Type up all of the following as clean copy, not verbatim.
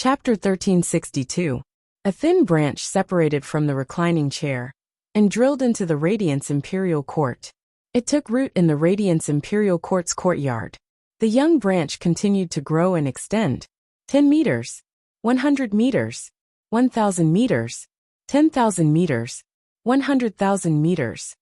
Chapter 1362. A thin branch separated from the reclining chair and drilled into the Radiance Imperial Court. It took root in the Radiance Imperial Court's courtyard. The young branch continued to grow and extend. 10 meters, 100 meters, 1,000 meters, 10,000 meters, 100,000 meters.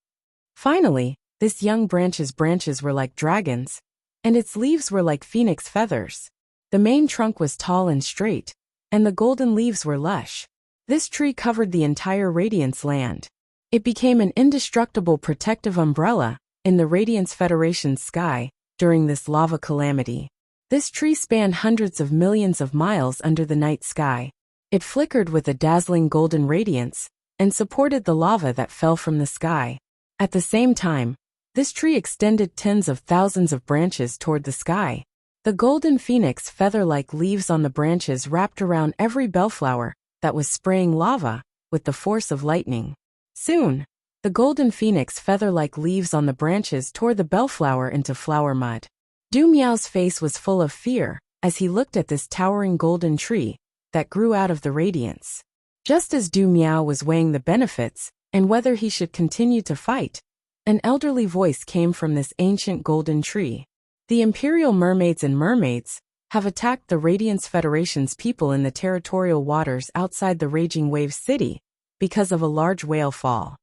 Finally, this young branch's branches were like dragons, and its leaves were like phoenix feathers. The main trunk was tall and straight, and the golden leaves were lush. This tree covered the entire Radiance land. It became an indestructible protective umbrella in the Radiance Federation's sky during this lava calamity. This tree spanned hundreds of millions of miles under the night sky. It flickered with a dazzling golden radiance and supported the lava that fell from the sky. At the same time, this tree extended tens of thousands of branches toward the sky. The golden phoenix feather-like leaves on the branches wrapped around every bellflower that was spraying lava with the force of lightning. Soon, the golden phoenix feather-like leaves on the branches tore the bellflower into flower mud. Du Miao's face was full of fear as he looked at this towering golden tree that grew out of the radiance. Just as Du Miao was weighing the benefits and whether he should continue to fight, an elderly voice came from this ancient golden tree. The Imperial Mermaids and Mermaids have attacked the Radiance Federation's people in the territorial waters outside the Raging Wave City because of a large whale fall.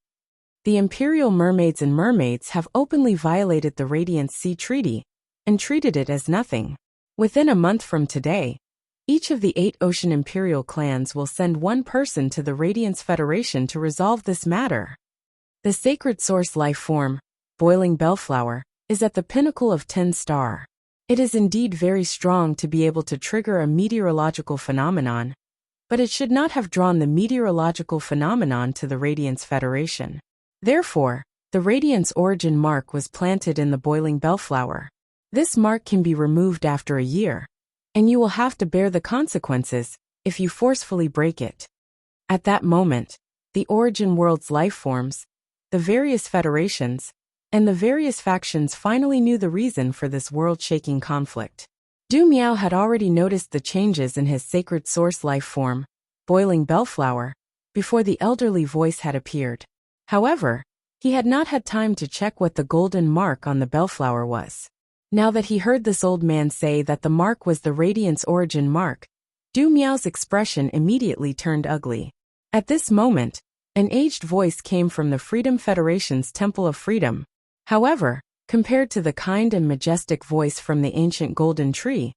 The Imperial Mermaids and Mermaids have openly violated the Radiance Sea Treaty and treated it as nothing. Within a month from today, each of the 8 Ocean Imperial clans will send one person to the Radiance Federation to resolve this matter. The sacred source life form, Boiling Bellflower, is at the pinnacle of 10 star. It is indeed very strong to be able to trigger a meteorological phenomenon, but it should not have drawn the meteorological phenomenon to the Radiance Federation. Therefore, the Radiance origin mark was planted in the Boiling Bellflower. This mark can be removed after a year, and you will have to bear the consequences if you forcefully break it. At that moment, the origin world's life forms, the various federations, and the various factions finally knew the reason for this world-shaking conflict. Du Miao had already noticed the changes in his sacred source life form, Boiling Bellflower, before the elderly voice had appeared. However, he had not had time to check what the golden mark on the bellflower was. Now that he heard this old man say that the mark was the Radiance origin mark, Du Miao's expression immediately turned ugly. At this moment, an aged voice came from the Freedom Federation's Temple of Freedom. However, compared to the kind and majestic voice from the ancient golden tree,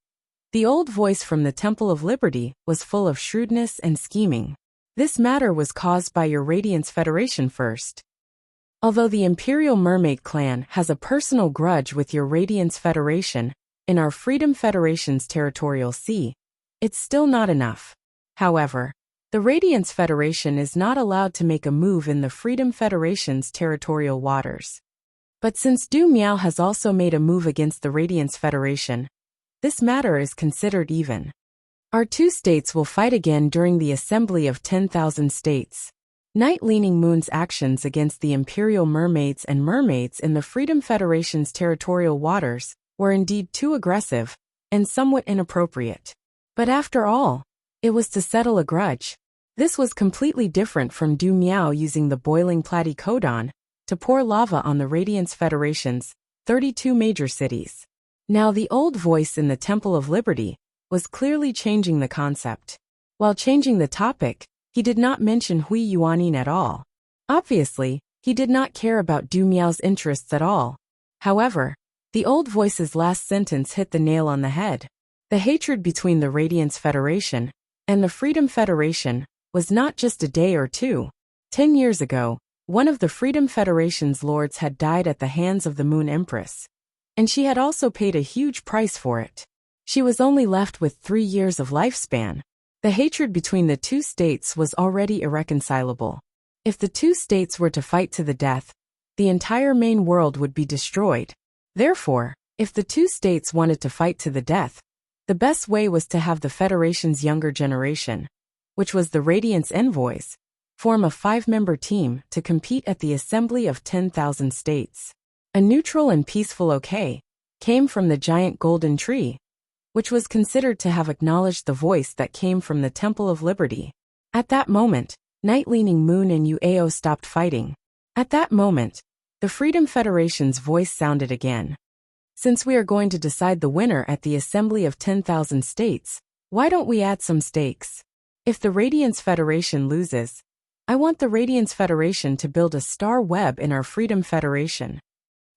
the old voice from the Temple of Liberty was full of shrewdness and scheming. This matter was caused by your Radiance Federation first. Although the Imperial Mermaid clan has a personal grudge with your Radiance Federation in our Freedom Federation's territorial sea, it's still not enough. However, the Radiance Federation is not allowed to make a move in the Freedom Federation's territorial waters. But since Du Miao has also made a move against the Radiance Federation, this matter is considered even. Our 2 states will fight again during the Assembly of 10,000 States. Night-Leaning Moon's actions against the Imperial Mermaids and Mermaids in the Freedom Federation's territorial waters were indeed too aggressive and somewhat inappropriate. But after all, it was to settle a grudge. This was completely different from Du Miao using the boiling platycodon to pour lava on the Radiance Federation's 32 major cities. Now the old voice in the Temple of Liberty was clearly changing the concept. While changing the topic, he did not mention Hui Yuanin at all. Obviously, he did not care about Du Miao's interests at all. However, the old voice's last sentence hit the nail on the head. The hatred between the Radiance Federation and the Freedom Federation was not just a day or two. 10 years ago, one of the Freedom Federation's lords had died at the hands of the Moon Empress, and she had also paid a huge price for it. She was only left with 3 years of lifespan. The hatred between the 2 states was already irreconcilable. If the 2 states were to fight to the death, the entire main world would be destroyed. Therefore, if the 2 states wanted to fight to the death, the best way was to have the Federation's younger generation, which was the Radiance Envoys, form a 5-member team to compete at the Assembly of 10,000 States. A neutral and peaceful okay came from the giant golden tree. which was considered to have acknowledged the voice that came from the Temple of Liberty. At that moment, Night-Leaning Moon and UAO stopped fighting. At that moment, the Freedom Federation's voice sounded again. Since we are going to decide the winner at the Assembly of 10,000 States, why don't we add some stakes? If the Radiance Federation loses, I want the Radiance Federation to build a star web in our Freedom Federation.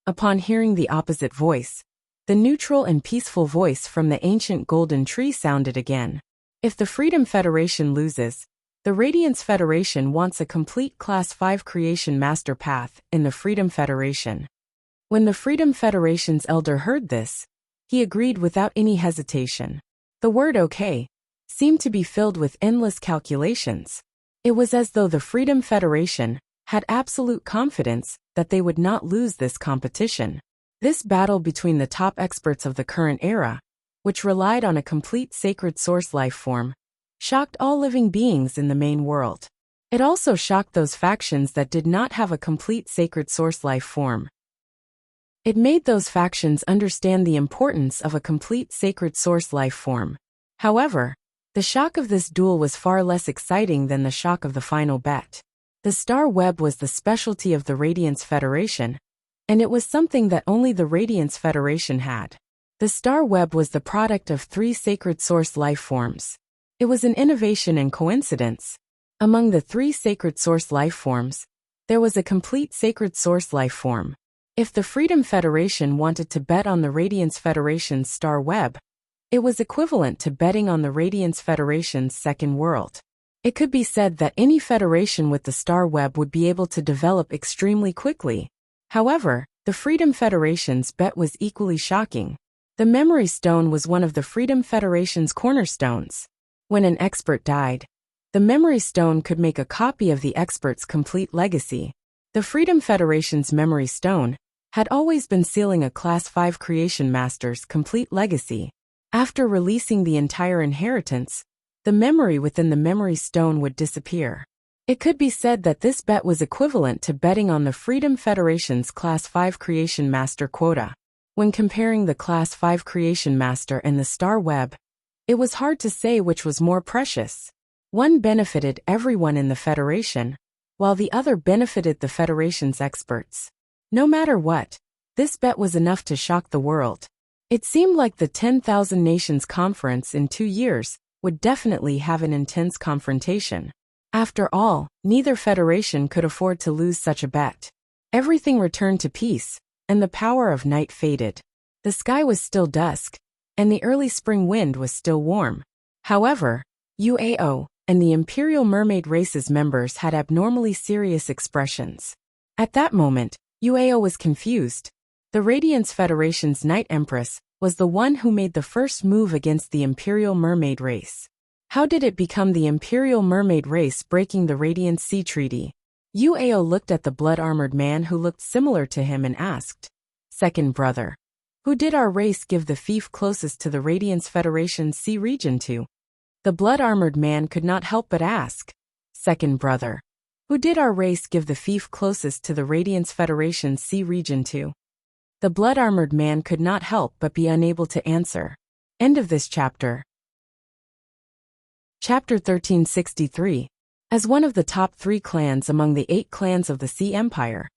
Upon hearing the opposite voice, the neutral and peaceful voice from the ancient golden tree sounded again. If the Freedom Federation loses, the Radiance Federation wants a complete Class 5 creation master path in the Freedom Federation. When the Freedom Federation's elder heard this, he agreed without any hesitation. The word "okay" seemed to be filled with endless calculations. It was as though the Freedom Federation had absolute confidence that they would not lose this competition. This battle between the top experts of the current era, which relied on a complete sacred source life form, shocked all living beings in the main world. It also shocked those factions that did not have a complete sacred source life form. It made those factions understand the importance of a complete sacred source life form. However, the shock of this duel was far less exciting than the shock of the final bet. The Star Web was the specialty of the Radiance Federation, and it was something that only the Radiance Federation had. The Star Web was the product of 3 sacred source life forms. It was an innovation and coincidence. Among the 3 sacred source life forms, there was a complete sacred source life form. If the Freedom Federation wanted to bet on the Radiance Federation's Star Web, it was equivalent to betting on the Radiance Federation's second world. It could be said that any federation with the Star Web would be able to develop extremely quickly. However, the Freedom Federation's bet was equally shocking. The Memory Stone was one of the Freedom Federation's cornerstones. When an expert died, the Memory Stone could make a copy of the expert's complete legacy. The Freedom Federation's Memory Stone had always been sealing a Class 5 Creation Master's complete legacy. After releasing the entire inheritance, the memory within the Memory Stone would disappear. It could be said that this bet was equivalent to betting on the Freedom Federation's Class 5 Creation Master quota. When comparing the Class 5 Creation Master and the Star Web, it was hard to say which was more precious. One benefited everyone in the Federation, while the other benefited the Federation's experts. No matter what, this bet was enough to shock the world. It seemed like the 10,000 Nations Conference in 2 years would definitely have an intense confrontation. After all, neither federation could afford to lose such a bet. Everything returned to peace, and the power of night faded. The sky was still dusk, and the early spring wind was still warm. However, UAO and the Imperial Mermaid Race's members had abnormally serious expressions. At that moment, UAO was confused. The Radiance Federation's Night Empress was the one who made the first move against the Imperial Mermaid Race. How did it become the Imperial Mermaid Race breaking the Radiant Sea Treaty? UAO looked at the blood-armored man who looked similar to him and asked, "Second brother, who did our race give the fief closest to the Radiance Federation's sea region to?" The blood-armored man could not help but ask, "Second brother, who did our race give the fief closest to the Radiance Federation's sea region to?" The blood-armored man could not help but be unable to answer. End of this chapter. Chapter 1363. As one of the top 3 clans among the 8 clans of the Sea Empire,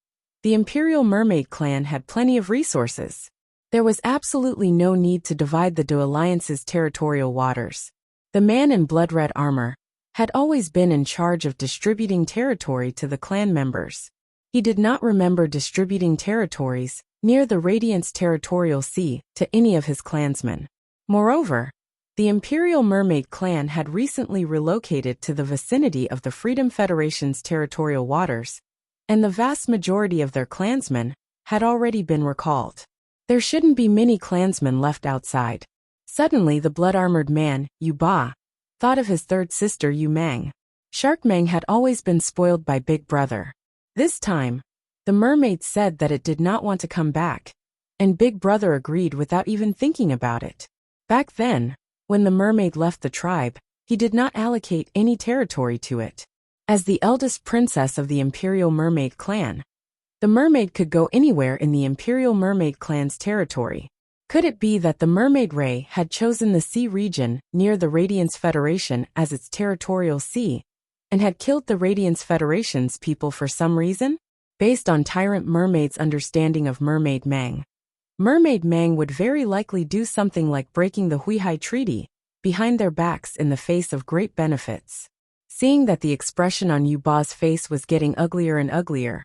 the Imperial Mermaid clan had plenty of resources. There was absolutely no need to divide the Du Alliance's territorial waters. The man in blood-red armor had always been in charge of distributing territory to the clan members. He did not remember distributing territories near the Radiance Territorial Sea to any of his clansmen. Moreover, the Imperial Mermaid clan had recently relocated to the vicinity of the Freedom Federation's territorial waters, and the vast majority of their clansmen had already been recalled. There shouldn't be many clansmen left outside. Suddenly the blood-armored man, Yu Ba, thought of his third sister Yu Mang. Sharkmang had always been spoiled by Big Brother. This time, the mermaid said that it did not want to come back, and Big Brother agreed without even thinking about it. Back then, when the mermaid left the tribe, he did not allocate any territory to it. As the eldest princess of the Imperial Mermaid clan, the mermaid could go anywhere in the Imperial Mermaid clan's territory. Could it be that the mermaid ray had chosen the sea region near the Radiance Federation as its territorial sea, and had killed the Radiance Federation's people for some reason? Based on Tyrant Mermaid's understanding of Mermaid Mang would very likely do something like breaking the Huihai Treaty behind their backs in the face of great benefits. Seeing that the expression on Yuba's face was getting uglier and uglier,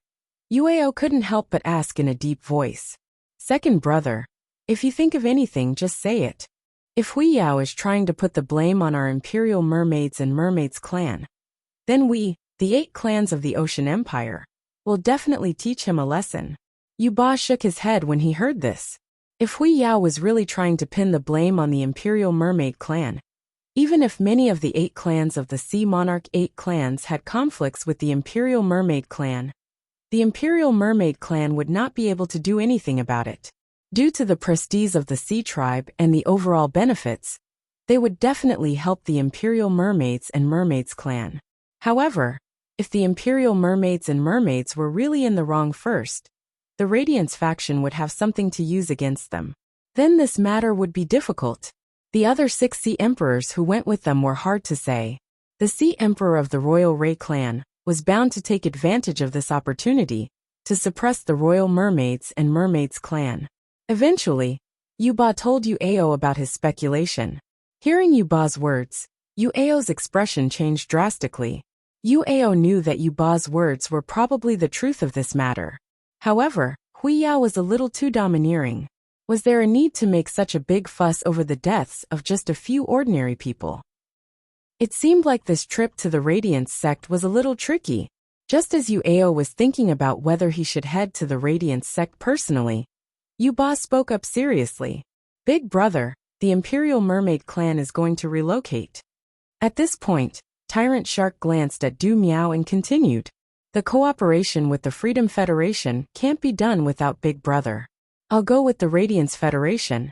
Yuao couldn't help but ask in a deep voice, "Second brother, if you think of anything, just say it. If Hui Yao is trying to put the blame on our Imperial Mermaids and Mermaids clan, then we, the 8 clans of the Ocean Empire, will definitely teach him a lesson." Yuba shook his head when he heard this. If Hui Yao was really trying to pin the blame on the Imperial Mermaid clan, even if many of the 8 clans of the Sea Monarch 8 clans had conflicts with the Imperial Mermaid clan, the Imperial Mermaid clan would not be able to do anything about it. Due to the prestige of the Sea Tribe and the overall benefits, they would definitely help the Imperial Mermaids and Mermaids clan. However, if the Imperial Mermaids and Mermaids were really in the wrong first, the Radiance faction would have something to use against them. Then this matter would be difficult. The other 6 Sea Emperors who went with them were hard to say. The Sea Emperor of the Royal Ray clan was bound to take advantage of this opportunity to suppress the Royal Mermaids and Mermaids clan. Eventually, Yuba told Yuao about his speculation. Hearing Yuba's words, Yuao's expression changed drastically. Yuao knew that Yuba's words were probably the truth of this matter. However, Hui Yao was a little too domineering. Was there a need to make such a big fuss over the deaths of just a few ordinary people? It seemed like this trip to the Radiance sect was a little tricky. Just as Yuao was thinking about whether he should head to the Radiance sect personally, Yuba spoke up seriously. "Big brother, the Imperial Mermaid clan is going to relocate." At this point, Tyrant Shark glanced at Du Miao and continued, "The cooperation with the Freedom Federation can't be done without Big Brother. I'll go with the Radiance Federation."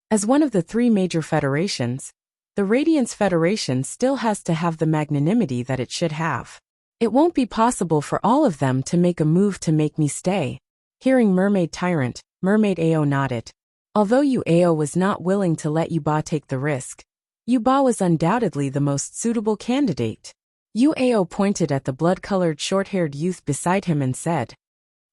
As one of the 3 major federations, the Radiance Federation still has to have the magnanimity that it should have. It won't be possible for all of them to make a move to make me stay. Hearing Mermaid Tyrant, Mermaid Ao nodded. Although Yuao was not willing to let Yuba take the risk, Yuba was undoubtedly the most suitable candidate. Yuao pointed at the blood-colored short-haired youth beside him and said,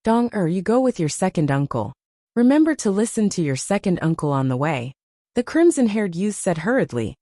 "Dong-er, you go with your second uncle. Remember to listen to your second uncle on the way." The crimson-haired youth said hurriedly,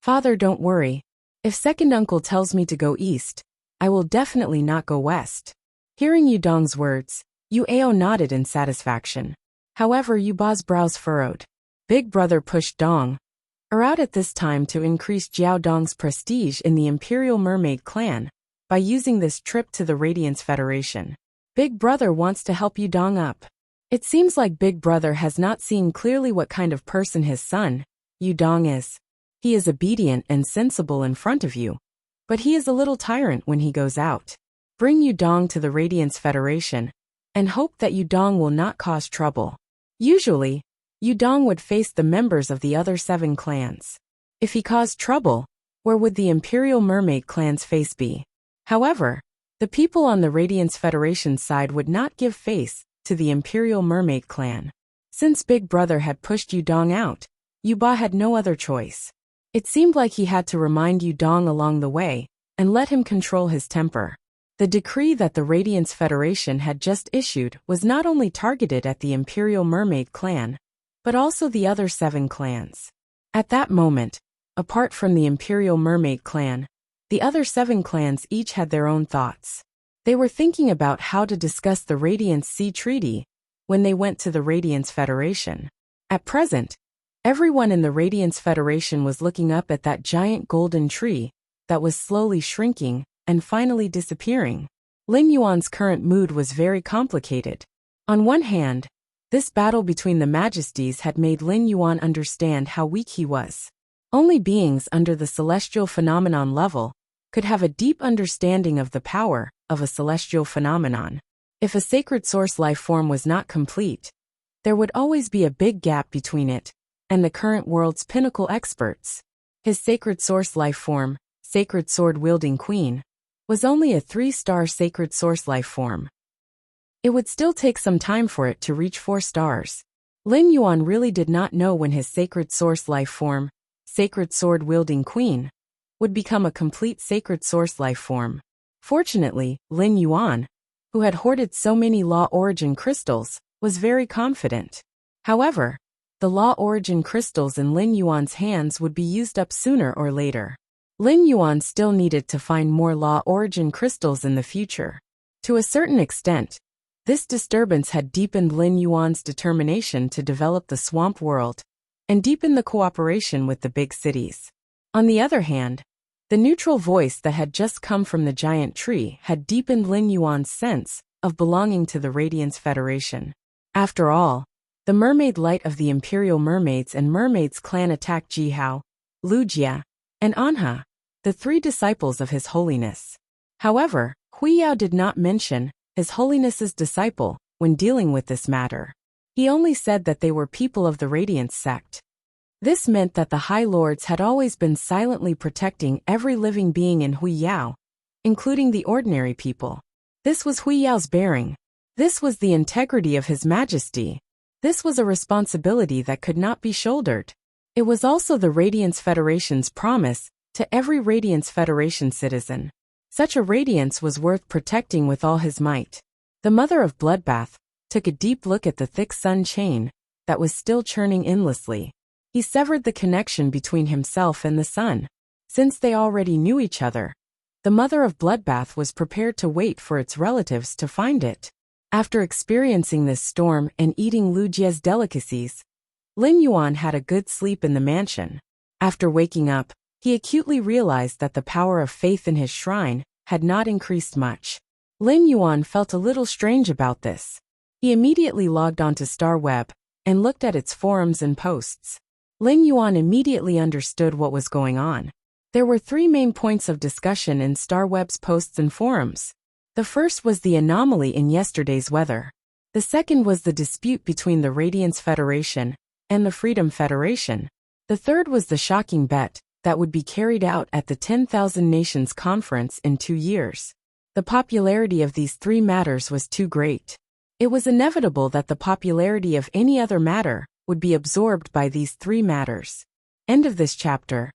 "Father, don't worry. If second uncle tells me to go east, I will definitely not go west." Hearing Yudong's words, Yuao nodded in satisfaction. However, Yuba's brows furrowed. Big brother pushed Dong-er out at this time to increase Jiao Dong's prestige in the Imperial Mermaid clan by using this trip to the Radiance Federation. Big brother wants to help Yudong up. It seems like Big brother has not seen clearly what kind of person his son, Yudong, is. He is obedient and sensible in front of you, but he is a little tyrant when he goes out. Bring Yudong to the Radiance Federation and hope that Yudong will not cause trouble. Usually, Yudong would face the members of the other 7 clans. If he caused trouble, where would the Imperial Mermaid clan's face be? However, the people on the Radiance Federation side would not give face to the Imperial Mermaid clan. Since Big Brother had pushed Yudong out, Yuba had no other choice. It seemed like he had to remind Yudong along the way and let him control his temper. The decree that the Radiance Federation had just issued was not only targeted at the Imperial Mermaid clan, but also the other 7 clans. At that moment, apart from the Imperial Mermaid clan, the other 7 clans each had their own thoughts. They were thinking about how to discuss the Radiance Sea Treaty when they went to the Radiance Federation. At present, everyone in the Radiance Federation was looking up at that giant golden tree that was slowly shrinking and finally disappearing. Lin Yuan's current mood was very complicated. On one hand, this battle between the majesties had made Lin Yuan understand how weak he was. Only beings under the celestial phenomenon level could have a deep understanding of the power of a celestial phenomenon. If a sacred source life form was not complete, there would always be a big gap between it and the current world's pinnacle experts. His sacred source life form, Sacred Sword-wielding Queen, was only a 3-star sacred source life form. It would still take some time for it to reach 4 stars. Lin Yuan really did not know when his sacred source life form, sacred sword-wielding queen, would become a complete sacred source life form. Fortunately, Lin Yuan, who had hoarded so many Law Origin crystals, was very confident. However, the Law Origin crystals in Lin Yuan's hands would be used up sooner or later. Lin Yuan still needed to find more Law Origin crystals in the future. To a certain extent, this disturbance had deepened Lin Yuan's determination to develop the swamp world and deepen the cooperation with the big cities. On the other hand, the neutral voice that had just come from the giant tree had deepened Lin Yuan's sense of belonging to the Radiance Federation. After all, the mermaid light of the Imperial Mermaids and Mermaids clan attacked Jihao, Lujia, and Anha, the three disciples of His Holiness. However, Huiyao did not mention His Holiness's disciple when dealing with this matter. He only said that they were people of the Radiance sect. This meant that the High Lords had always been silently protecting every living being in Huiyao, including the ordinary people. This was Huiyao's bearing. This was the integrity of His Majesty. This was a responsibility that could not be shouldered. It was also the Radiance Federation's promise to every Radiance Federation citizen. Such a radiance was worth protecting with all his might. The Mother of Bloodbath took a deep look at the thick sun chain that was still churning endlessly. He severed the connection between himself and the sun. Since they already knew each other, the Mother of Bloodbath was prepared to wait for its relatives to find it. After experiencing this storm and eating Lujia's delicacies, Lin Yuan had a good sleep in the mansion. After waking up, he acutely realized that the power of faith in his shrine had not increased much. Lin Yuan felt a little strange about this. He immediately logged onto StarWeb and looked at its forums and posts. Lin Yuan immediately understood what was going on. There were three main points of discussion in StarWeb's posts and forums. The first was the anomaly in yesterday's weather. The second was the dispute between the Radiance Federation and the Freedom Federation. The third was the shocking bet that would be carried out at the 10,000 Nations Conference in 2 years. The popularity of these three matters was too great. It was inevitable that the popularity of any other matter would be absorbed by these three matters. End of this chapter.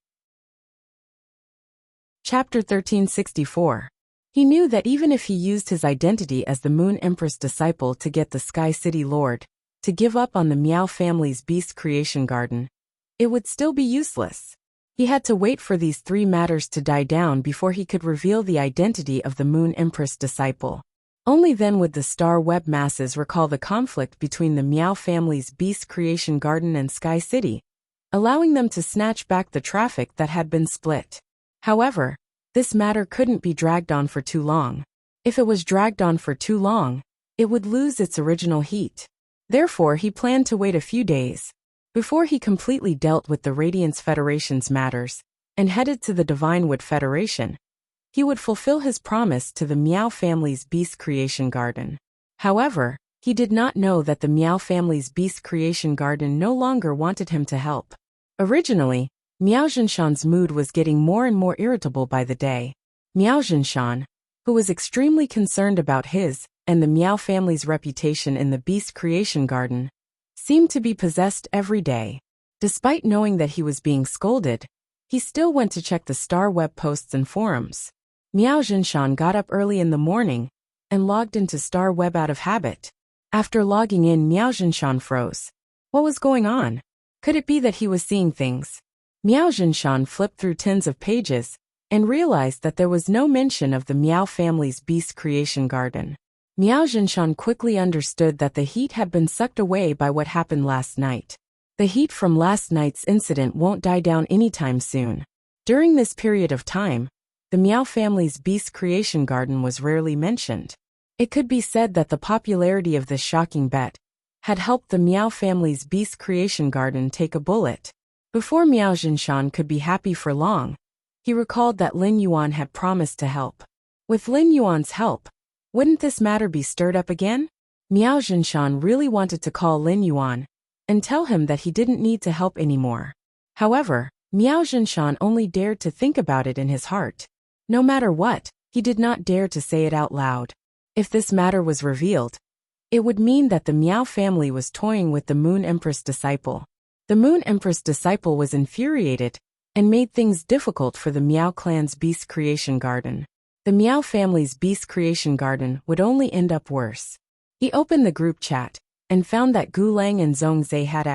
Chapter 1364. He knew that even if he used his identity as the Moon Empress disciple to get the Sky City Lord to give up on the Miao family's beast creation garden, it would still be useless. He had to wait for these three matters to die down before he could reveal the identity of the Moon Empress disciple. Only then would the Star Web masses recall the conflict between the Miao family's beast creation garden and Sky City, allowing them to snatch back the traffic that had been split. However, this matter couldn't be dragged on for too long. If it was dragged on for too long, it would lose its original heat. Therefore, he planned to wait a few days before he completely dealt with the Radiance Federation's matters and headed to the Divinewood Federation. He would fulfill his promise to the Miao family's beast creation garden. However, he did not know that the Miao family's beast creation garden no longer wanted him to help. Originally, Miao Zhenshan's mood was getting more and more irritable by the day. Miao Zhenshan, who was extremely concerned about his and the Miao family's reputation in the beast creation garden, seemed to be possessed every day. Despite knowing that he was being scolded, he still went to check the Star Web posts and forums. Miao Zhenshan got up early in the morning and logged into Star Web out of habit. After logging in, Miao Zhenshan froze. What was going on? Could it be that he was seeing things? Miao Zhenshan flipped through tens of pages and realized that there was no mention of the Miao family's beast creation garden. Miao Zhenshan quickly understood that the heat had been sucked away by what happened last night. The heat from last night's incident won't die down anytime soon. During this period of time, the Miao family's beast creation garden was rarely mentioned. It could be said that the popularity of this shocking bet had helped the Miao family's beast creation garden take a bullet. Before Miao Zhenshan could be happy for long, he recalled that Lin Yuan had promised to help. With Lin Yuan's help, wouldn't this matter be stirred up again? Miao Zhenshan really wanted to call Lin Yuan and tell him that he didn't need to help anymore. However, Miao Zhenshan only dared to think about it in his heart. No matter what, he did not dare to say it out loud. If this matter was revealed, It would mean that the Miao family was toying with the Moon Empress disciple. The Moon Empress disciple was infuriated and made things difficult for the Miao clan's beast creation garden. The Miao family's beast creation garden would only end up worse. He opened the group chat and found that Gu Lang and Zhong Zhe had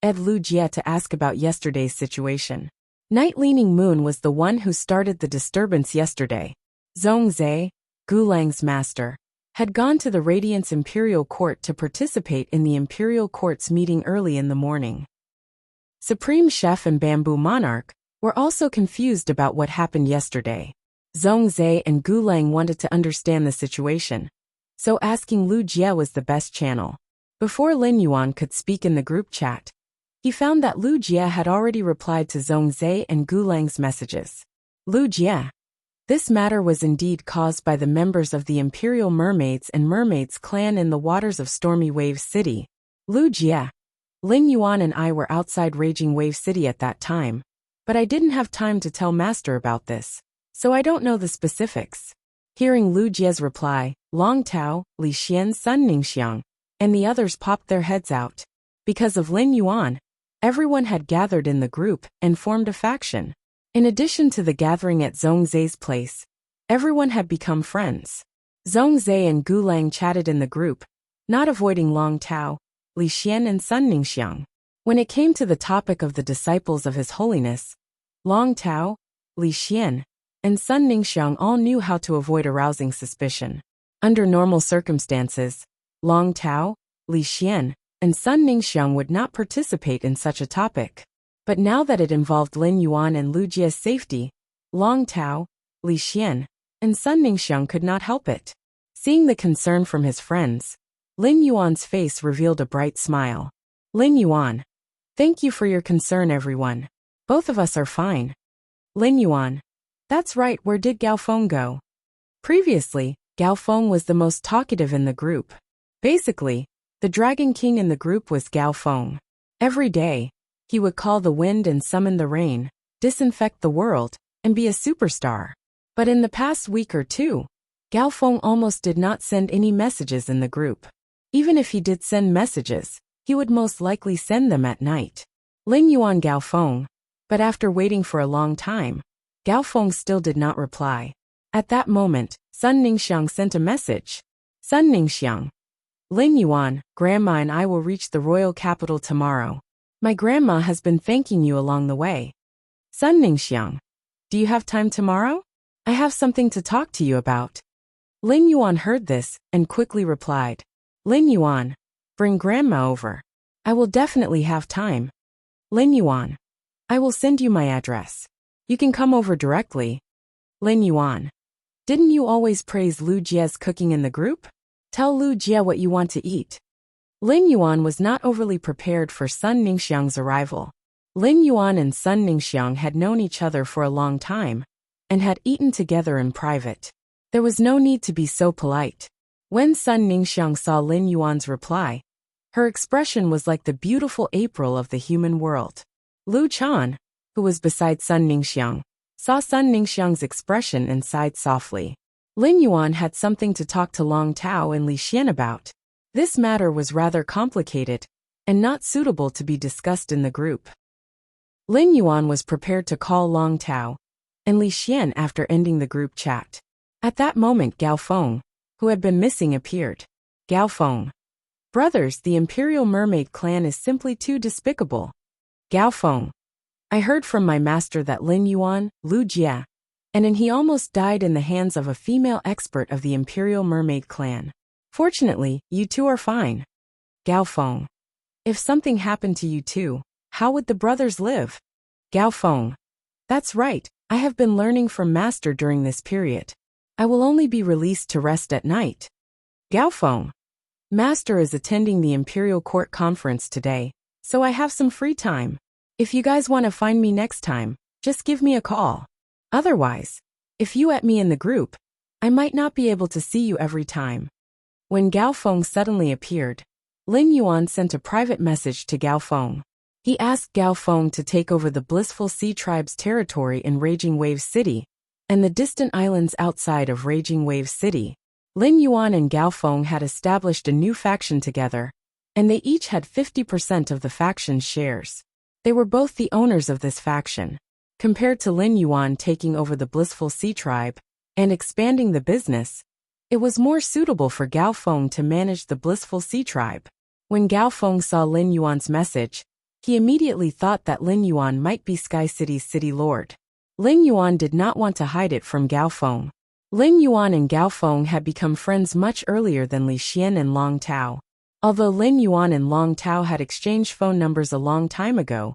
Ed Lu Jie to ask about yesterday's situation. Night Leaning Moon was the one who started the disturbance yesterday. Zhong Zhe, Gu Lang's master, had gone to the Radiance Imperial Court to participate in the Imperial Court's meeting early in the morning. Supreme Chef and Bamboo Monarch were also confused about what happened yesterday. Zhong Zhe and Gu Lang wanted to understand the situation, so asking Lu Jie was the best channel. Before Lin Yuan could speak in the group chat, he found that Lu Jie had already replied to Zhong Zhe and Gu Lang's messages. Lu Jie. This matter was indeed caused by the members of the Imperial Mermaids and Mermaids clan in the waters of Stormy Wave City. Lu Jie. Lin Yuan and I were outside Raging Wave City at that time, but I didn't have time to tell Master about this, so I don't know the specifics. Hearing Lu Jie's reply, Long Tao, Li Xian, Sun Ningxiang, and the others popped their heads out. Because of Lin Yuan, everyone had gathered in the group and formed a faction. In addition to the gathering at Zhong Zhe's place, everyone had become friends. Zhong Zhe and Gu Lang chatted in the group, not avoiding Long Tao, Li Xian and Sun Ningxiang. When it came to the topic of the disciples of His Holiness, Long Tao, Li Xian, and Sun Ningxiang all knew how to avoid arousing suspicion. Under normal circumstances, Long Tao, Li Xian, and Sun Ningxiang would not participate in such a topic. But now that it involved Lin Yuan and Lu Jie's safety, Long Tao, Li Xian, and Sun Ningxiang could not help it. Seeing the concern from his friends, Lin Yuan's face revealed a bright smile. Lin Yuan. Thank you for your concern, everyone. Both of us are fine. Lin Yuan. That's right, where did Gao Feng go? Previously, Gao Feng was the most talkative in the group. Basically, the Dragon King in the group was Gao Feng. Every day, he would call the wind and summon the rain, disinfect the world, and be a superstar. But in the past week or two, Gao Feng almost did not send any messages in the group. Even if he did send messages, he would most likely send them at night. Lin Yuan Gao Feng. But after waiting for a long time, Gao Feng still did not reply. At that moment, Sun Ningxiang sent a message. Sun Ningxiang. Lin Yuan, Grandma and I will reach the royal capital tomorrow. My grandma has been thanking you along the way. Sun Ningxiang. Do you have time tomorrow? I have something to talk to you about. Lin Yuan heard this and quickly replied. Lin Yuan. Bring Grandma over. I will definitely have time. Lin Yuan. I will send you my address. You can come over directly. Lin Yuan. Didn't you always praise Lu Jie's cooking in the group? Tell Lu Jie what you want to eat. Lin Yuan was not overly prepared for Sun Ningxiang's arrival. Lin Yuan and Sun Ningxiang had known each other for a long time and had eaten together in private. There was no need to be so polite. When Sun Ningxiang saw Lin Yuan's reply, her expression was like the beautiful April of the human world. Lu Chan, who was beside Sun Ningxiang, saw Sun Ningxiang's expression and sighed softly. Lin Yuan had something to talk to Long Tao and Li Xian about. This matter was rather complicated and not suitable to be discussed in the group. Lin Yuan was prepared to call Long Tao and Li Xian after ending the group chat. At that moment Gao Feng, who had been missing, appeared. Gao Feng. Brothers, the Imperial Mermaid clan is simply too despicable. Gao Feng. I heard from my master that Lin Yuan, Lu Jie, and he almost died in the hands of a female expert of the Imperial Mermaid clan. Fortunately, you two are fine. Gao Feng. If something happened to you two, how would the brothers live? Gao Feng. That's right, I have been learning from Master during this period. I will only be released to rest at night. Gao Feng. Master is attending the Imperial Court conference today, so I have some free time. If you guys want to find me next time, just give me a call. Otherwise, if you add me in the group, I might not be able to see you every time. When Gao Feng suddenly appeared, Lin Yuan sent a private message to Gao Feng. He asked Gao Feng to take over the Blissful Sea Tribe's territory in Raging Wave City and the distant islands outside of Raging Wave City. Lin Yuan and Gao Feng had established a new faction together, and they each had 50% of the faction's shares. They were both the owners of this faction. Compared to Lin Yuan taking over the Blissful Sea Tribe and expanding the business, it was more suitable for Gao Feng to manage the Blissful Sea Tribe. When Gao Feng saw Lin Yuan's message, he immediately thought that Lin Yuan might be Sky City's city lord. Lin Yuan did not want to hide it from Gao Feng. Lin Yuan and Gao Feng had become friends much earlier than Li Xian and Long Tao. Although Lin Yuan and Long Tao had exchanged phone numbers a long time ago,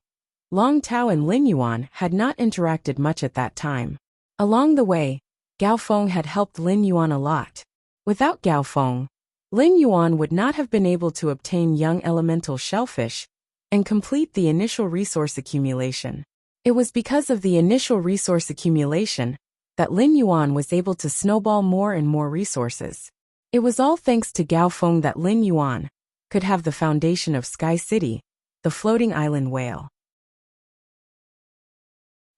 Long Tao and Lin Yuan had not interacted much at that time. Along the way, Gao Feng had helped Lin Yuan a lot. Without Gao Feng, Lin Yuan would not have been able to obtain young elemental shellfish and complete the initial resource accumulation. It was because of the initial resource accumulation that Lin Yuan was able to snowball more and more resources. It was all thanks to Gao Feng that Lin Yuan could have the foundation of Sky City, the floating island whale.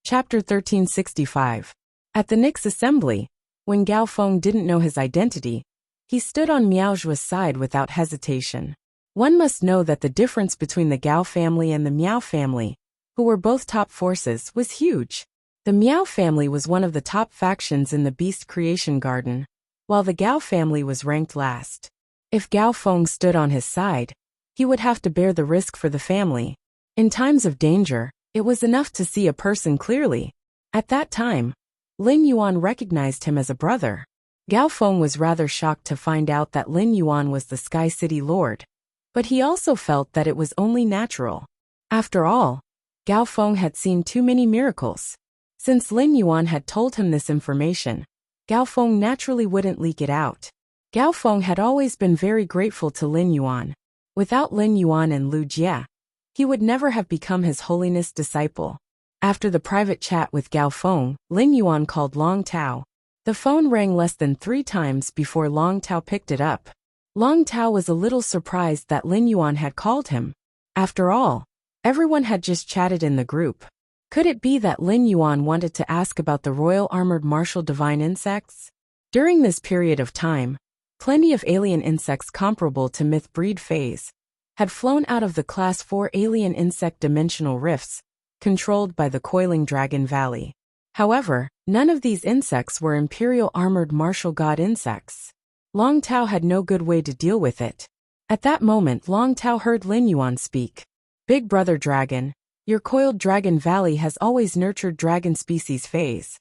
Chapter 1365. At the Nix assembly, when Gao Feng didn't know his identity, he stood on Miaoju's side without hesitation. One must know that the difference between the Gao family and the Miao family, who were both top forces, was huge. The Miao family was one of the top factions in the Beast Creation Garden, while the Gao family was ranked last. If Gao Feng stood on his side, he would have to bear the risk for the family. In times of danger, it was enough to see a person clearly. At that time, Lin Yuan recognized him as a brother. Gao Feng was rather shocked to find out that Lin Yuan was the Sky City Lord, but he also felt that it was only natural. After all, Gao Feng had seen too many miracles. Since Lin Yuan had told him this information, Gao Feng naturally wouldn't leak it out. Gao Feng had always been very grateful to Lin Yuan. Without Lin Yuan and Lu Jie, he would never have become His Holiness' disciple. After the private chat with Gao Feng, Lin Yuan called Long Tao. The phone rang less than 3 times before Long Tao picked it up. Long Tao was a little surprised that Lin Yuan had called him. After all, everyone had just chatted in the group. Could it be that Lin Yuan wanted to ask about the Royal Armored Martial Divine Insects? During this period of time, plenty of alien insects comparable to Myth Breed Phase had flown out of the Class 4 alien insect dimensional rifts, controlled by the Coiling Dragon Valley. However, none of these insects were Imperial Armored Martial God insects. Long Tao had no good way to deal with it. At that moment, Long Tao heard Lin Yuan speak. Big Brother Dragon, your Coiled Dragon Valley has always nurtured dragon species phase.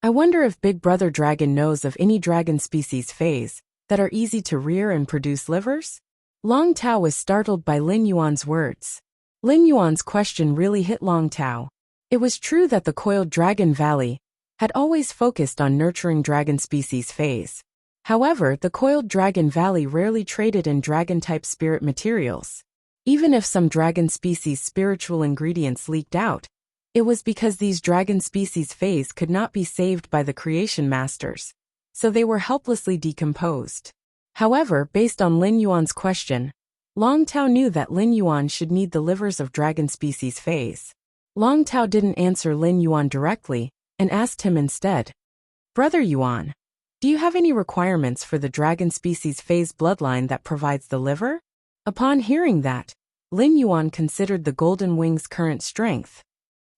I wonder if Big Brother Dragon knows of any dragon species phase that are easy to rear and produce livers? Long Tao was startled by Lin Yuan's words. Lin Yuan's question really hit Long Tao. It was true that the Coiled Dragon Valley had always focused on nurturing dragon species phase. However, the Coiled Dragon Valley rarely traded in dragon-type spirit materials. Even if some dragon species spiritual ingredients leaked out, it was because these dragon species phase could not be saved by the creation masters, so they were helplessly decomposed. However, based on Lin Yuan's question, Long Tao knew that Lin Yuan should need the livers of dragon species phase. Long Tao didn't answer Lin Yuan directly, and asked him instead, Brother Yuan, do you have any requirements for the dragon species phase bloodline that provides the liver? Upon hearing that, Lin Yuan considered the Golden Wing's current strength.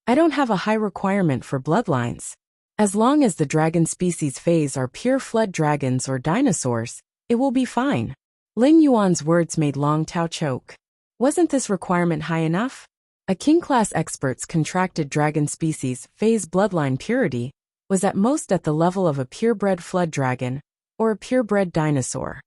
I don't have a high requirement for bloodlines. As long as the dragon species phase are pure flood dragons or dinosaurs, it will be fine. Lin Yuan's words made Long Tao choke. Wasn't this requirement high enough? A king-class expert's contracted dragon species phase bloodline purity was at most at the level of a purebred flood dragon or a purebred dinosaur.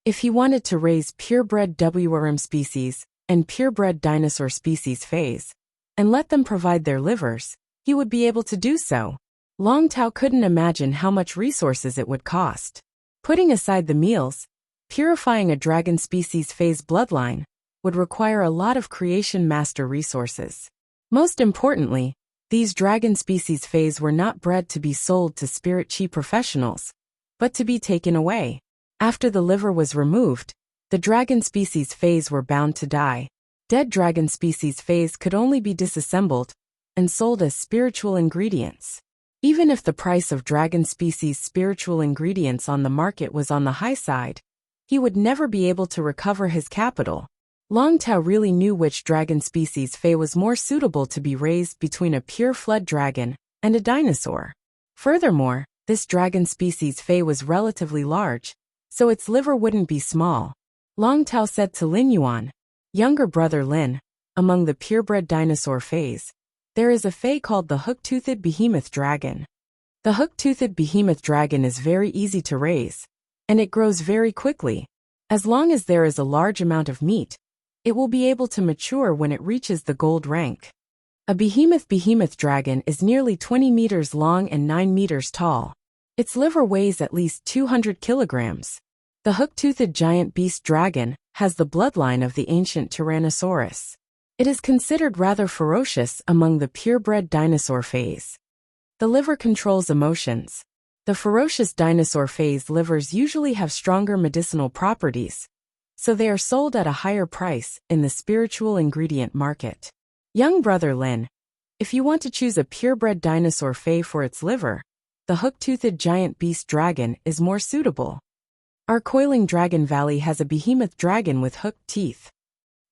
If he wanted to raise purebred WRM species and purebred dinosaur species phase and let them provide their livers, he would be able to do so. Long Tao couldn't imagine how much resources it would cost. Putting aside the meals, purifying a dragon species phase bloodline would require a lot of creation master resources. Most importantly, these dragon species phase were not bred to be sold to spirit chi professionals, but to be taken away. After the liver was removed, the dragon species phase were bound to die. Dead dragon species phase could only be disassembled and sold as spiritual ingredients. Even if the price of dragon species spiritual ingredients on the market was on the high side, he would never be able to recover his capital. Long Tao really knew which dragon species Fei was more suitable to be raised between a pure flood dragon and a dinosaur. Furthermore, this dragon species Fei was relatively large, so its liver wouldn't be small. Long Tao said to Lin Yuan, "Younger brother Lin, among the purebred dinosaur Feis, there is a Fei called the hook-toothed behemoth dragon. The hook-toothed behemoth dragon is very easy to raise, and it grows very quickly. As long as there is a large amount of meat, it will be able to mature when it reaches the gold rank. A behemoth dragon is nearly 20 meters long and 9 meters tall. Its liver weighs at least 200 kilograms. The hook-toothed giant beast dragon has the bloodline of the ancient Tyrannosaurus. It is considered rather ferocious among the purebred dinosaur Feis. The liver controls emotions. The ferocious dinosaur Feis livers usually have stronger medicinal properties, so they are sold at a higher price in the spiritual ingredient market. Young brother Lin, if you want to choose a purebred dinosaur Fei for its liver, the hook-toothed giant beast dragon is more suitable. Our Coiling Dragon Valley has a behemoth dragon with hooked teeth.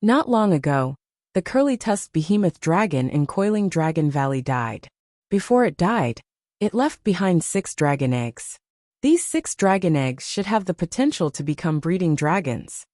Not long ago, the curly-tusked behemoth dragon in Coiling Dragon Valley died. Before it died, it left behind 6 dragon eggs. These 6 dragon eggs should have the potential to become breeding dragons."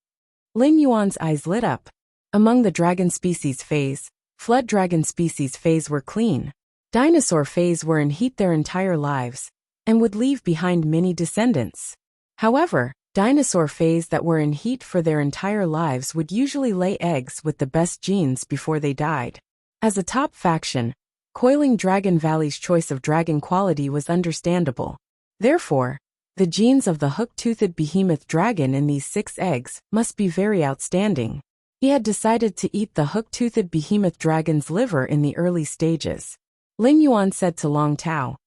Lin Yuan's eyes lit up. Among the dragon species Feis, flood dragon species Feis were clean. Dinosaur Feis were in heat their entire lives, and would leave behind many descendants. However, dinosaur Feis that were in heat for their entire lives would usually lay eggs with the best genes before they died. As a top faction, Coiling Dragon Valley's choice of dragon quality was understandable. Therefore, the genes of the hook-toothed behemoth dragon in these 6 eggs must be very outstanding. He had decided to eat the hook-toothed behemoth dragon's liver in the early stages. Lin Yuan said to Long Tao,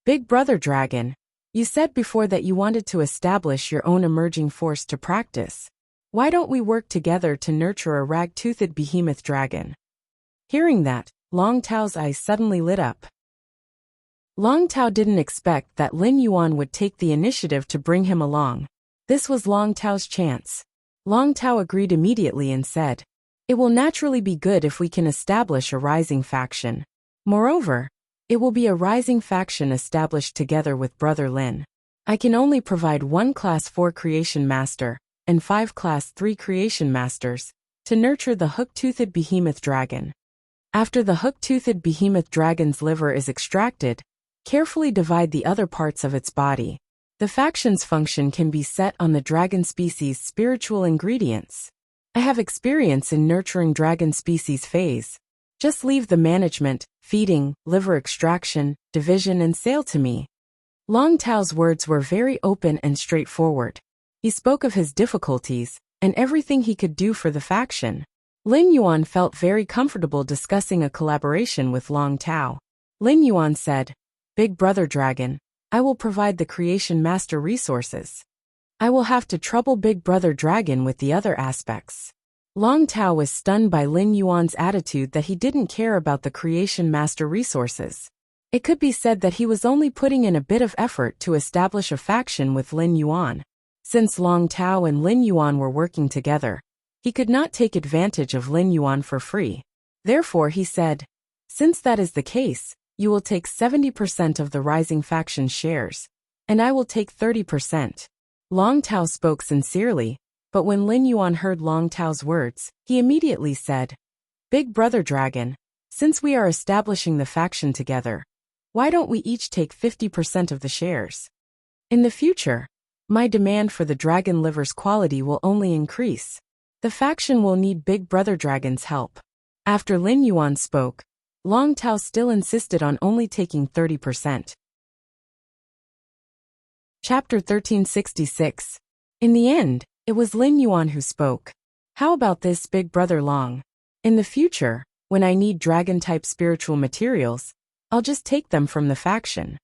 "Big brother dragon, you said before that you wanted to establish your own emerging force to practice. Why don't we work together to nurture a rag-toothed behemoth dragon?" Hearing that, Long Tao's eyes suddenly lit up. Long Tao didn't expect that Lin Yuan would take the initiative to bring him along. This was Long Tao's chance. Long Tao agreed immediately and said, "It will naturally be good if we can establish a rising faction. Moreover, it will be a rising faction established together with Brother Lin. I can only provide 1 Class 4 Creation Master and 5 Class 3 Creation Masters to nurture the hook-toothed behemoth dragon. After the hook-toothed behemoth dragon's liver is extracted, carefully divide the other parts of its body. The faction's function can be set on the dragon species' spiritual ingredients. I have experience in nurturing dragon species Feis. Just leave the management, feeding, liver extraction, division and sale to me." Long Tao's words were very open and straightforward. He spoke of his difficulties and everything he could do for the faction. Lin Yuan felt very comfortable discussing a collaboration with Long Tao. Lin Yuan said, "Big brother dragon, I will provide the Creation Master resources. I will have to trouble Big brother dragon with the other aspects." Long Tao was stunned by Lin Yuan's attitude that he didn't care about the Creation Master resources. It could be said that he was only putting in a bit of effort to establish a faction with Lin Yuan. Since Long Tao and Lin Yuan were working together, he could not take advantage of Lin Yuan for free. Therefore he said, "Since that is the case, you will take 70% of the rising faction shares, and I will take 30%. Long Tao spoke sincerely, but when Lin Yuan heard Long Tao's words, he immediately said, "Big brother dragon, since we are establishing the faction together, why don't we each take 50% of the shares? In the future, my demand for the dragon liver's quality will only increase. The faction will need Big brother dragon's help." After Lin Yuan spoke, Long Tao still insisted on only taking 30%. Chapter 1366. In the end, it was Lin Yuan who spoke. "How about this, Big brother Long? In the future, when I need dragon-type spiritual materials, I'll just take them from the faction.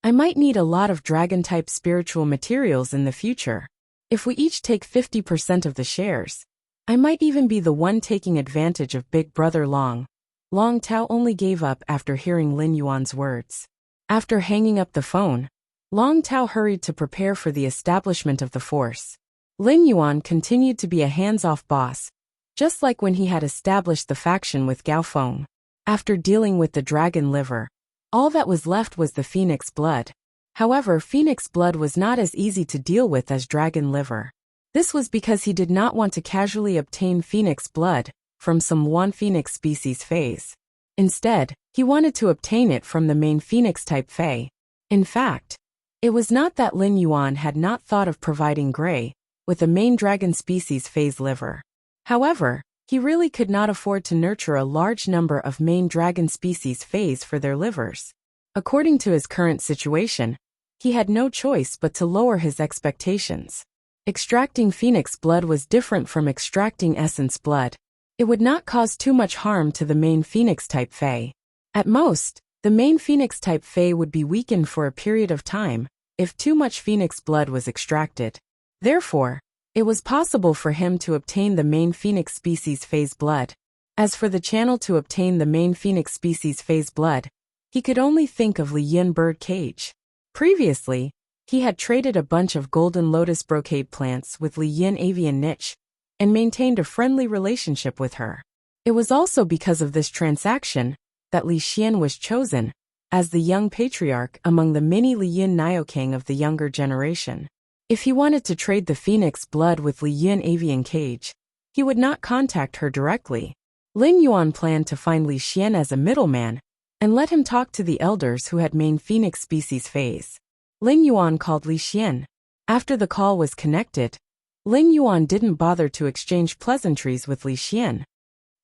I might need a lot of dragon-type spiritual materials in the future. If we each take 50% of the shares, I might even be the one taking advantage of Big brother Long." Long Tao only gave up after hearing Lin Yuan's words. After hanging up the phone, Long Tao hurried to prepare for the establishment of the force. Lin Yuan continued to be a hands-off boss, just like when he had established the faction with Gao Feng. After dealing with the dragon liver, all that was left was the phoenix blood. However, phoenix blood was not as easy to deal with as dragon liver. This was because he did not want to casually obtain phoenix blood from some one phoenix species phase. Instead, he wanted to obtain it from the main phoenix-type Fae. In fact, it was not that Lin Yuan had not thought of providing Gray with a main dragon species phase liver. However, he really could not afford to nurture a large number of main dragon species phase for their livers. According to his current situation, he had no choice but to lower his expectations. Extracting phoenix blood was different from extracting essence blood. It would not cause too much harm to the main phoenix-type Fae. At most, the main phoenix-type Fae would be weakened for a period of time if too much phoenix blood was extracted. Therefore, it was possible for him to obtain the main phoenix species phase blood. As for the channel to obtain the main phoenix species phase blood, he could only think of Li Yin bird cage. Previously, he had traded a bunch of golden lotus brocade plants with Li Yin avian niche and maintained a friendly relationship with her. It was also because of this transaction that Li Xian was chosen as the young patriarch among the many Li Yin Niokang of the younger generation. If he wanted to trade the phoenix blood with Li Yin avian cage, he would not contact her directly. Lin Yuan planned to find Li Xian as a middleman and let him talk to the elders who had main phoenix species phase. Lin Yuan called Li Xian. After the call was connected, Lin Yuan didn't bother to exchange pleasantries with Li Xian.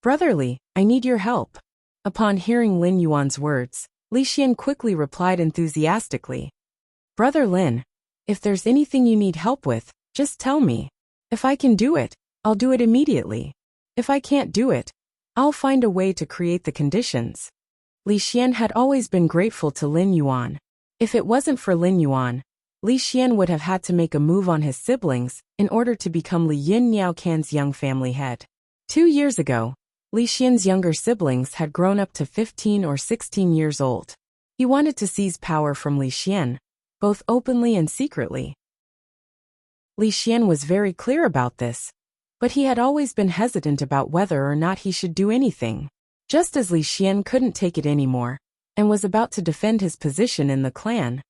"Brotherly, I need your help." Upon hearing Lin Yuan's words, Li Xian quickly replied enthusiastically. "Brother Lin, if there's anything you need help with, just tell me. If I can do it, I'll do it immediately. If I can't do it, I'll find a way to create the conditions." Li Xian had always been grateful to Lin Yuan. If it wasn't for Lin Yuan, Li Xian would have had to make a move on his siblings in order to become Li Yin Niaocan's young family head. 2 years ago, Li Xian's younger siblings had grown up to 15 or 16 years old. He wanted to seize power from Li Xian, both openly and secretly. Li Xian was very clear about this, but he had always been hesitant about whether or not he should do anything. Just as Li Xian couldn't take it anymore and was about to defend his position in the clan,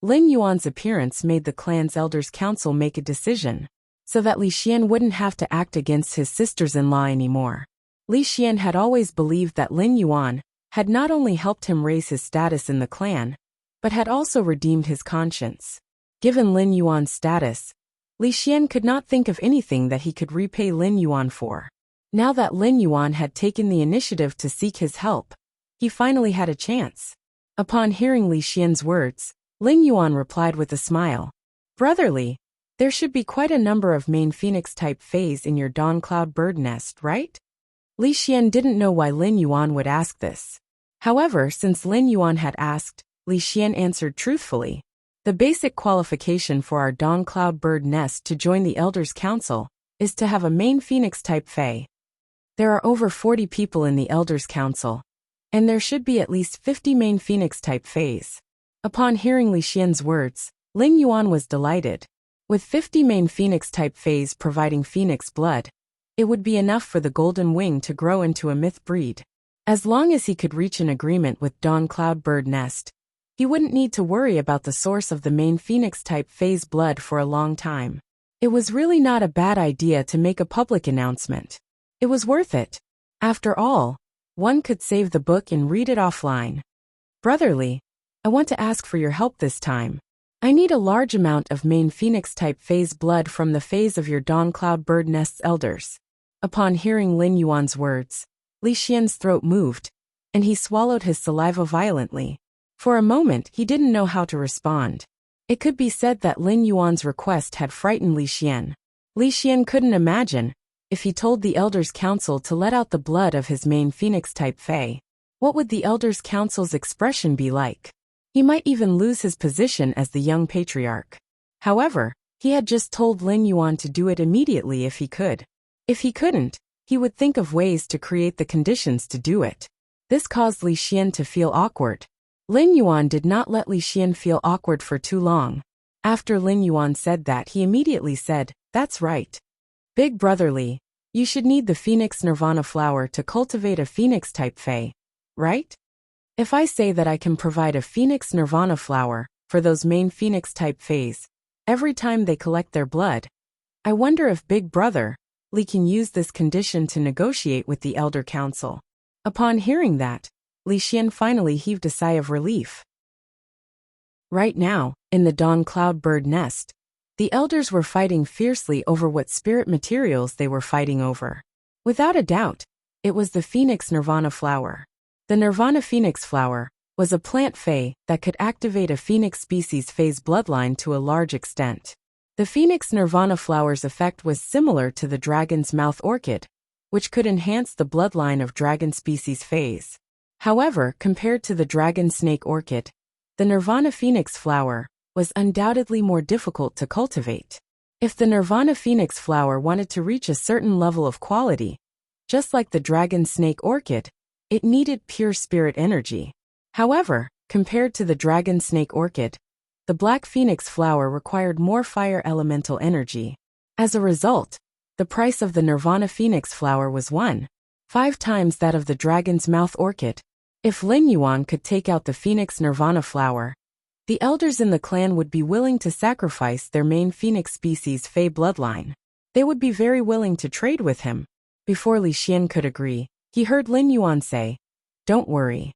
Lin Yuan's appearance made the clan's elders' council make a decision so that Li Xian wouldn't have to act against his sisters-in-law anymore. Li Xian had always believed that Lin Yuan had not only helped him raise his status in the clan, but had also redeemed his conscience. Given Lin Yuan's status, Li Xian could not think of anything that he could repay Lin Yuan for. Now that Lin Yuan had taken the initiative to seek his help, he finally had a chance. Upon hearing Li Xian's words, Lin Yuan replied with a smile. "Brotherly, there should be quite a number of main phoenix-type Fays in your dawn cloud bird nest, right?" Li Xian didn't know why Lin Yuan would ask this. However, since Lin Yuan had asked, Li Xian answered truthfully. "The basic qualification for our dawn cloud bird nest to join the Elders' Council is to have a main phoenix-type Fae. There are over 40 people in the Elders' Council, and there should be at least 50 main phoenix-type Fays." Upon hearing Li Xian's words, Lin Yuan was delighted. With 50 main phoenix-type Fays providing phoenix blood, it would be enough for the golden wing to grow into a myth breed. As long as he could reach an agreement with Dawn Cloud Bird Nest, he wouldn't need to worry about the source of the main phoenix-type Phase blood for a long time. It was really not a bad idea to make a public announcement. It was worth it. After all, one could save the book and read it offline. "Brotherly, I want to ask for your help this time. I need a large amount of main phoenix-type Phase blood from the Phase of your Dawn Cloud Bird Nest's elders." Upon hearing Lin Yuan's words, Li Xian's throat moved, and he swallowed his saliva violently. For a moment, he didn't know how to respond. It could be said that Lin Yuan's request had frightened Li Xian. Li Xian couldn't imagine, if he told the Elders' Council to let out the blood of his main phoenix-type Fae, what would the Elders' Council's expression be like? He might even lose his position as the young patriarch. However, he had just told Lin Yuan to do it immediately if he could. If he couldn't, he would think of ways to create the conditions to do it. This caused Li Xian to feel awkward. Lin Yuan did not let Li Xian feel awkward for too long. After Lin Yuan said that, he immediately said, "That's right. Big brother Li, you should need the Phoenix Nirvana flower to cultivate a Phoenix-type Fae, right? If I say that I can provide a Phoenix Nirvana flower for those main Phoenix-type Faes every time they collect their blood, I wonder if Big Brother Li can use this condition to negotiate with the Elder Council." Upon hearing that, Li Xian finally heaved a sigh of relief. Right now, in the Dawn Cloud Bird Nest, the elders were fighting fiercely over what spirit materials they were fighting over. Without a doubt, it was the Phoenix Nirvana flower. The Nirvana Phoenix flower was a plant Fae that could activate a Phoenix species Fae's bloodline to a large extent. The Phoenix Nirvana flower's effect was similar to the Dragon's Mouth Orchid, which could enhance the bloodline of dragon species Faes. However, compared to the Dragon Snake Orchid, the Nirvana Phoenix flower was undoubtedly more difficult to cultivate. If the Nirvana Phoenix flower wanted to reach a certain level of quality, just like the Dragon Snake Orchid, it needed pure spirit energy. However, compared to the Dragon Snake Orchid, the Black Phoenix flower required more fire elemental energy. As a result, the price of the Nirvana Phoenix flower was 1.5 times that of the Dragon's Mouth Orchid. If Lin Yuan could take out the Phoenix Nirvana flower, the elders in the clan would be willing to sacrifice their main Phoenix species Fae bloodline. They would be very willing to trade with him. Before Li Xian could agree, he heard Lin Yuan say, "Don't worry,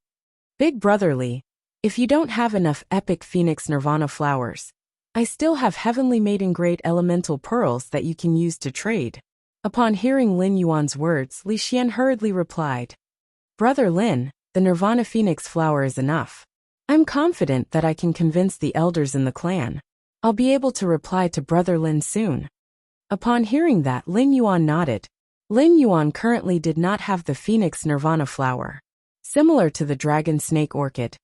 Big Brother Li, if you don't have enough epic Phoenix Nirvana flowers, I still have heavenly maiden grade elemental pearls that you can use to trade." Upon hearing Lin Yuan's words, Li Xian hurriedly replied, "Brother Lin, the Nirvana Phoenix flower is enough. I'm confident that I can convince the elders in the clan. I'll be able to reply to Brother Lin soon." Upon hearing that, Lin Yuan nodded. Lin Yuan currently did not have the Phoenix Nirvana flower. Similar to the Dragon Snake Orchid,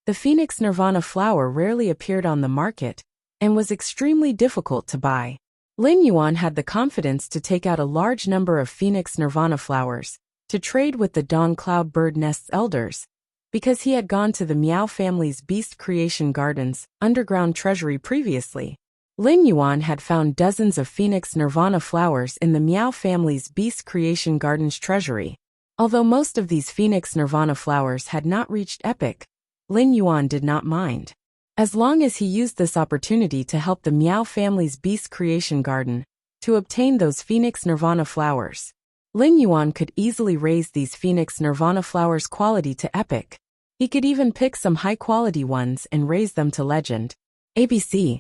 the Phoenix Nirvana flower rarely appeared on the market and was extremely difficult to buy. Lin Yuan had the confidence to take out a large number of Phoenix Nirvana flowers to trade with the Dawn Cloud Bird Nest's elders, because he had gone to the Miao family's Beast Creation Garden's underground treasury previously. Lin Yuan had found dozens of Phoenix Nirvana flowers in the Miao family's Beast Creation Garden's treasury. Although most of these Phoenix Nirvana flowers had not reached epic, Lin Yuan did not mind. As long as he used this opportunity to help the Miao family's Beast Creation Garden to obtain those Phoenix Nirvana flowers, Lin Yuan could easily raise these Phoenix Nirvana flowers' quality to epic. He could even pick some high-quality ones and raise them to legend. ABC.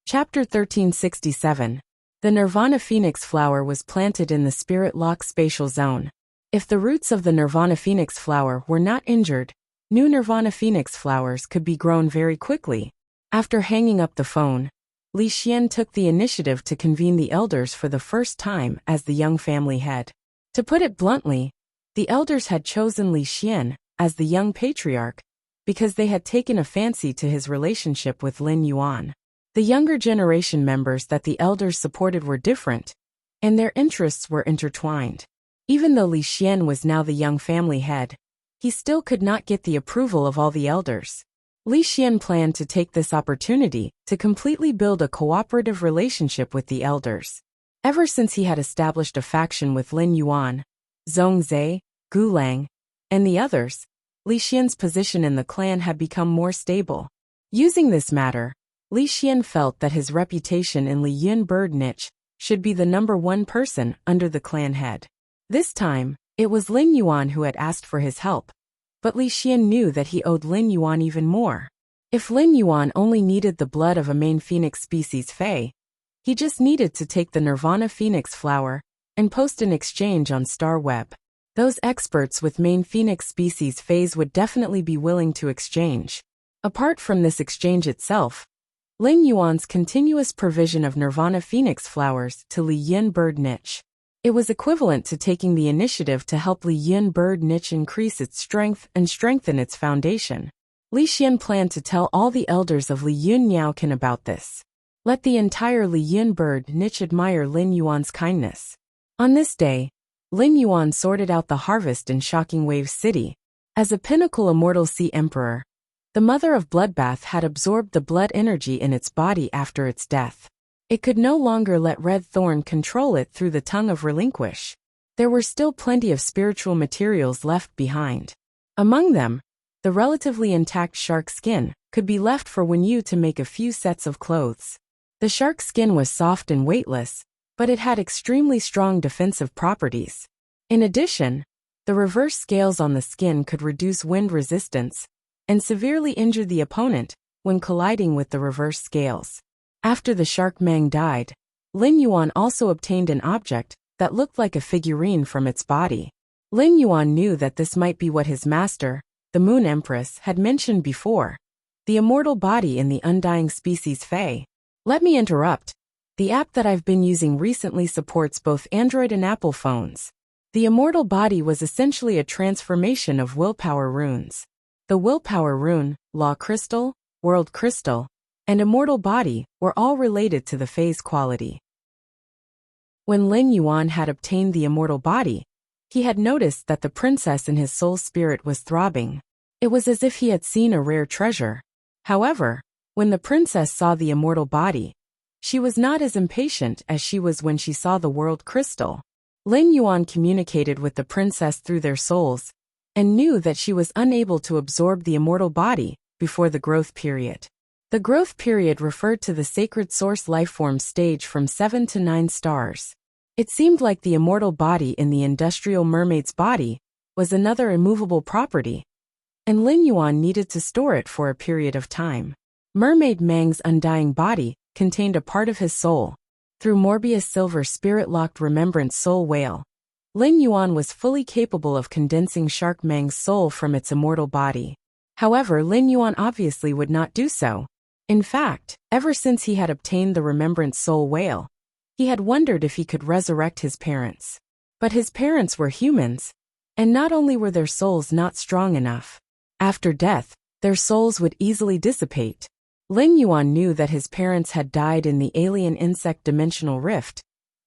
Chapter 1367. The Nirvana Phoenix flower was planted in the Spirit Lock spatial zone. If the roots of the Nirvana Phoenix flower were not injured, new Nirvana Phoenix flowers could be grown very quickly. After hanging up the phone, Li Xian took the initiative to convene the elders for the first time as the young family head. To put it bluntly, the elders had chosen Li Xian as the young patriarch because they had taken a fancy to his relationship with Lin Yuan. The younger generation members that the elders supported were different, and their interests were intertwined. Even though Li Xian was now the young family head, he still could not get the approval of all the elders. Li Xian planned to take this opportunity to completely build a cooperative relationship with the elders. Ever since he had established a faction with Lin Yuan, Zhongzhe, Gu Lang, and the others, Li Xian's position in the clan had become more stable. Using this matter, Li Xian felt that his reputation in Li Yun Bird niche should be the #1 person under the clan head. This time, it was Lin Yuan who had asked for his help, but Li Xian knew that he owed Lin Yuan even more. If Lin Yuan only needed the blood of a main Phoenix species Fae, he just needed to take the Nirvana Phoenix flower and post an exchange on StarWeb. Those experts with main Phoenix species Faes would definitely be willing to exchange. Apart from this exchange itself, Lin Yuan's continuous provision of Nirvana Phoenix flowers to Li Yun Bird niche. It was equivalent to taking the initiative to help Li Yun Bird niche increase its strength and strengthen its foundation. Li Xian planned to tell all the elders of Li Yun Niaocan about this. Let the entire Li Yun Bird niche admire Lin Yuan's kindness. On this day, Lin Yuan sorted out the harvest in Shocking Wave City. As a pinnacle immortal sea emperor, the mother of bloodbath had absorbed the blood energy in its body after its death. It could no longer let Red Thorn control it through the tongue of relinquish. There were still plenty of spiritual materials left behind. Among them, the relatively intact shark skin could be left for Wenyu to make a few sets of clothes. The shark skin was soft and weightless, but it had extremely strong defensive properties. In addition, the reverse scales on the skin could reduce wind resistance and severely injure the opponent when colliding with the reverse scales. After the shark Mang died, Lin Yuan also obtained an object that looked like a figurine from its body. Lin Yuan knew that this might be what his master, the Moon Empress, had mentioned before, the immortal body in the undying species Fae. Let me interrupt. The app that I've been using recently supports both Android and Apple phones. The immortal body was essentially a transformation of willpower runes. The willpower rune, law crystal, world crystal, and immortal body were all related to the Fae's quality. When Lin Yuan had obtained the immortal body, he had noticed that the princess in his soul spirit was throbbing. It was as if he had seen a rare treasure. However, when the princess saw the immortal body, she was not as impatient as she was when she saw the world crystal. Lin Yuan communicated with the princess through their souls, and knew that she was unable to absorb the immortal body before the growth period. The growth period referred to the sacred source lifeform stage from 7 to 9 stars. It seemed like the immortal body in the industrial mermaid's body was another immovable property, and Lin Yuan needed to store it for a period of time. Mermaid Mang's undying body contained a part of his soul. Through Morbius Silver spirit-locked remembrance soul whale, Lin Yuan was fully capable of condensing Shark Mang's soul from its immortal body. However, Lin Yuan obviously would not do so. In fact, ever since he had obtained the remembrance soul whale, he had wondered if he could resurrect his parents. But his parents were humans, and not only were their souls not strong enough, after death, their souls would easily dissipate. Lin Yuan knew that his parents had died in the alien insect dimensional rift,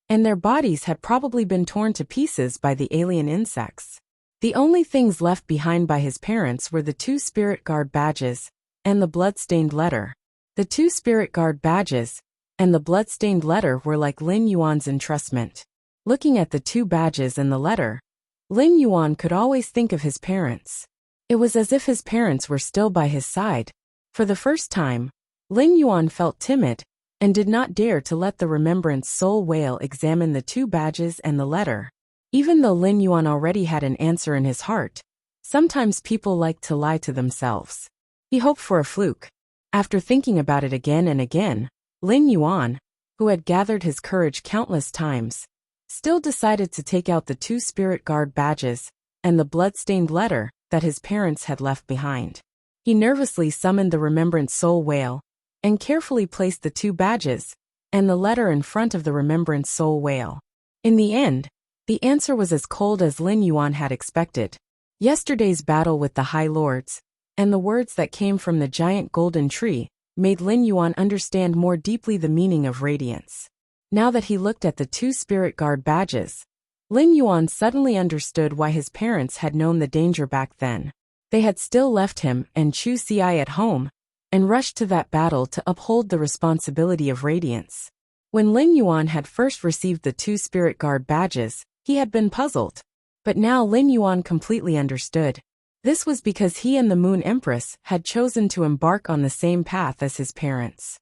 and their bodies had probably been torn to pieces by the alien insects. The only things left behind by his parents were the 2 Spirit Guard badges and the blood-stained letter. The 2 Spirit Guard badges and the blood-stained letter were like Lin Yuan's entrustment. Looking at the 2 badges and the letter, Lin Yuan could always think of his parents. It was as if his parents were still by his side. For the first time, Lin Yuan felt timid and did not dare to let the remembrance soul whale examine the 2 badges and the letter. Even though Lin Yuan already had an answer in his heart, sometimes people like to lie to themselves. He hoped for a fluke. After thinking about it again and again, Lin Yuan, who had gathered his courage countless times, still decided to take out the 2 Spirit Guard badges and the blood-stained letter that his parents had left behind. He nervously summoned the remembrance soul whale and carefully placed the 2 badges and the letter in front of the remembrance soul whale. In the end, the answer was as cold as Lin Yuan had expected. Yesterday's battle with the High Lords and the words that came from the giant golden tree made Lin Yuan understand more deeply the meaning of radiance. Now that he looked at the 2 Spirit Guard badges, Lin Yuan suddenly understood why his parents had known the danger back then. They had still left him and Chu Ci at home, and rushed to that battle to uphold the responsibility of radiance. When Lin Yuan had first received the 2 Spirit Guard badges, he had been puzzled. But now Lin Yuan completely understood. This was because he and the Moon Empress had chosen to embark on the same path as his parents.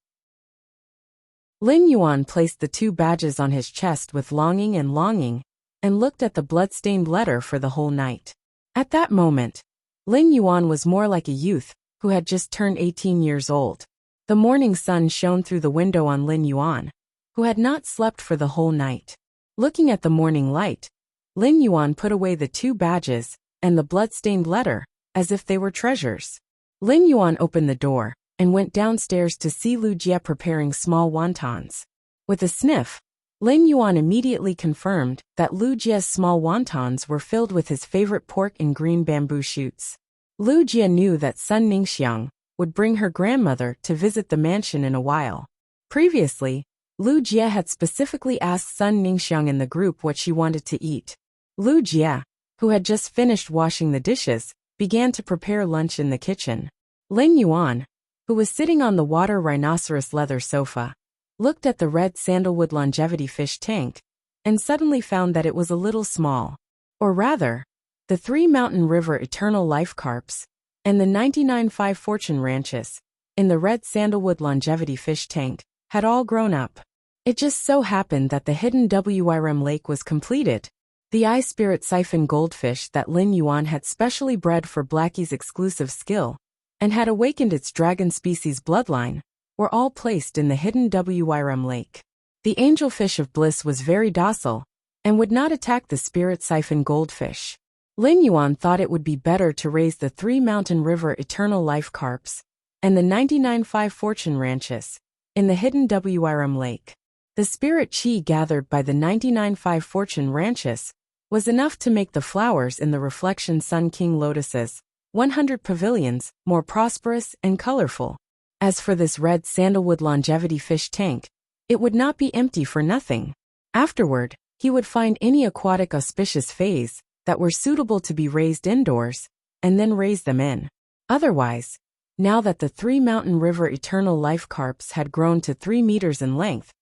Lin Yuan placed the 2 badges on his chest with longing, and looked at the blood-stained letter for the whole night. At that moment, Lin Yuan was more like a youth who had just turned 18 years old. The morning sun shone through the window on Lin Yuan, who had not slept for the whole night. Looking at the morning light, Lin Yuan put away the 2 badges and the blood-stained letter as if they were treasures. Lin Yuan opened the door and went downstairs to see Lu Jie preparing small wontons. With a sniff, Lin Yuan immediately confirmed that Lu Jie's small wontons were filled with his favorite pork and green bamboo shoots. Lu Jie knew that Sun Ningxiang would bring her grandmother to visit the mansion in a while. Previously, Lu Jie had specifically asked Sun Ningxiang in the group what she wanted to eat. Lu Jie, who had just finished washing the dishes, began to prepare lunch in the kitchen. Lin Yuan, who was sitting on the water rhinoceros leather sofa, looked at the red sandalwood longevity fish tank, and suddenly found that it was a little small. Or rather, the 3 Mountain River Eternal Life Carps and the 99.5 Fortune Ranches in the red sandalwood longevity fish tank had all grown up. It just so happened that the hidden WRM lake was completed. The eye spirit siphon goldfish that Lin Yuan had specially bred for Blackie's exclusive skill and had awakened its dragon species bloodline were all placed in the hidden WRM lake. The angelfish of bliss was very docile and would not attack the spirit siphon goldfish. Lin Yuan thought it would be better to raise the 3 Mountain River Eternal Life Carps and the 99.5 Fortune Ranches in the hidden WRM lake. The spirit chi gathered by the 99.5 Fortune Ranches was enough to make the flowers in the Reflection Sun King Lotus's 100 pavilions more prosperous and colorful. As for this red sandalwood longevity fish tank, it would not be empty for nothing. Afterward, he would find any aquatic auspicious phase that were suitable to be raised indoors, and then raise them in. Otherwise, now that the 3 Mountain River Eternal Life Carps had grown to 3 meters in length,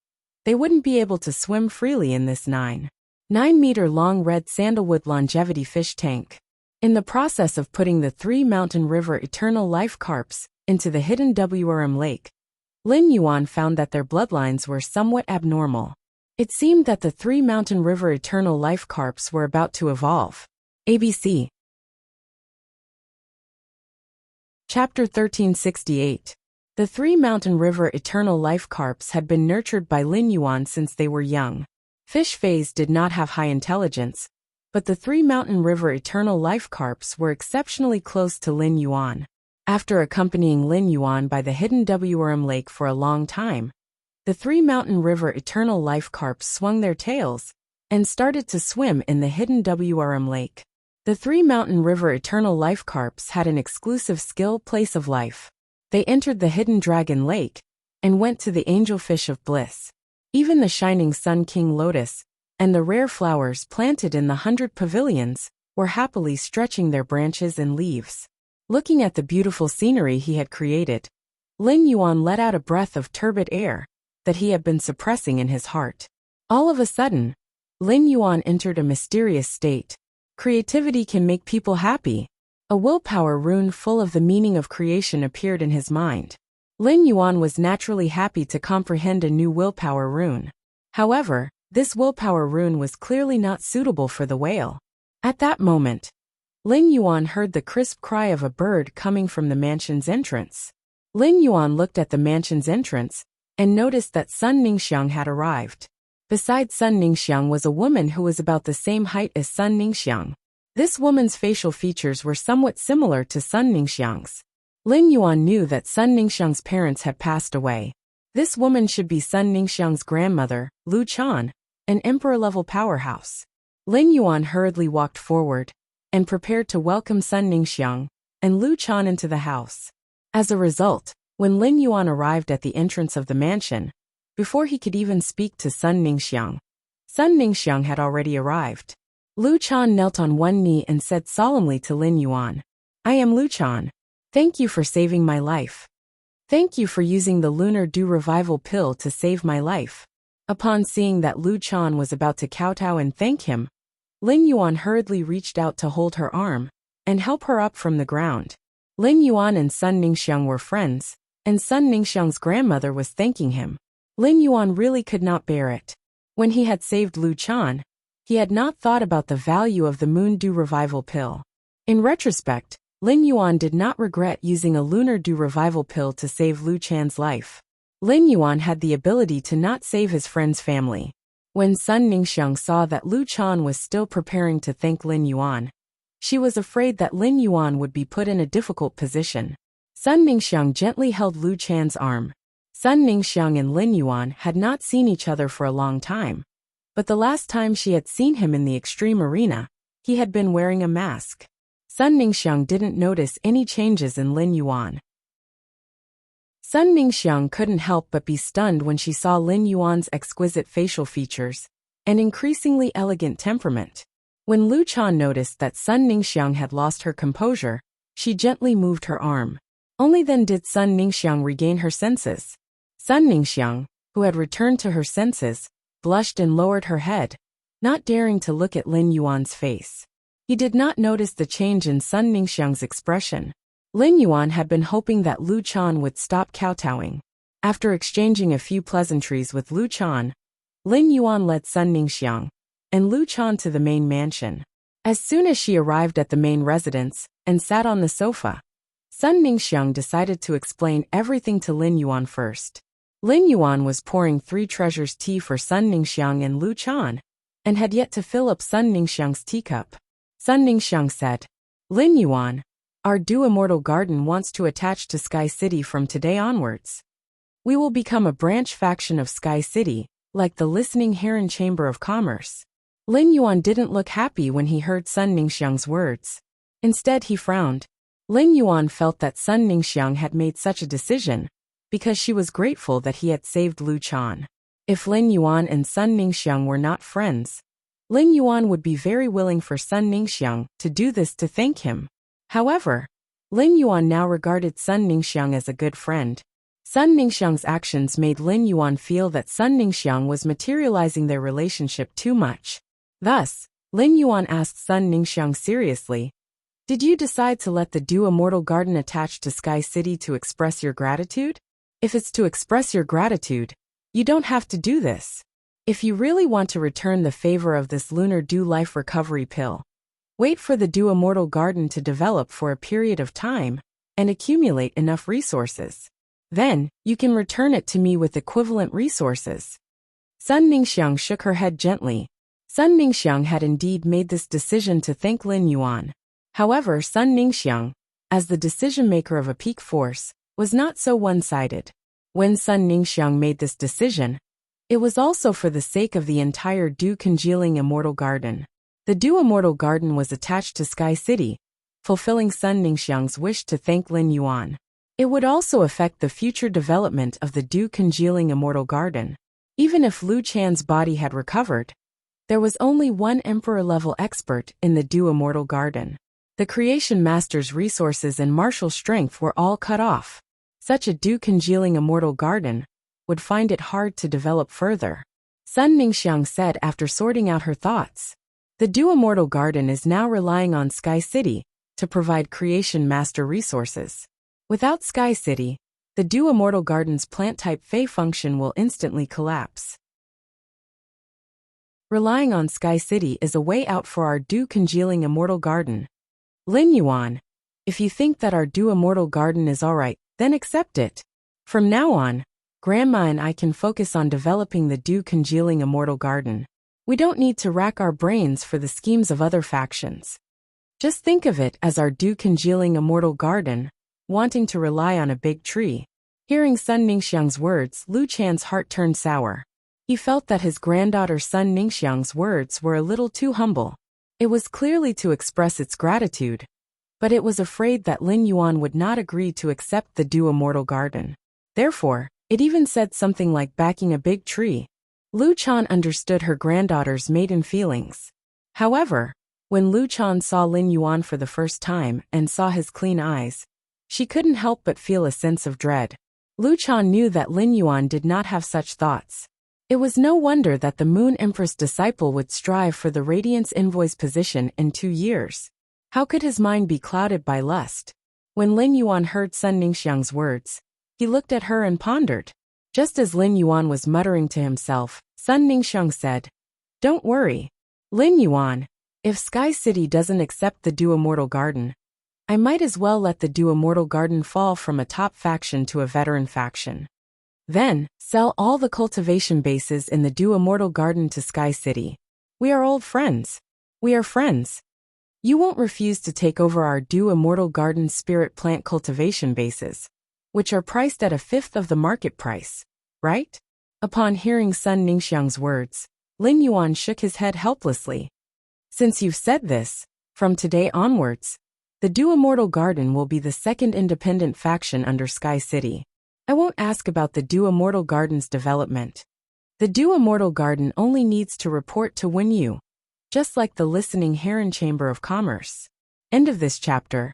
they wouldn't be able to swim freely in this 9-meter-long red sandalwood longevity fish tank. In the process of putting the 3 Mountain River Eternal Life Carps into the hidden WRM lake, Lin Yuan found that their bloodlines were somewhat abnormal. It seemed that the 3 Mountain River Eternal Life Carps were about to evolve. ABC. Chapter 1368. The 3 Mountain River Eternal Life Carps had been nurtured by Lin Yuan since they were young. Fish phase did not have high intelligence, but the 3 Mountain River Eternal Life Carps were exceptionally close to Lin Yuan. After accompanying Lin Yuan by the hidden WRM lake for a long time, the 3 Mountain River Eternal Life Carps swung their tails and started to swim in the hidden WRM lake. The 3 Mountain River Eternal Life Carps had an exclusive skill place of life. They entered the hidden dragon lake and went to the angelfish of bliss. Even the shining Sun King Lotus and the rare flowers planted in the 100 pavilions were happily stretching their branches and leaves. Looking at the beautiful scenery he had created, Lin Yuan let out a breath of turbid air that he had been suppressing in his heart. All of a sudden, Lin Yuan entered a mysterious state. Creativity can make people happy. A willpower rune full of the meaning of creation appeared in his mind. Lin Yuan was naturally happy to comprehend a new willpower rune. However, this willpower rune was clearly not suitable for the whale. At that moment, Lin Yuan heard the crisp cry of a bird coming from the mansion's entrance. Lin Yuan looked at the mansion's entrance and noticed that Sun Ningxiang had arrived. Beside Sun Ningxiang was a woman who was about the same height as Sun Ningxiang. This woman's facial features were somewhat similar to Sun Ningxiang's. Lin Yuan knew that Sun Ningxiang's parents had passed away. This woman should be Sun Ningxiang's grandmother, Lu Chan, an emperor-level powerhouse. Lin Yuan hurriedly walked forward and prepared to welcome Sun Ningxiang and Lu Chan into the house. As a result, when Lin Yuan arrived at the entrance of the mansion, before he could even speak to Sun Ningxiang had already arrived. Lu Chan knelt on one knee and said solemnly to Lin Yuan, "I am Lu Chan. Thank you for saving my life. Thank you for using the Lunar Dew Revival pill to save my life." Upon seeing that Lu Chan was about to kowtow and thank him, Lin Yuan hurriedly reached out to hold her arm and help her up from the ground. Lin Yuan and Sun Ningxiang were friends, and Sun Ningxiang's grandmother was thanking him. Lin Yuan really could not bear it. When he had saved Lu Chan, he had not thought about the value of the Moon Dew Revival pill. In retrospect, Lin Yuan did not regret using a Lunar Dew Revival pill to save Lu Chan's life. Lin Yuan had the ability to not save his friend's family. When Sun Ningxiang saw that Lu Chan was still preparing to thank Lin Yuan, she was afraid that Lin Yuan would be put in a difficult position. Sun Ningxiang gently held Lu Chan's arm. Sun Ningxiang and Lin Yuan had not seen each other for a long time, but the last time she had seen him in the extreme arena, he had been wearing a mask. Sun Ningxiang didn't notice any changes in Lin Yuan. Sun Ningxiang couldn't help but be stunned when she saw Lin Yuan's exquisite facial features and increasingly elegant temperament. When Lu Chan noticed that Sun Ningxiang had lost her composure, She gently moved her arm. Only then did Sun Ningxiang regain her senses. Sun Ningxiang, who had returned to her senses, blushed and lowered her head, not daring to look at Lin Yuan's face. He did not notice the change in Sun Ningxiang's expression. Lin Yuan had been hoping that Lu Chan would stop kowtowing. After exchanging a few pleasantries with Lu Chan, Lin Yuan led Sun Ningxiang and Lu Chan to the main mansion. As soon as she arrived at the main residence and sat on the sofa, Sun Ningxiang decided to explain everything to Lin Yuan first. Lin Yuan was pouring 3 treasures tea for Sun Ningxiang and Lu Chan, and had yet to fill up Sun Ningxiang's teacup. Sun Ningxiang said, "Lin Yuan, our Du Immortal Garden wants to attach to Sky City from today onwards. We will become a branch faction of Sky City, like the Listening Heron Chamber of Commerce." Lin Yuan didn't look happy when he heard Sun Ningxiang's words. Instead, he frowned. Lin Yuan felt that Sun Ningxiang had made such a decision because she was grateful that he had saved Lu Chan. If Lin Yuan and Sun Ningxiang were not friends, Lin Yuan would be very willing for Sun Ningxiang to do this to thank him. However, Lin Yuan now regarded Sun Ningxiang as a good friend. Sun Ningxiang's actions made Lin Yuan feel that Sun Ningxiang was materializing their relationship too much. Thus, Lin Yuan asked Sun Ningxiang seriously, "Did you decide to let the Du Immortal Garden attach to Sky City to express your gratitude? If it's to express your gratitude, you don't have to do this. If you really want to return the favor of this Lunar Dew Life Recovery Pill, wait for the Du Immortal Garden to develop for a period of time and accumulate enough resources. Then, you can return it to me with equivalent resources." Sun Ningxiang shook her head gently. Sun Ningxiang had indeed made this decision to thank Lin Yuan. However, Sun Ningxiang, as the decision-maker of a peak force, was not so one-sided. When Sun Ningxiang made this decision, it was also for the sake of the entire Du Congealing Immortal Garden. The Du Immortal Garden was attached to Sky City, fulfilling Sun Ningxiang's wish to thank Lin Yuan. It would also affect the future development of the Du Congealing Immortal Garden. Even if Lu Chan's body had recovered, there was only one Emperor-level expert in the Du Immortal Garden. The Creation Master's resources and martial strength were all cut off. Such a Du Congealing Immortal Garden would find it hard to develop further. Sun Ningxiang said after sorting out her thoughts. The Du Immortal Garden is now relying on Sky City to provide Creation Master resources. Without Sky City, the Du Immortal Garden's plant-type Fey function will instantly collapse. Relying on Sky City is a way out for our Du Congealing Immortal Garden. Lin Yuan, if you think that our Du Immortal Garden is alright, then accept it. From now on, Grandma and I can focus on developing the Du Congealing Immortal Garden. We don't need to rack our brains for the schemes of other factions. Just think of it as our Du Congealing Immortal Garden, wanting to rely on a big tree. Hearing Sun Ningxiang's words, Lu Chan's heart turned sour. He felt that his granddaughter Sun Ningxiang's words were a little too humble. It was clearly to express its gratitude, but it was afraid that Lin Yuan would not agree to accept the Du Immortal Garden. Therefore, it even said something like backing a big tree. Lu Chan understood her granddaughter's maiden feelings. However, when Lu Chan saw Lin Yuan for the first time and saw his clean eyes, she couldn't help but feel a sense of dread. Lu Chan knew that Lin Yuan did not have such thoughts. It was no wonder that the Moon Empress disciple would strive for the Radiance Envoy's position in 2 years. How could his mind be clouded by lust? When Lin Yuan heard Sun Ningxiang's words, he looked at her and pondered. Just as Lin Yuan was muttering to himself, Sun Ningxiang said, "Don't worry, Lin Yuan, if Sky City doesn't accept the Du Immortal Garden, I might as well let the Du Immortal Garden fall from a top faction to a veteran faction. Then, sell all the cultivation bases in the Du Immortal Garden to Sky City. We are old friends. We are friends. You won't refuse to take over our Du Immortal Garden spirit plant cultivation bases, which are priced at 1/5 of the market price, right?" Upon hearing Sun Ningxiang's words, Lin Yuan shook his head helplessly. "Since you've said this, from today onwards, the Du Immortal Garden will be the second independent faction under Sky City. I won't ask about the Du Immortal Garden's development. The Du Immortal Garden only needs to report to Wen Yu, just like the Listening Heron Chamber of Commerce." End of this chapter.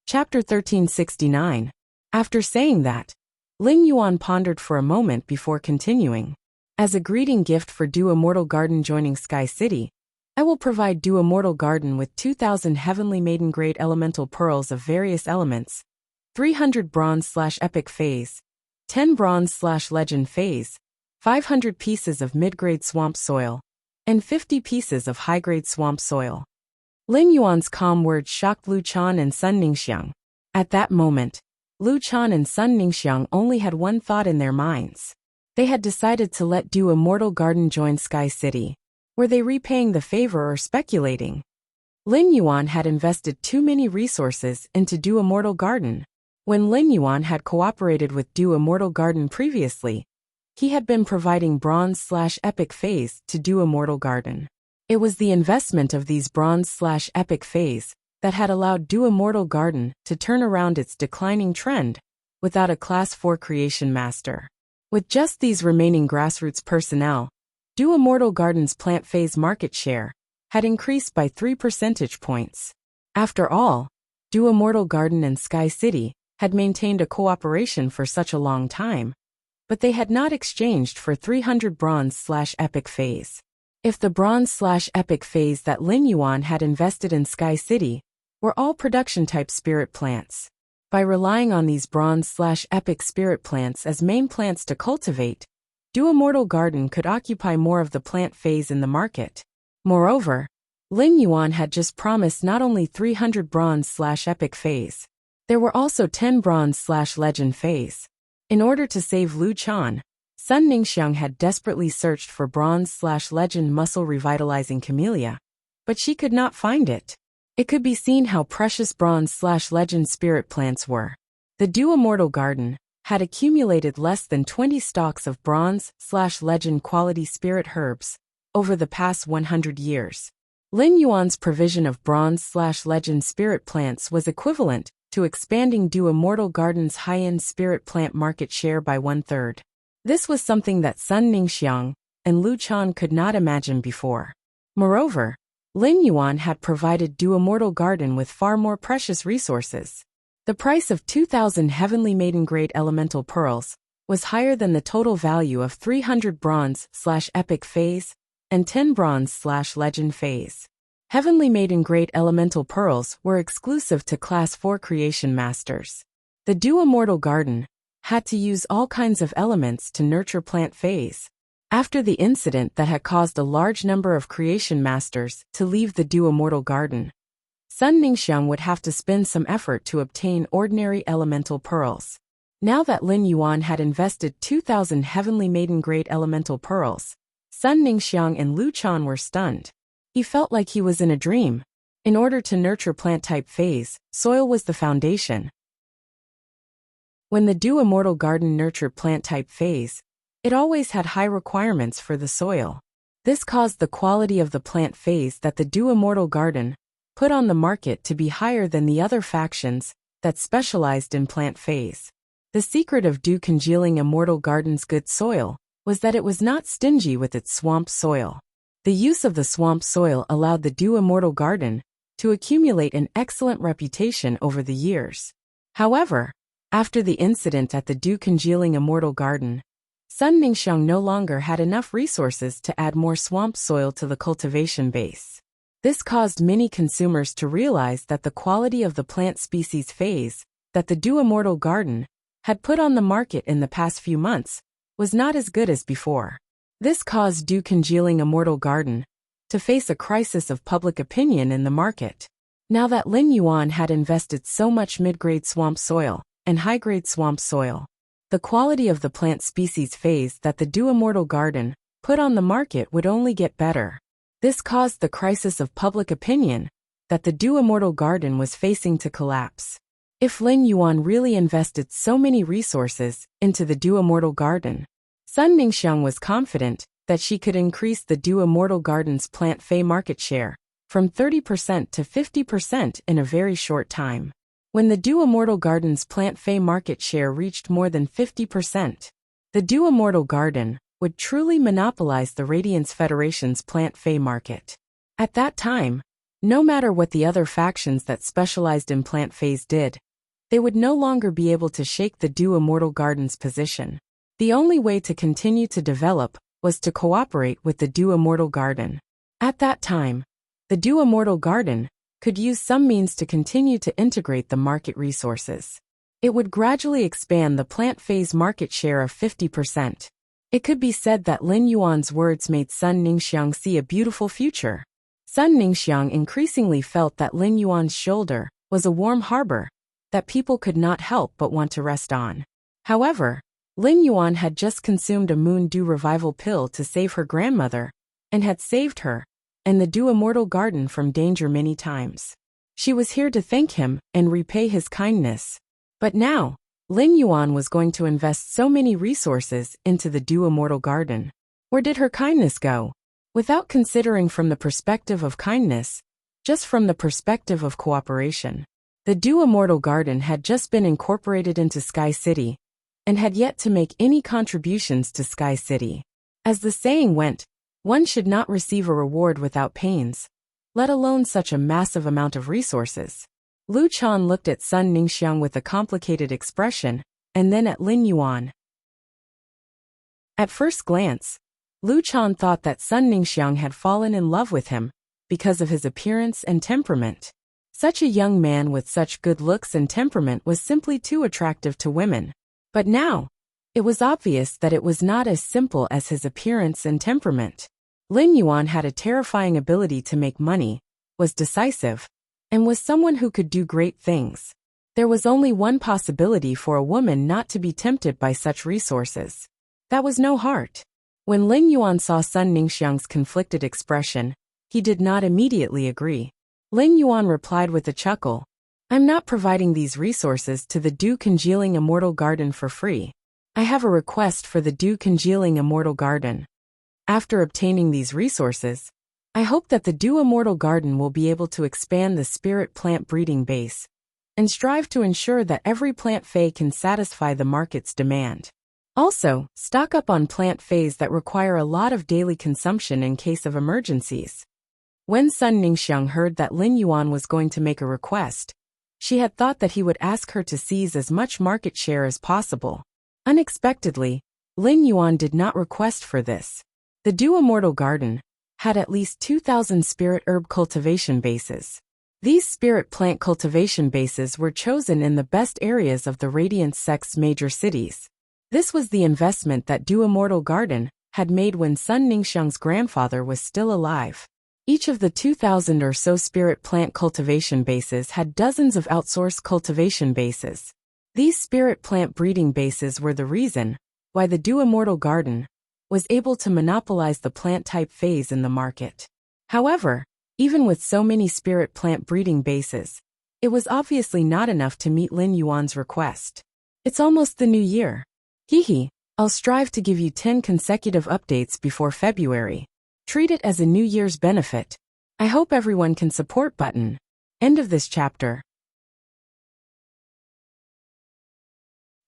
Chapter 1369. After saying that, Ling Yuan pondered for a moment before continuing. As a greeting gift for Du Immortal Garden joining Sky City, I will provide Du Immortal Garden with 2,000 heavenly maiden grade elemental pearls of various elements, 300 bronze/epic phase, 10 bronze/legend phase, 500 pieces of mid-grade swamp soil, and 50 pieces of high-grade swamp soil. Ling Yuan's calm words shocked Lu Chan and Sun Ningxiang. At that moment, Lu Chan and Sun Ningxiang only had one thought in their minds. They had decided to let Du Immortal Garden join Sky City. Were they repaying the favor or speculating? Ling Yuan had invested too many resources into Du Immortal Garden. When Ling Yuan had cooperated with Du Immortal Garden previously, he had been providing bronze/epic phase to Du Immortal Garden. It was the investment of these bronze/epic phase that had allowed Du Immortal Garden to turn around its declining trend without a Class 4 creation master. With just these remaining grassroots personnel, Du Immortal Garden's plant phase market share had increased by 3 percentage points. After all, Du Immortal Garden and Sky City had maintained a cooperation for such a long time, but they had not exchanged for 300 bronze/epic phase. If the bronze/epic phase that Ling Yuan had invested in Sky City were all production-type spirit plants, by relying on these bronze/epic spirit plants as main plants to cultivate, Du Immortal Garden could occupy more of the plant phase in the market. Moreover, Ling Yuan had just promised not only 300 bronze/epic phase, there were also 10 bronze/legend phase. In order to save Lu Chan, Sun Ningxiang had desperately searched for bronze/legend muscle revitalizing camellia, but she could not find it. It could be seen how precious bronze/legend spirit plants were. The Du Immortal Garden had accumulated less than 20 stalks of bronze/legend quality spirit herbs over the past 100 years. Ling Yuan's provision of bronze/legend spirit plants was equivalent to expanding Du Immortal Garden's high-end spirit plant market share by 1/3. This was something that Sun Ningxiang and Lu Chan could not imagine before. Moreover, Ling Yuan had provided Du Immortal Garden with far more precious resources. The price of 2,000 heavenly maiden grade elemental pearls was higher than the total value of 300 bronze/epic phase and 10 bronze/legend phase. Heavenly maiden grade elemental pearls were exclusive to Class 4 creation masters. The Du Immortal Garden had to use all kinds of elements to nurture plant phase. After the incident that had caused a large number of creation masters to leave the Du Immortal Garden, Sun Ningxiang would have to spend some effort to obtain ordinary elemental pearls. Now that Ling Yuan had invested 2,000 heavenly maiden grade elemental pearls, Sun Ningxiang and Lu Chan were stunned. He felt like he was in a dream. In order to nurture plant-type phase, soil was the foundation. When the Du Immortal Garden nurtured plant-type phase, it always had high requirements for the soil. This caused the quality of the plant phase that the Du Immortal Garden put on the market to be higher than the other factions that specialized in plant phase. The secret of Du Congealing Immortal Garden's good soil was that it was not stingy with its swamp soil. The use of the swamp soil allowed the Du Immortal Garden to accumulate an excellent reputation over the years. However, after the incident at the Du Congealing Immortal Garden, Sun Ningxiang no longer had enough resources to add more swamp soil to the cultivation base. This caused many consumers to realize that the quality of the plant species phase that the Du Immortal Garden had put on the market in the past few months was not as good as before. This caused Du Congealing Immortal Garden to face a crisis of public opinion in the market. Now that Ling Yuan had invested so much mid-grade swamp soil and high-grade swamp soil, the quality of the plant species phase that the Du Immortal Garden put on the market would only get better. This caused the crisis of public opinion that the Du Immortal Garden was facing to collapse. If Ling Yuan really invested so many resources into the Du Immortal Garden, Sun Ningxiang was confident that she could increase the Du Immortal Garden's plant phase market share from 30% to 50% in a very short time. When the Du Immortal Garden's plant phase market share reached more than 50%, the Du Immortal Garden would truly monopolize the Radiance Federation's plant phase market. At that time, No matter what the other factions that specialized in plant phase did, they would no longer be able to shake the Dew Immortal Garden's position. The only way to continue to develop was to cooperate with the Dew Immortal Garden. At that time, the Dew Immortal Garden could use some means to continue to integrate the market resources. It would gradually expand the plant phase market share of 50%. It could be said that Lin Yuan's words made Sun Ningxiang see a beautiful future. Sun Ningxiang increasingly felt that Lin Yuan's shoulder was a warm harbor that people could not help but want to rest on. However, Lin Yuan had just consumed a Moon Dew Revival pill to save her grandmother, and had saved her and the Dew Immortal Garden from danger many times. She was here to thank him and repay his kindness. But now, Lin Yuan was going to invest so many resources into the Dew Immortal Garden. Where did her kindness go? Without considering from the perspective of kindness, just from the perspective of cooperation. The Dew Immortal Garden had just been incorporated into Sky City, and had yet to make any contributions to Sky City. As the saying went, one should not receive a reward without pains, let alone such a massive amount of resources. Lu Chan looked at Sun Ningxiang with a complicated expression, and then at Lin Yuan. At first glance, Lu Chan thought that Sun Ningxiang had fallen in love with him because of his appearance and temperament. Such a young man with such good looks and temperament was simply too attractive to women. But now, it was obvious that it was not as simple as his appearance and temperament. Lin Yuan had a terrifying ability to make money, was decisive, and was someone who could do great things. There was only one possibility for a woman not to be tempted by such resources. That was no heart. When Lin Yuan saw Sun Ningxiang's conflicted expression, he did not immediately agree. Lin Yuan replied with a chuckle, "I'm not providing these resources to the Dew Congealing Immortal Garden for free. I have a request for the Dew Congealing Immortal Garden. After obtaining these resources, I hope that the Dew Immortal Garden will be able to expand the spirit plant breeding base and strive to ensure that every plant phase can satisfy the market's demand. Also, stock up on plant phase that require a lot of daily consumption in case of emergencies." When Sun Ningxiang heard that Lin Yuan was going to make a request, she had thought that he would ask her to seize as much market share as possible. Unexpectedly, Lin Yuan did not request for this. The Dew Immortal Garden had at least 2,000 spirit herb cultivation bases. These spirit plant cultivation bases were chosen in the best areas of the Radiant Sect's major cities. This was the investment that Dew Immortal Garden had made when Sun Ningxiang's grandfather was still alive. Each of the 2,000 or so spirit plant cultivation bases had dozens of outsourced cultivation bases. These spirit plant breeding bases were the reason why the Dew Immortal Garden was able to monopolize the plant type phase in the market. However, even with so many spirit plant breeding bases, it was obviously not enough to meet Lin Yuan's request. "It's almost the new year. Hehe, I'll strive to give you 10 consecutive updates before February. Treat it as a New Year's benefit. I hope everyone can support button." End of this chapter.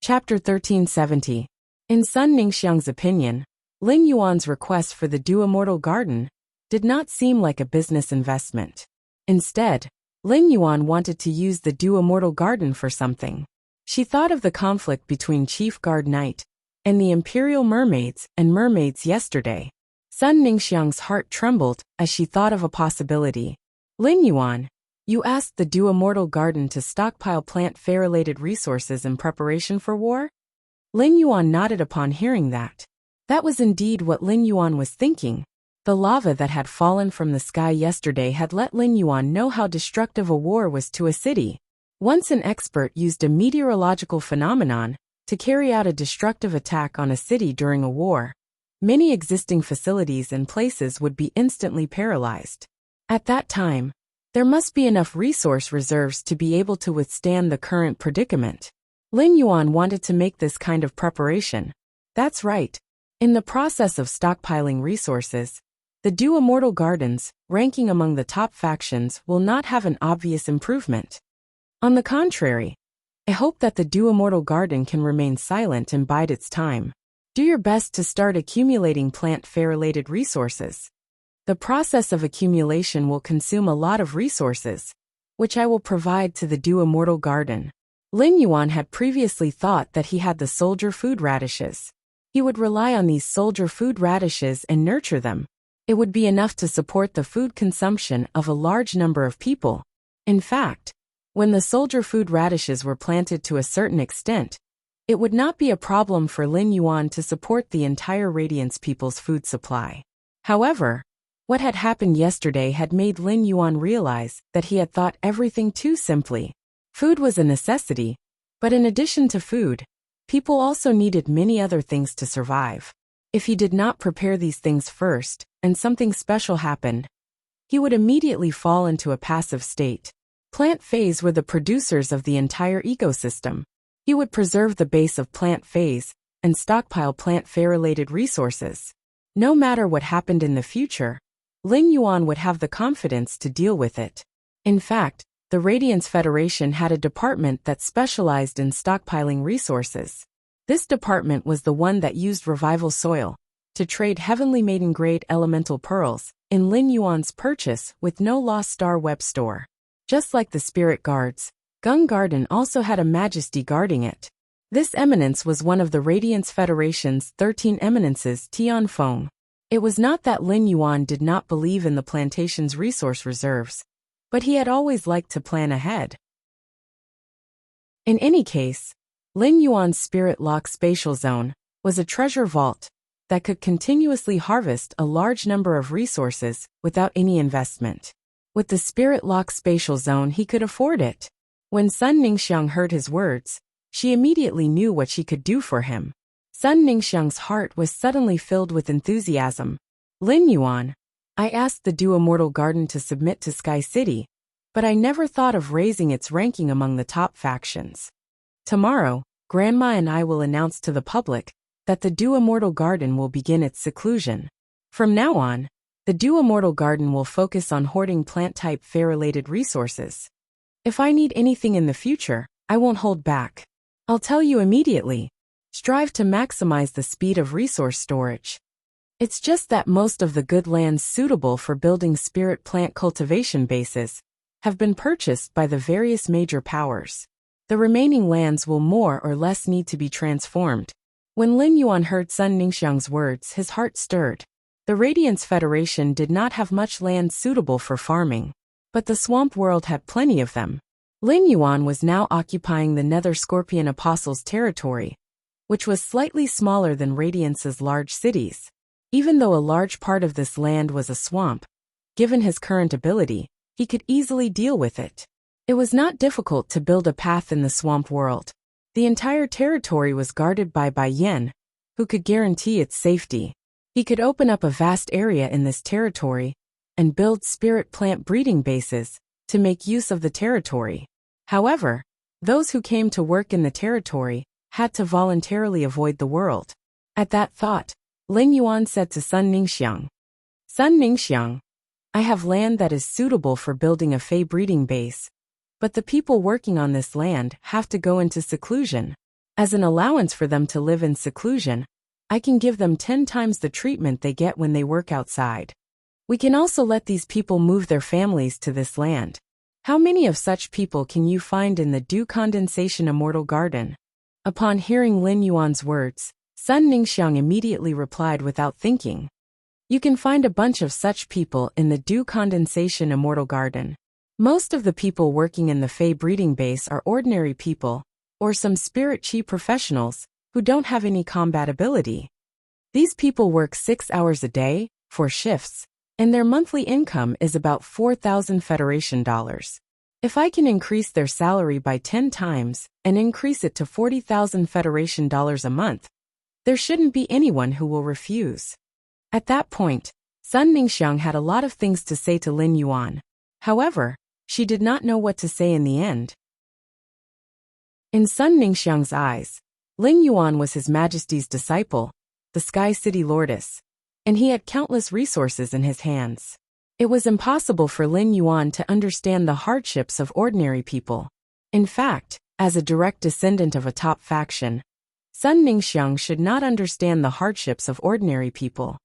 Chapter 1370. In Sun Ningxiang's opinion, Lin Yuan's request for the Dew Immortal Garden did not seem like a business investment. Instead, Lin Yuan wanted to use the Dew Immortal Garden for something. She thought of the conflict between Chief Guard Knight and the Imperial Mermaids and Mermaids yesterday. Sun Ningxiang's heart trembled as she thought of a possibility. "Lin Yuan, you asked the Dew Immortal Garden to stockpile plant-related resources in preparation for war?" Lin Yuan nodded upon hearing that. That was indeed what Lin Yuan was thinking. The lava that had fallen from the sky yesterday had let Lin Yuan know how destructive a war was to a city. Once an expert used a meteorological phenomenon to carry out a destructive attack on a city during a war, many existing facilities and places would be instantly paralyzed. At that time, there must be enough resource reserves to be able to withstand the current predicament. Lin Yuan wanted to make this kind of preparation. That's right. In the process of stockpiling resources, the Dew Immortal Gardens, ranking among the top factions, will not have an obvious improvement. On the contrary, I hope that the Dew Immortal Garden can remain silent and bide its time. Do your best to start accumulating plant-related resources. The process of accumulation will consume a lot of resources, which I will provide to the dew immortal garden. Lin Yuan had previously thought that he had the soldier food radishes. He would rely on these soldier food radishes and nurture them. It would be enough to support the food consumption of a large number of people. In fact, when the soldier food radishes were planted to a certain extent, it would not be a problem for Lin Yuan to support the entire Radiance people's food supply. However, what had happened yesterday had made Lin Yuan realize that he had thought everything too simply. Food was a necessity, but in addition to food, people also needed many other things to survive. If he did not prepare these things first, and something special happened, he would immediately fall into a passive state. Plant phase were the producers of the entire ecosystem. He would preserve the base of plant phase and stockpile plant phase-related resources. No matter what happened in the future, Lin Yuan would have the confidence to deal with it. In fact, the Radiance Federation had a department that specialized in stockpiling resources. This department was the one that used revival soil to trade heavenly maiden-grade elemental pearls in Lin Yuan's purchase with no lost star web store. Just like the spirit guards, Gung Garden also had a majesty guarding it. This eminence was one of the Radiance Federation's 13 eminences Tianfeng. It was not that Lin Yuan did not believe in the plantation's resource reserves, but he had always liked to plan ahead. In any case, Lin Yuan's Spirit Lock Spatial Zone was a treasure vault that could continuously harvest a large number of resources without any investment. With the Spirit Lock Spatial Zone, he could afford it. When Sun Ningxiang heard his words, she immediately knew what she could do for him. Sun Ningxiang's heart was suddenly filled with enthusiasm. Lin Yuan, I asked the Dew Immortal Garden to submit to Sky City, but I never thought of raising its ranking among the top factions. Tomorrow, Grandma and I will announce to the public that the Dew Immortal Garden will begin its seclusion. From now on, the Dew Immortal Garden will focus on hoarding plant-type fair-related resources. If I need anything in the future, I won't hold back. I'll tell you immediately. Strive to maximize the speed of resource storage. It's just that most of the good lands suitable for building spirit plant cultivation bases have been purchased by the various major powers. The remaining lands will more or less need to be transformed. When Lin Yuan heard Sun Ningxiang's words, his heart stirred. The Radiance Federation did not have much land suitable for farming, but the swamp world had plenty of them. Lin Yuan was now occupying the Nether Scorpion Apostles' territory, which was slightly smaller than Radiance's large cities. Even though a large part of this land was a swamp, given his current ability, he could easily deal with it. It was not difficult to build a path in the swamp world. The entire territory was guarded by Bai Yan, who could guarantee its safety. He could open up a vast area in this territory and build spirit plant breeding bases to make use of the territory. However, those who came to work in the territory had to voluntarily avoid the world. At that thought, Lin Yuan said to Sun Ningxiang, Sun Ningxiang, I have land that is suitable for building a Fey breeding base, but the people working on this land have to go into seclusion. As an allowance for them to live in seclusion, I can give them 10 times the treatment they get when they work outside. We can also let these people move their families to this land. How many of such people can you find in the Dew Condensation Immortal Garden? Upon hearing Lin Yuan's words, Sun Ningxiang immediately replied without thinking. You can find a bunch of such people in the Dew Condensation Immortal Garden. Most of the people working in the Fey breeding base are ordinary people, or some spirit chi professionals, who don't have any combat ability. These people work 6 hours a day, 4 shifts, and their monthly income is about 4,000 Federation dollars. If I can increase their salary by 10 times and increase it to 40,000 Federation dollars a month, there shouldn't be anyone who will refuse. At that point, Sun Ningxiang had a lot of things to say to Lin Yuan. However, she did not know what to say in the end. In Sun Ningxiang's eyes, Lin Yuan was His Majesty's disciple, the Sky City Lordess, and he had countless resources in his hands. It was impossible for Lin Yuan to understand the hardships of ordinary people. In fact, as a direct descendant of a top faction, Sun Ningxiang should not understand the hardships of ordinary people.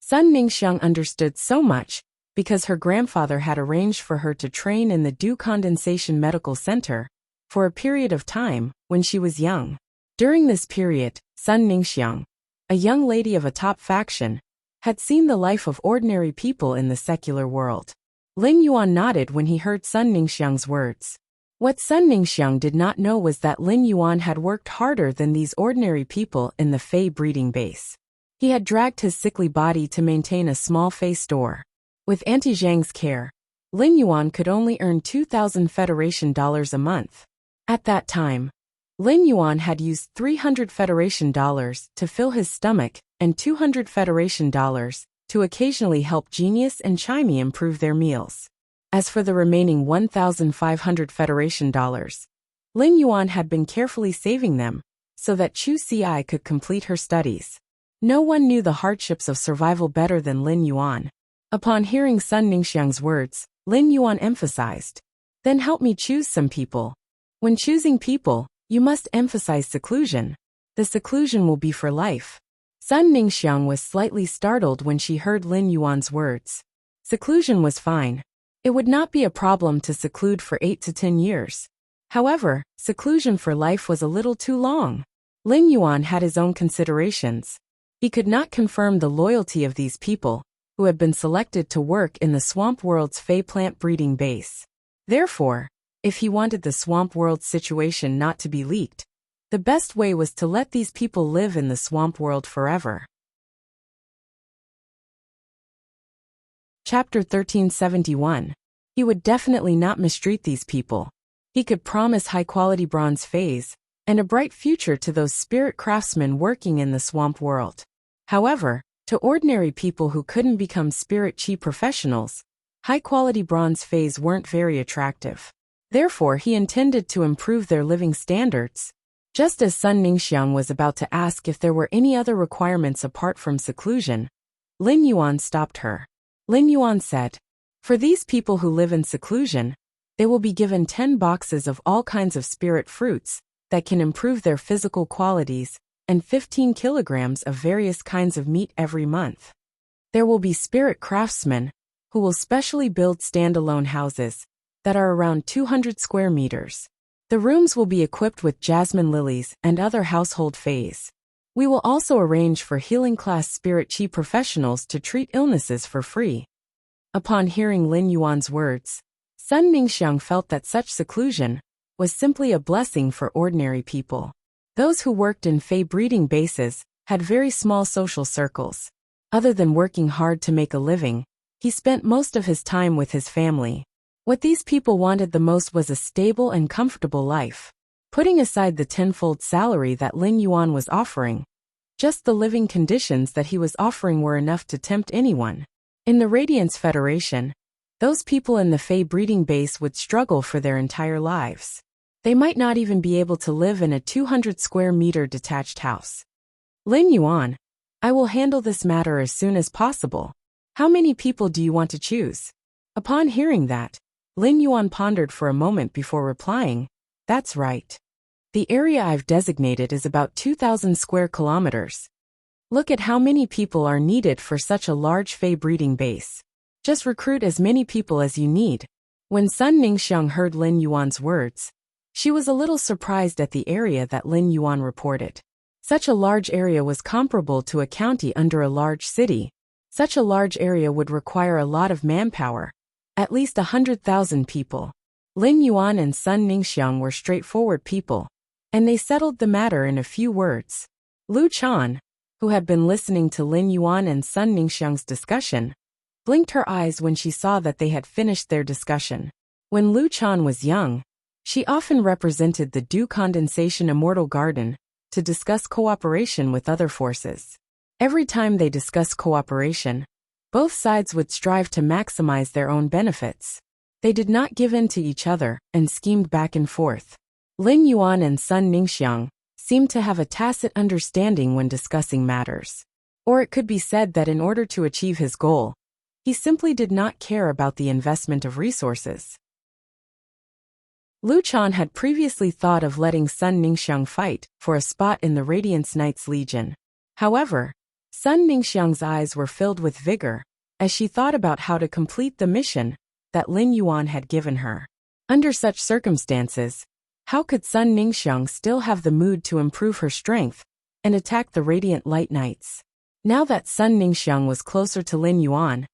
Sun Ningxiang understood so much because her grandfather had arranged for her to train in the Dew Condensation Medical Center for a period of time when she was young. During this period, Sun Ningxiang, a young lady of a top faction, had seen the life of ordinary people in the secular world. Lin Yuan nodded when he heard Sun Ningxiang's words. What Sun Ningxiang did not know was that Lin Yuan had worked harder than these ordinary people in the Fey breeding base. He had dragged his sickly body to maintain a small Fey store. With Auntie Zhang's care, Lin Yuan could only earn 2,000 Federation dollars a month. At that time, Lin Yuan had used 300 Federation dollars to fill his stomach and 200 Federation dollars to occasionally help Genius and Chimey improve their meals. As for the remaining 1,500 Federation dollars, Lin Yuan had been carefully saving them so that Chu Ci could complete her studies. No one knew the hardships of survival better than Lin Yuan. Upon hearing Sun Ningxiang's words, Lin Yuan emphasized, "Then help me choose some people. When choosing people, you must emphasize seclusion. The seclusion will be for life." Sun Ningxiang was slightly startled when she heard Lin Yuan's words. Seclusion was fine. It would not be a problem to seclude for 8 to 10 years. However, seclusion for life was a little too long. Lin Yuan had his own considerations. He could not confirm the loyalty of these people, who had been selected to work in the Swamp World's Fey plant breeding base. Therefore, if he wanted the Swamp World situation not to be leaked, the best way was to let these people live in the Swamp World forever. Chapter 1371. He would definitely not mistreat these people. He could promise high-quality bronze phase and a bright future to those spirit craftsmen working in the Swamp World. However, to ordinary people who couldn't become spirit chi professionals, high-quality bronze phase weren't very attractive. Therefore, he intended to improve their living standards. Just as Sun Ningxiang was about to ask if there were any other requirements apart from seclusion, Lin Yuan stopped her. Lin Yuan said, "For these people who live in seclusion, they will be given 10 boxes of all kinds of spirit fruits that can improve their physical qualities and 15 kilograms of various kinds of meat every month. There will be spirit craftsmen who will specially build standalone houses that are around 200 square meters. The rooms will be equipped with jasmine lilies and other household fays. We will also arrange for healing class spirit chi professionals to treat illnesses for free." Upon hearing Lin Yuan's words, Sun Ningxiang felt that such seclusion was simply a blessing for ordinary people. Those who worked in Fey breeding bases had very small social circles. Other than working hard to make a living, he spent most of his time with his family. What these people wanted the most was a stable and comfortable life. Putting aside the tenfold salary that Lin Yuan was offering, just the living conditions that he was offering were enough to tempt anyone. In the Radiance Federation, those people in the Fey breeding base would struggle for their entire lives. They might not even be able to live in a 200 square meter detached house. "Lin Yuan, I will handle this matter as soon as possible. How many people do you want to choose?" Upon hearing that, Lin Yuan pondered for a moment before replying, "That's right. The area I've designated is about 2,000 square kilometers. Look at how many people are needed for such a large Fey breeding base. Just recruit as many people as you need." When Sun Ningxiang heard Lin Yuan's words, she was a little surprised at the area that Lin Yuan reported. Such a large area was comparable to a county under a large city. Such a large area would require a lot of manpower, at least 100,000 people. Lin Yuan and Sun Ningxiang were straightforward people, and they settled the matter in a few words. Lu Chan, who had been listening to Lin Yuan and Sun Ningxiang's discussion, blinked her eyes when she saw that they had finished their discussion. When Lu Chan was young, she often represented the Dew Condensation Immortal Garden to discuss cooperation with other forces. Every time they discussed cooperation, both sides would strive to maximize their own benefits. They did not give in to each other and schemed back and forth. Lin Yuan and Sun Ningxiang seemed to have a tacit understanding when discussing matters. Or it could be said that in order to achieve his goal, he simply did not care about the investment of resources. Lu Chan had previously thought of letting Sun Ningxiang fight for a spot in the Radiance Knights Legion. However, Sun Ningxiang's eyes were filled with vigor as she thought about how to complete the mission that Lin Yuan had given her. Under such circumstances, how could Sun Ningxiang still have the mood to improve her strength and attack the Radiant Light Knights? Now that Sun Ningxiang was closer to Lin Yuan,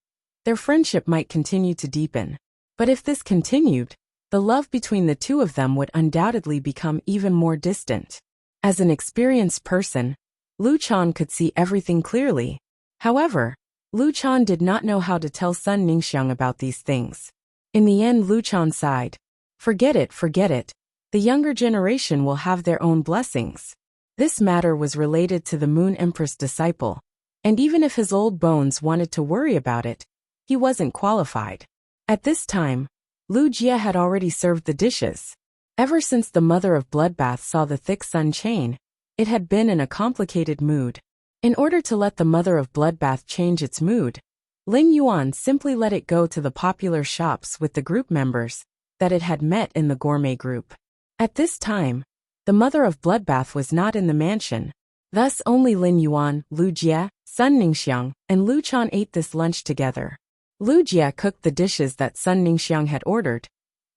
their friendship might continue to deepen. But if this continued, the love between the two of them would undoubtedly become even more distant. As an experienced person, Lu Chan could see everything clearly. However, Lu Chan did not know how to tell Sun Ningxiang about these things. In the end, Lu Chan sighed. Forget it. The younger generation will have their own blessings. This matter was related to the Moon Empress disciple, and even if his old bones wanted to worry about it, he wasn't qualified. At this time, Lu Jie had already served the dishes. Ever since the mother of Bloodbath saw the thick sun chain, it had been in a complicated mood. In order to let the mother of Bloodbath change its mood, Lin Yuan simply let it go to the popular shops with the group members that it had met in the gourmet group. At this time, the mother of Bloodbath was not in the mansion. Thus only Lin Yuan, Lu Jie, Sun Ningxiang, and Lu Chan ate this lunch together. Lu Jie cooked the dishes that Sun Ningxiang had ordered,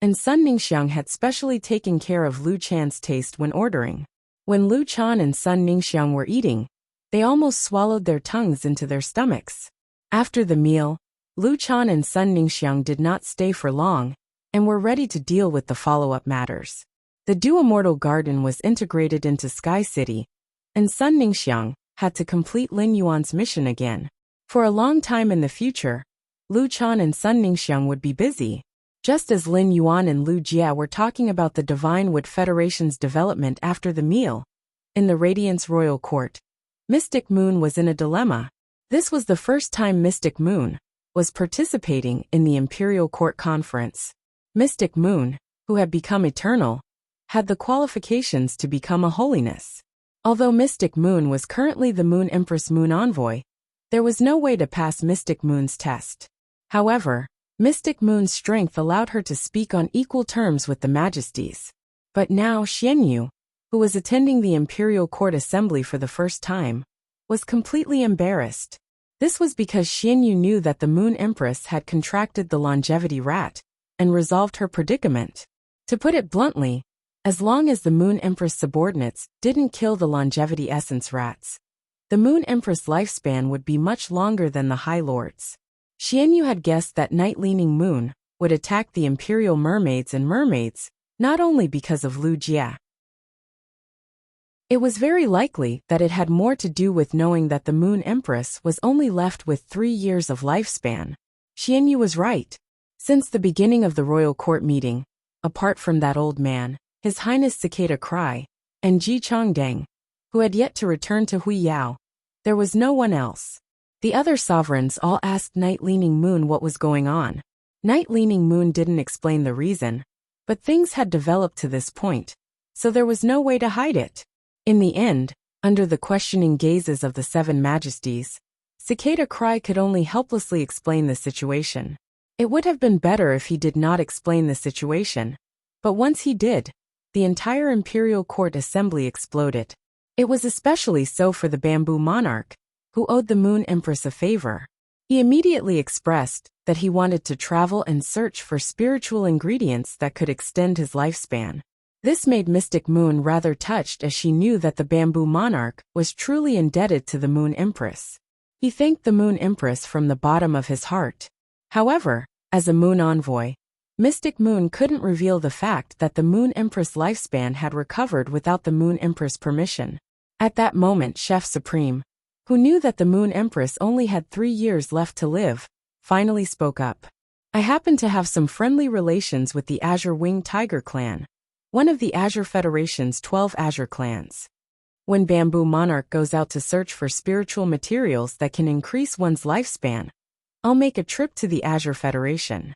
and Sun Ningxiang had specially taken care of Lu Chan's taste when ordering. When Lu Chan and Sun Ningxiang were eating, they almost swallowed their tongues into their stomachs. After the meal, Lu Chan and Sun Ningxiang did not stay for long and were ready to deal with the follow-up matters. The Duo-Immortal Garden was integrated into Sky City, and Sun Ningxiang had to complete Lin Yuan's mission again. For a long time in the future, Lu Chan and Sun Ningxiang would be busy. Just as Lin Yuan and Lu Jie were talking about the Divine Wood Federation's development after the meal, in the Radiance Royal Court, Mystic Moon was in a dilemma. This was the first time Mystic Moon was participating in the Imperial Court Conference. Mystic Moon, who had become eternal, had the qualifications to become a holiness. Although Mystic Moon was currently the Moon Empress Moon Envoy, there was no way to pass Mystic Moon's test. However, Mystic Moon's strength allowed her to speak on equal terms with the Majesties. But now Xianyu, who was attending the Imperial Court Assembly for the first time, was completely embarrassed. This was because Xianyu knew that the Moon Empress had contracted the longevity rat and resolved her predicament. To put it bluntly, as long as the Moon Empress subordinates didn't kill the longevity essence rats, the Moon Empress lifespan would be much longer than the High Lord's. Xianyu had guessed that Night-Leaning Moon would attack the Imperial Mermaids and Mermaids, not only because of Lu Jie. It was very likely that it had more to do with knowing that the Moon Empress was only left with 3 years of lifespan. Xianyu was right. Since the beginning of the royal court meeting, apart from that old man, His Highness Cicada Cry, and Ji Chongdang, who had yet to return to Huiyao, there was no one else. The other sovereigns all asked Night-Leaning Moon what was going on. Night-Leaning Moon didn't explain the reason, but things had developed to this point, so there was no way to hide it. In the end, under the questioning gazes of the 7 Majesties, Cicada Cry could only helplessly explain the situation. It would have been better if he did not explain the situation, but once he did, the entire Imperial Court Assembly exploded. It was especially so for the Bamboo Monarch, who owed the Moon Empress a favor. He immediately expressed that he wanted to travel and search for spiritual ingredients that could extend his lifespan. This made Mystic Moon rather touched, as she knew that the Bamboo Monarch was truly indebted to the Moon Empress. He thanked the Moon Empress from the bottom of his heart. However, as a Moon Envoy, Mystic Moon couldn't reveal the fact that the Moon Empress lifespan had recovered without the Moon Empress permission. At that moment, Chef Supreme, who knew that the Moon Empress only had 3 years left to live, finally spoke up. I happen to have some friendly relations with the Azure Winged Tiger clan, one of the Azure Federation's 12 Azure clans. When Bamboo Monarch goes out to search for spiritual materials that can increase one's lifespan, I'll make a trip to the Azure Federation.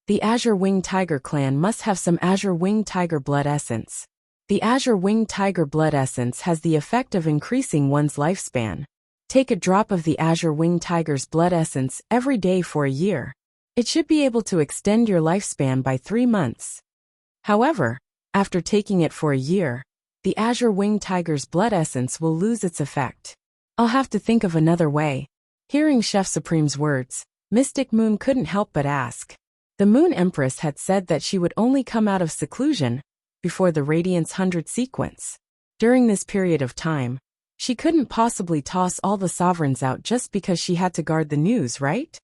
The Azure Winged Tiger clan must have some Azure Winged Tiger blood essence. The Azure Winged Tiger blood essence has the effect of increasing one's lifespan. Take a drop of the Azure Winged Tiger's blood essence every day for a year. It should be able to extend your lifespan by 3 months. However, after taking it for a year, the Azure Winged Tiger's blood essence will lose its effect. I'll have to think of another way. Hearing Chef Supreme's words, Mystic Moon couldn't help but ask. The Moon Empress had said that she would only come out of seclusion before the Radiance 100 sequence. During this period of time, she couldn't possibly toss all the sovereigns out just because she had to guard the news, right?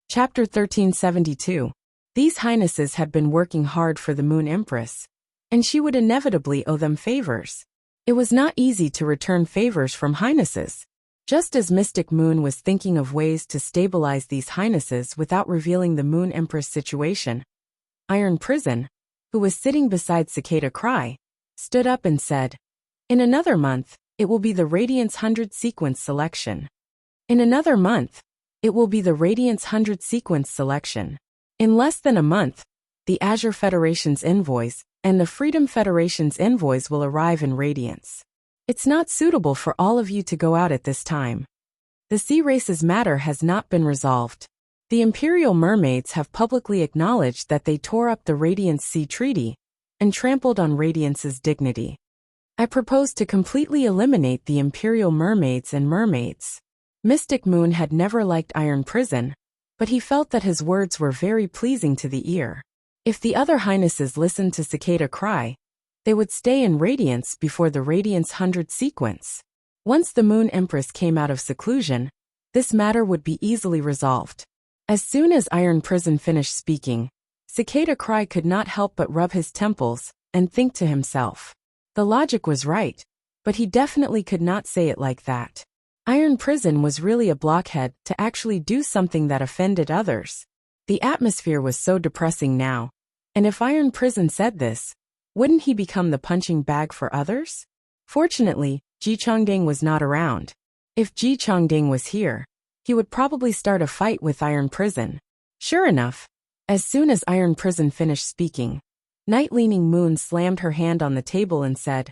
Chapter 1372. These highnesses had been working hard for the Moon Empress, and she would inevitably owe them favors. It was not easy to return favors from highnesses. Just as Mystic Moon was thinking of ways to stabilize these highnesses without revealing the Moon Empress situation, Iron Prison, who was sitting beside Cicada Cry, stood up and said, "In another month, it will be the Radiance 100 sequence selection. In another month, it will be the Radiance 100 sequence selection. In less than a month, the Azure Federation's envoys and the Freedom Federation's envoys will arrive in Radiance. It's not suitable for all of you to go out at this time. The Sea Race's matter has not been resolved. The Imperial Mermaids have publicly acknowledged that they tore up the Radiance Sea Treaty and trampled on Radiance's dignity. I propose to completely eliminate the Imperial Mermaids and Mermaids." Mystic Moon had never liked Iron Prison, but he felt that his words were very pleasing to the ear. If the other highnesses listened to Cicada Cry, they would stay in Radiance before the Radiance 100 sequence. Once the Moon Empress came out of seclusion, this matter would be easily resolved. As soon as Iron Prison finished speaking, Cicada Cry could not help but rub his temples and think to himself. The logic was right, but he definitely could not say it like that. Iron Prison was really a blockhead to actually do something that offended others. The atmosphere was so depressing now, and if Iron Prison said this, wouldn't he become the punching bag for others? Fortunately, Ji Chongding was not around. If Ji Chongding was here, he would probably start a fight with Iron Prison. Sure enough, as soon as Iron Prison finished speaking, Night Leaning Moon slammed her hand on the table and said,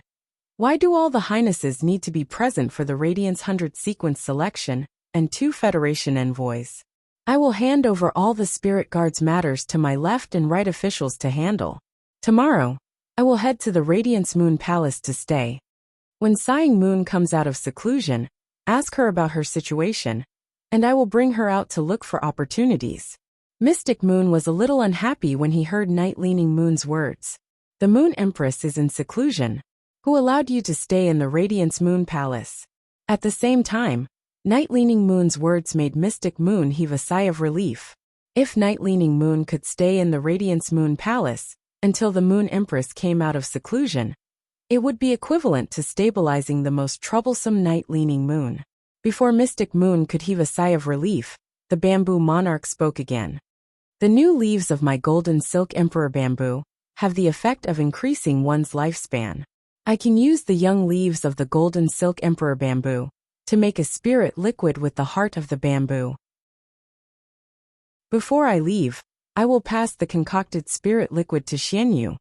"Why do all the highnesses need to be present for the Radiance 100 sequence selection and 2 Federation envoys? I will hand over all the Spirit Guards matters to my left and right officials to handle. Tomorrow, I will head to the Radiance Moon Palace to stay. When Sighing Moon comes out of seclusion, ask her about her situation, and I will bring her out to look for opportunities." Mystic Moon was a little unhappy when he heard Night Leaning Moon's words. The Moon Empress is in seclusion. Who allowed you to stay in the Radiance Moon Palace? At the same time, Night Leaning Moon's words made Mystic Moon heave a sigh of relief. If Night Leaning Moon could stay in the Radiance Moon Palace until the Moon Empress came out of seclusion, it would be equivalent to stabilizing the most troublesome Night Leaning Moon. Before Mystic Moon could heave a sigh of relief, the Bamboo Monarch spoke again. "The new leaves of my Golden Silk Emperor Bamboo have the effect of increasing one's lifespan. I can use the young leaves of the Golden Silk Emperor Bamboo to make a spirit liquid with the heart of the bamboo. Before I leave, I will pass the concocted spirit liquid to Xianyu.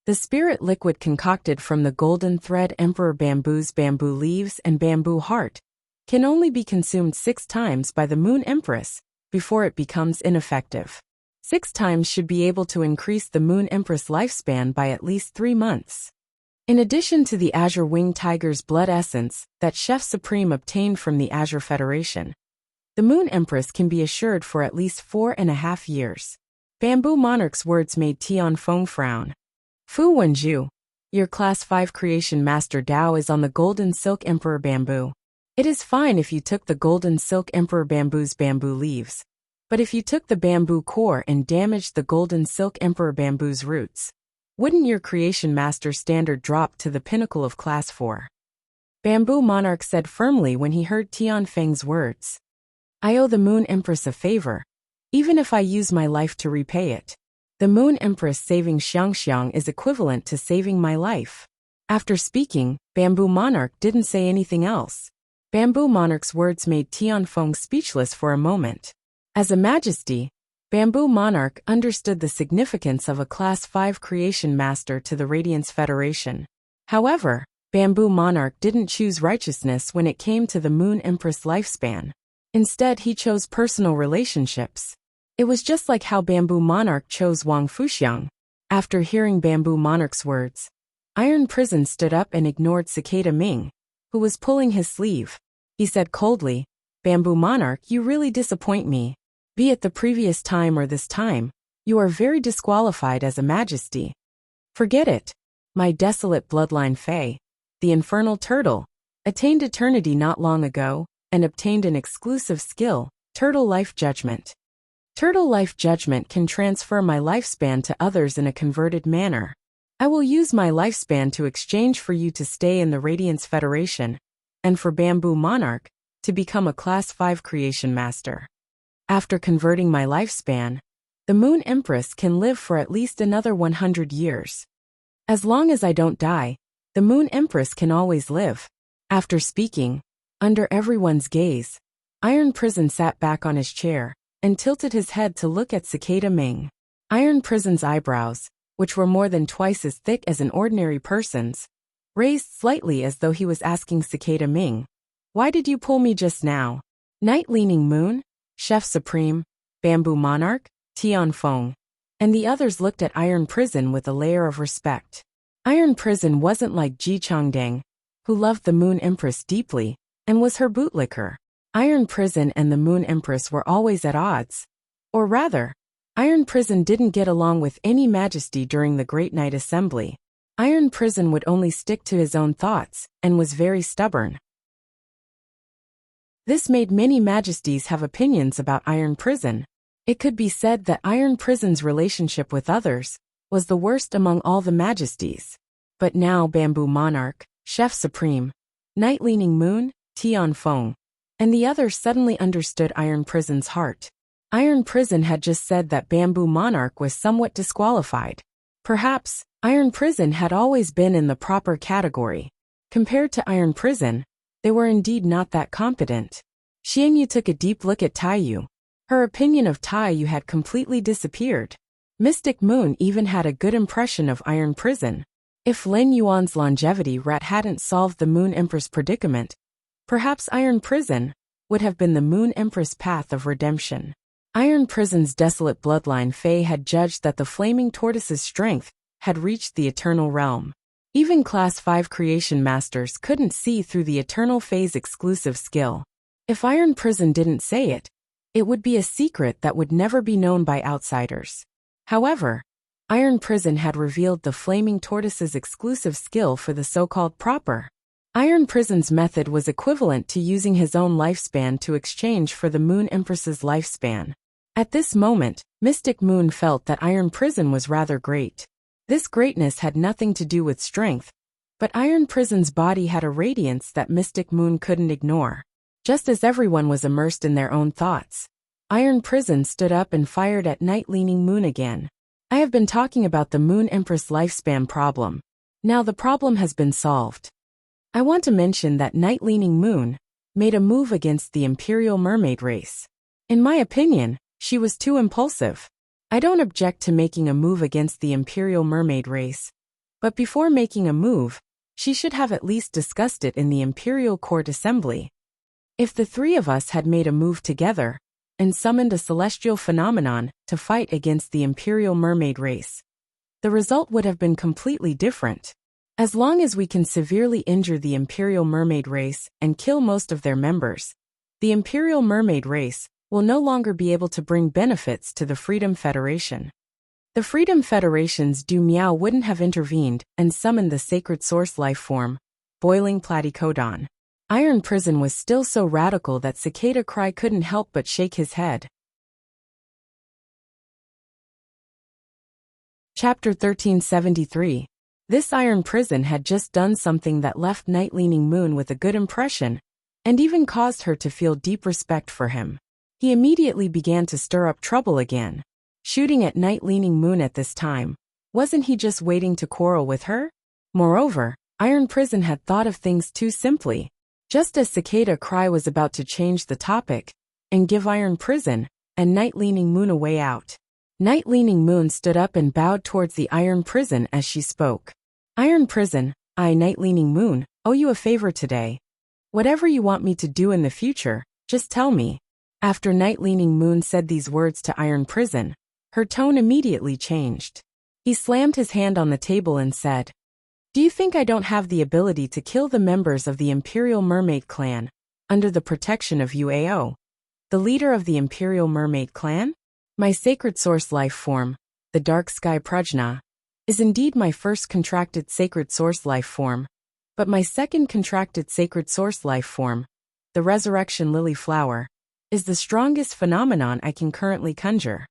The spirit liquid concocted from the Golden Thread Emperor Bamboo's bamboo leaves and bamboo heart can only be consumed 6 times by the Moon Empress before it becomes ineffective. 6 times should be able to increase the Moon Empress lifespan by at least 3 months. In addition to the Azure Winged Tiger's blood essence that Chef Supreme obtained from the Azure Federation, the Moon Empress can be assured for at least 4.5 years. Bamboo Monarch's words made Tian Feng frown. "Fu Wenju, your Class 5 Creation Master Dao is on the Golden Silk Emperor Bamboo. It is fine if you took the Golden Silk Emperor Bamboo's bamboo leaves, but if you took the bamboo core and damaged the Golden Silk Emperor Bamboo's roots, wouldn't your Creation Master standard drop to the pinnacle of Class 4? Bamboo Monarch said firmly when he heard Tian Feng's words. "I owe the Moon Empress a favor, even if I use my life to repay it. The Moon Empress saving Xiangxiang is equivalent to saving my life." After speaking, Bamboo Monarch didn't say anything else. Bamboo Monarch's words made Tian Feng speechless for a moment. As a majesty, Bamboo Monarch understood the significance of a Class 5 Creation Master to the Radiance Federation. However, Bamboo Monarch didn't choose righteousness when it came to the Moon Empress lifespan. Instead, he chose personal relationships. It was just like how Bamboo Monarch chose Wang Fuxiang. After hearing Bamboo Monarch's words, Iron Prison stood up and ignored Cicada Ming, who was pulling his sleeve. He said coldly, "Bamboo Monarch, you really disappoint me. Be it the previous time or this time, you are very disqualified as a majesty. Forget it. My desolate bloodline Fae, the infernal turtle, attained eternity not long ago, and obtained an exclusive skill, Turtle Life Judgment. Turtle Life Judgment can transfer my lifespan to others in a converted manner. I will use my lifespan to exchange for you to stay in the Radiance Federation, and for Bamboo Monarch, to become a Class 5 Creation Master. After converting my lifespan, the Moon Empress can live for at least another 100 years. As long as I don't die, the Moon Empress can always live." After speaking, under everyone's gaze, Iron Prison sat back on his chair and tilted his head to look at Cicada Ming. Iron Prison's eyebrows, which were more than twice as thick as an ordinary person's, raised slightly as though he was asking Cicada Ming, "Why did you pull me just now?" Night Leaning Moon, Chef Supreme, Bamboo Monarch, Tian Feng, and the others looked at Iron Prison with a layer of respect. Iron Prison wasn't like Ji Changdang, who loved the Moon Empress deeply and was her bootlicker. Iron Prison and the Moon Empress were always at odds. Or rather, Iron Prison didn't get along with any majesty during the Great Night Assembly. Iron Prison would only stick to his own thoughts and was very stubborn. This made many majesties have opinions about Iron Prison. It could be said that Iron Prison's relationship with others was the worst among all the majesties. But now Bamboo Monarch, Chef Supreme, Night Leaning Moon, Tian Feng, and the others suddenly understood Iron Prison's heart. Iron Prison had just said that Bamboo Monarch was somewhat disqualified. Perhaps, Iron Prison had always been in the proper category. Compared to Iron Prison, they were indeed not that competent. Xiangyu took a deep look at Taiyu. Her opinion of Taiyu had completely disappeared. Mystic Moon even had a good impression of Iron Prison. If Lin Yuan's longevity rat hadn't solved the Moon Empress predicament, perhaps Iron Prison would have been the Moon Empress path of redemption. Iron Prison's desolate bloodline Fae had judged that the Flaming Tortoise's strength had reached the Eternal Realm. Even Class 5 Creation Masters couldn't see through the Eternal Fae's exclusive skill. If Iron Prison didn't say it, it would be a secret that would never be known by outsiders. However, Iron Prison had revealed the Flaming Tortoise's exclusive skill for the so-called proper. Iron Prison's method was equivalent to using his own lifespan to exchange for the Moon Empress's lifespan. At this moment, Mystic Moon felt that Iron Prison was rather great. This greatness had nothing to do with strength, but Iron Prison's body had a radiance that Mystic Moon couldn't ignore. Just as everyone was immersed in their own thoughts, Iron Prison stood up and fired at Night Leaning Moon again. "I have been talking about the Moon Empress lifespan problem. Now the problem has been solved. I want to mention that Night Leaning Moon made a move against the Imperial Mermaid race. In my opinion, she was too impulsive. I don't object to making a move against the Imperial Mermaid race, but before making a move, she should have at least discussed it in the Imperial Court Assembly. If the three of us had made a move together and summoned a celestial phenomenon to fight against the Imperial Mermaid race, the result would have been completely different. As long as we can severely injure the Imperial Mermaid race and kill most of their members, the Imperial Mermaid race will no longer be able to bring benefits to the Freedom Federation. The Freedom Federation's Du Miao wouldn't have intervened and summoned the sacred source life form, Boiling Platycodon. Iron Prison was still so radical that Cicada Cry couldn't help but shake his head. Chapter 1373. This Iron Prison had just done something that left Night Leaning Moon with a good impression, and even caused her to feel deep respect for him. He immediately began to stir up trouble again. Shooting at Night Leaning Moon at this time, wasn't he just waiting to quarrel with her? Moreover, Iron Prison had thought of things too simply. Just as Cicada Cry was about to change the topic and give Iron Prison and Night Leaning Moon a way out, Night Leaning Moon stood up and bowed towards the Iron Prison as she spoke. "Iron Prison, I, Night Leaning Moon, owe you a favor today. Whatever you want me to do in the future, just tell me." After Night Leaning Moon said these words to Iron Prison, her tone immediately changed. He slammed his hand on the table and said, Do you think I don't have the ability to kill the members of the Imperial Mermaid Clan under the protection of UAO, the leader of the Imperial Mermaid Clan? My sacred source life form, the Dark Sky Prajna, is indeed my first contracted sacred source life form, but my second contracted sacred source life form, the Resurrection Lily Flower, is the strongest phenomenon I can currently conjure.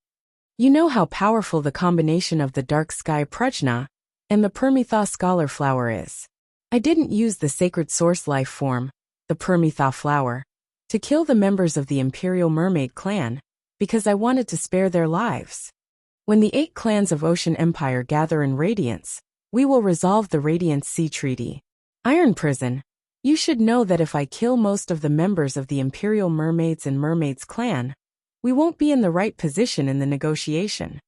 You know how powerful the combination of the Dark Sky Prajna and the Permitha Scholar Flower is. I didn't use the sacred source life form, the Permitha Flower, to kill the members of the Imperial Mermaid Clan, because I wanted to spare their lives. When the 8 clans of Ocean Empire gather in Radiance, we will resolve the Radiance Sea Treaty. Iron Prison, you should know that if I kill most of the members of the Imperial Mermaids and Mermaids Clan, we won't be in the right position in the negotiation.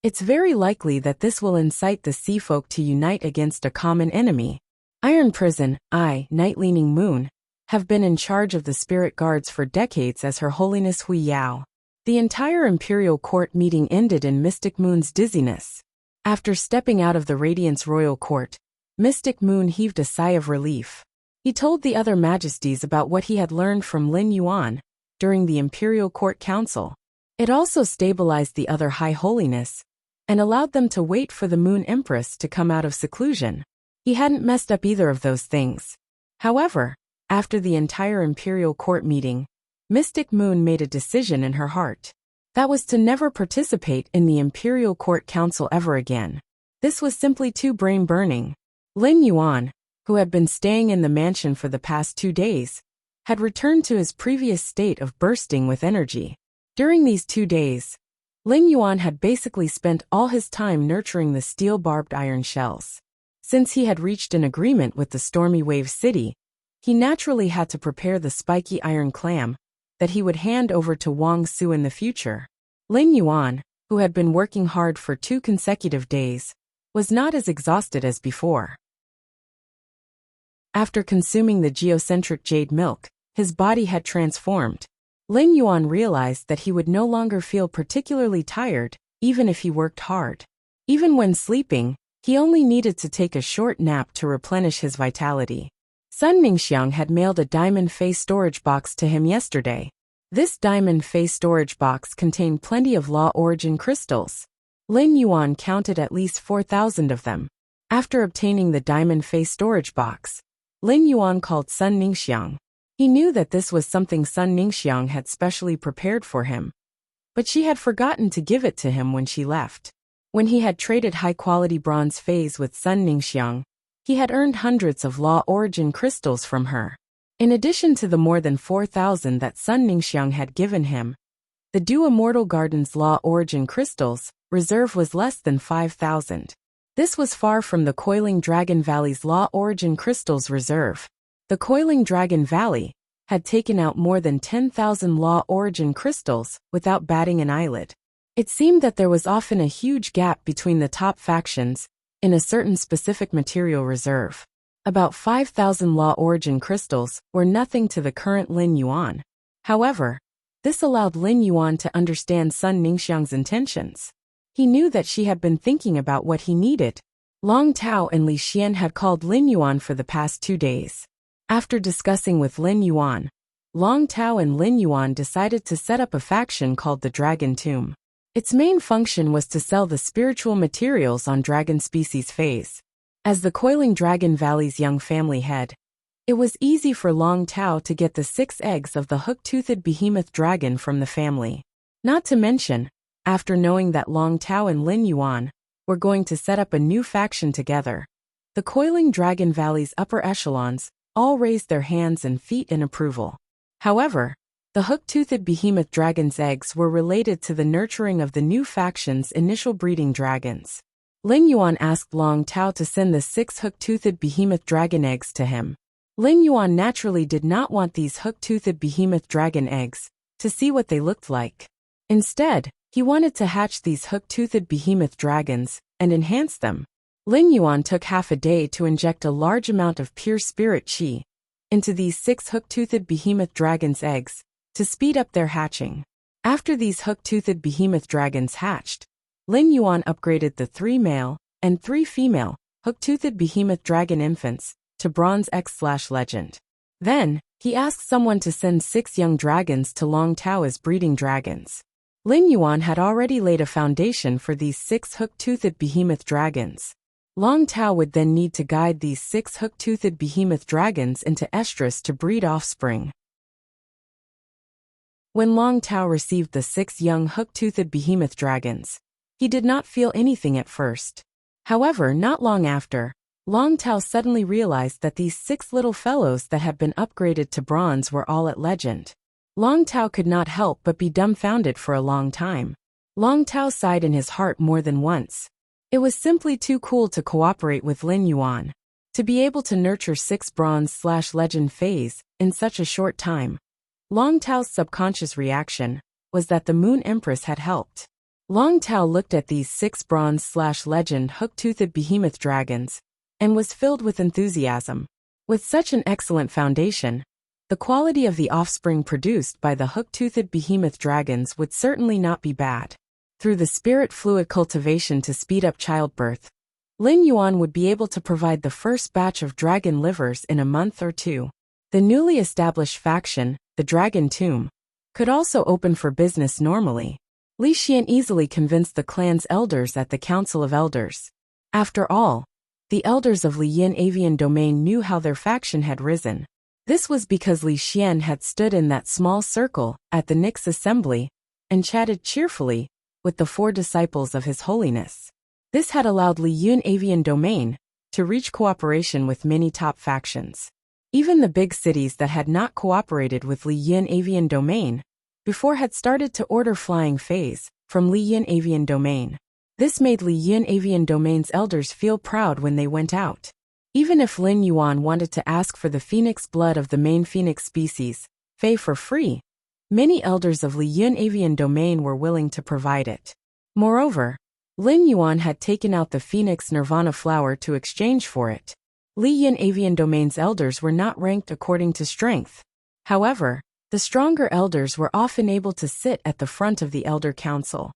It's very likely that this will incite the Sea Folk to unite against a common enemy. Iron Prison, I, Night Leaning Moon, have been in charge of the spirit guards for decades as Her Holiness Hui Yao. The entire Imperial Court meeting ended in Mystic Moon's dizziness. After stepping out of the Radiance Royal Court, Mystic Moon heaved a sigh of relief. He told the other majesties about what he had learned from Lin Yuan during the Imperial Court Council. It also stabilized the other High Holiness and allowed them to wait for the Moon Empress to come out of seclusion. He hadn't messed up either of those things. However, after the entire Imperial Court meeting, Mystic Moon made a decision in her heart. That was to never participate in the Imperial Court Council ever again. This was simply too brain-burning. Lin Yuan, who had been staying in the mansion for the past 2 days, had returned to his previous state of bursting with energy. During these 2 days, Lin Yuan had basically spent all his time nurturing the steel-barbed iron shells. Since he had reached an agreement with the Stormy Wave City, he naturally had to prepare the spiky iron clam that he would hand over to Wang Su in the future. Lin Yuan, who had been working hard for 2 consecutive days, was not as exhausted as before. After consuming the geocentric jade milk, his body had transformed. Lin Yuan realized that he would no longer feel particularly tired, even if he worked hard. Even when sleeping, he only needed to take a short nap to replenish his vitality. Sun Ningxiang had mailed a diamond face storage box to him yesterday. This diamond face storage box contained plenty of law origin crystals. Lin Yuan counted at least 4,000 of them. After obtaining the diamond face storage box, Lin Yuan called Sun Ningxiang. He knew that this was something Sun Ningxiang had specially prepared for him, but she had forgotten to give it to him when she left. When he had traded high-quality bronze phase with Sun Ningxiang, he had earned hundreds of law origin crystals from her. In addition to the more than 4,000 that Sun Ningxiang had given him, the Du Immortal Garden's law origin crystals reserve was less than 5,000. This was far from the Coiling Dragon Valley's law origin crystals reserve. The Coiling Dragon Valley had taken out more than 10,000 law origin crystals without batting an eyelid. It seemed that there was often a huge gap between the top factions in a certain specific material reserve. About 5,000 law origin crystals were nothing to the current Lin Yuan. However, this allowed Lin Yuan to understand Sun Ningxiang's intentions. He knew that she had been thinking about what he needed. Long Tao and Li Xian had called Lin Yuan for the past 2 days. After discussing with Lin Yuan, Long Tao and Lin Yuan decided to set up a faction called the Dragon Tomb. Its main function was to sell the spiritual materials on dragon species phase. As the Coiling Dragon Valley's young family head, it was easy for Long Tao to get the 6 eggs of the hook-toothed behemoth dragon from the family. Not to mention, after knowing that Long Tao and Lin Yuan were going to set up a new faction together, the Coiling Dragon Valley's upper echelons all raised their hands and feet in approval. However, the hook-toothed behemoth dragon's eggs were related to the nurturing of the new faction's initial breeding dragons. Lin Yuan asked Long Tao to send the 6 hook-toothed behemoth dragon eggs to him. Lin Yuan naturally did not want these hook-toothed behemoth dragon eggs to see what they looked like. Instead, he wanted to hatch these hook-toothed behemoth dragons and enhance them. Lin Yuan took half a day to inject a large amount of pure spirit qi into these 6 hook-toothed behemoth dragons' eggs to speed up their hatching. After these hook-toothed behemoth dragons hatched, Lin Yuan upgraded the 3 male and 3 female hook-toothed behemoth dragon infants, to bronze X/legend. Then, he asked someone to send 6 young dragons to Long Tao as breeding dragons. Lin Yuan had already laid a foundation for these 6 hook-toothed behemoth dragons. Long Tao would then need to guide these 6 hook-toothed behemoth dragons into estrus to breed offspring. When Long Tao received the 6 young hook-toothed behemoth dragons, he did not feel anything at first. However, not long after, Long Tao suddenly realized that these 6 little fellows that had been upgraded to bronze were all at legend. Long Tao could not help but be dumbfounded for a long time. Long Tao sighed in his heart more than once. It was simply too cool to cooperate with Lin Yuan. To be able to nurture 6 bronze/legend phase in such a short time. Long Tao's subconscious reaction was that the Moon Empress had helped. Long Tao looked at these 6 bronze/legend hook-toothed behemoth dragons and was filled with enthusiasm. With such an excellent foundation, the quality of the offspring produced by the hook-toothed behemoth dragons would certainly not be bad. Through the spirit fluid cultivation to speed up childbirth, Lin Yuan would be able to provide the first batch of dragon livers in a month or 2. The newly established faction, the Dragon Tomb, could also open for business normally. Li Xian easily convinced the clan's elders at the Council of Elders. After all, the elders of Li Yin Avian Domain knew how their faction had risen. This was because Li Xian had stood in that small circle at the Nix assembly and chatted cheerfully with the 4 disciples of His Holiness. This had allowed Li Yin Avian Domain to reach cooperation with many top factions. Even the big cities that had not cooperated with Li Yin Avian Domain before had started to order flying phase from Li Yin Avian Domain. This made Li Yin Avian Domain's elders feel proud when they went out. Even if Lin Yuan wanted to ask for the phoenix blood of the main phoenix species, Fei, for free, many elders of Li Yin Avian Domain were willing to provide it. Moreover, Lin Yuan had taken out the phoenix nirvana flower to exchange for it. Li Yin Avian Domain's elders were not ranked according to strength. However, the stronger elders were often able to sit at the front of the Elder Council.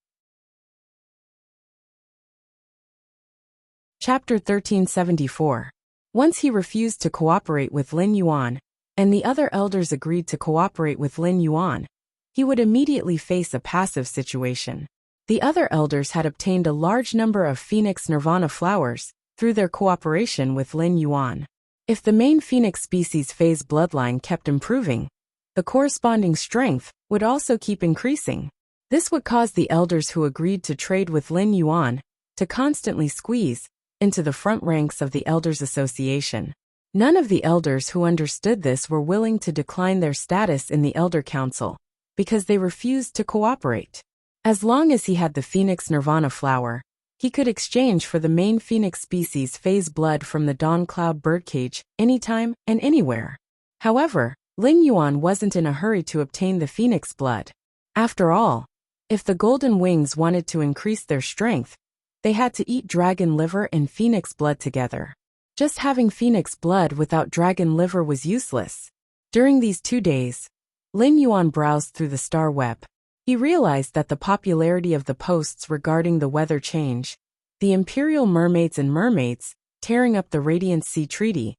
Chapter 1374. Once he refused to cooperate with Lin Yuan, and the other elders agreed to cooperate with Lin Yuan, he would immediately face a passive situation. The other elders had obtained a large number of Phoenix Nirvana flowers through their cooperation with Lin Yuan. If the main Phoenix species phase bloodline kept improving, the corresponding strength would also keep increasing. This would cause the elders who agreed to trade with Lin Yuan to constantly squeeze into the front ranks of the Elders Association. None of the elders who understood this were willing to decline their status in the Elder Council, because they refused to cooperate. As long as he had the Phoenix Nirvana flower, he could exchange for the main Phoenix species phase blood from the Dawn Cloud birdcage anytime and anywhere. However, Lin Yuan wasn't in a hurry to obtain the Phoenix blood. After all, if the Golden Wings wanted to increase their strength, they had to eat dragon liver and phoenix blood together. Just having phoenix blood without dragon liver was useless. During these 2 days, Lin Yuan browsed through the star web. He realized that the popularity of the posts regarding the weather change, the Imperial Mermaids and Mermaids tearing up the Radiance Sea Treaty,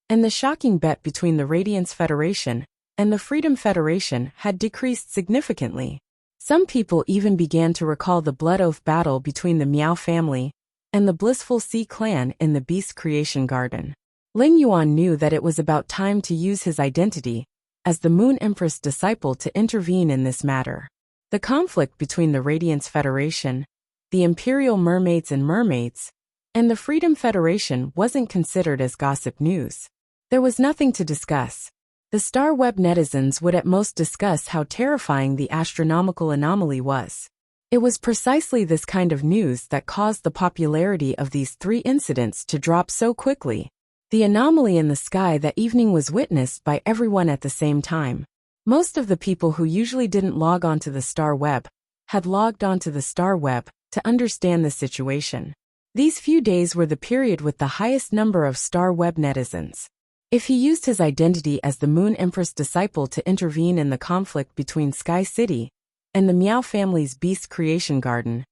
and the shocking bet between the Radiance Federation and the Freedom Federation had decreased significantly. Some people even began to recall the Blood Oath battle between the Miao family and the Blissful Sea clan in the Beast Creation Garden. Lin Yuan knew that it was about time to use his identity as the Moon Empress disciple to intervene in this matter. The conflict between the Radiance Federation, the Imperial Mermaids and Mermaids, and the Freedom Federation wasn't considered as gossip news. There was nothing to discuss. The Star Web netizens would at most discuss how terrifying the astronomical anomaly was. It was precisely this kind of news that caused the popularity of these 3 incidents to drop so quickly. The anomaly in the sky that evening was witnessed by everyone at the same time. Most of the people who usually didn't log onto the Star Web had logged onto the Star Web to understand the situation. These few days were the period with the highest number of Star Web netizens. If he used his identity as the Moon Empress disciple to intervene in the conflict between Sky City and the Miao family's Beast Creation Garden,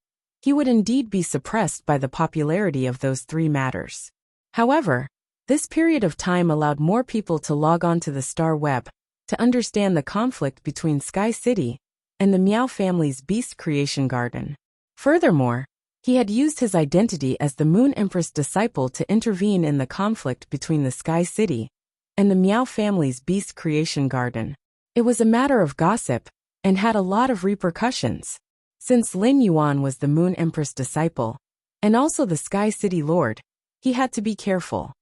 he would indeed be suppressed by the popularity of those 3 matters. However, this period of time allowed more people to log on to the star web to understand the conflict between Sky City and the Meow family's beast creation garden. Furthermore, he had used his identity as the Moon Empress disciple to intervene in the conflict between the Sky City and the Meow family's beast creation garden. It was a matter of gossip and had a lot of repercussions. Since Lin Yuan was the Moon Empress disciple and also the Sky City Lord, he had to be careful.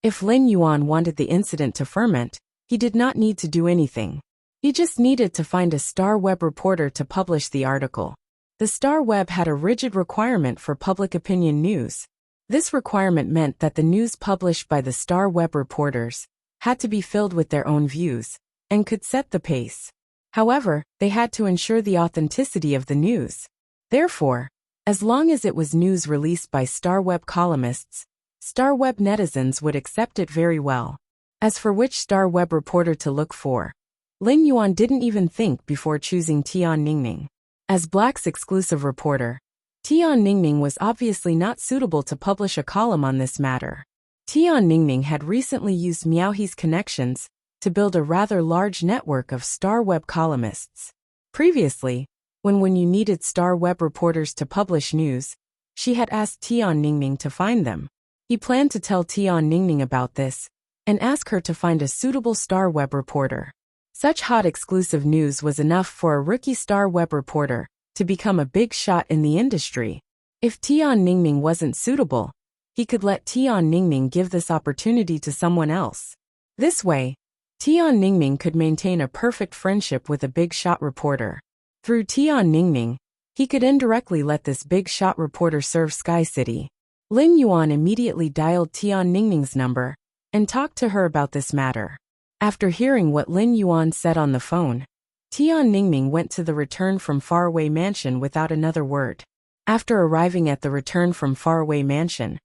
If Lin Yuan wanted the incident to ferment, he did not need to do anything. He just needed to find a Star Web reporter to publish the article. The Star Web had a rigid requirement for public opinion news. This requirement meant that the news published by the Star Web reporters had to be filled with their own views and could set the pace. However, they had to ensure the authenticity of the news. Therefore, as long as it was news released by Star Web columnists, Star Web netizens would accept it very well. As for which Star Web reporter to look for, Lin Yuan didn't even think before choosing Tian Ningning. As Black's exclusive reporter, Tian Ningning was obviously not suitable to publish a column on this matter. Tian Ningning had recently used Miaohe's connections to build a rather large network of Star Web columnists. Previously, when you needed Star Web reporters to publish news, she had asked Tian Ningning to find them. He planned to tell Tian Ningning about this and ask her to find a suitable Star Web reporter. Such hot exclusive news was enough for a rookie Star Web reporter to become a big shot in the industry. If Tian Ningning wasn't suitable, he could let Tian Ningning give this opportunity to someone else. This way, Tian Ningning could maintain a perfect friendship with a big shot reporter. Through Tian Ningning, he could indirectly let this big shot reporter serve Sky City. Lin Yuan immediately dialed Tian Ningning's number and talked to her about this matter. After hearing what Lin Yuan said on the phone, Tian Ningning went to the Return from Faraway Mansion without another word. After arriving at the Return from Faraway Mansion,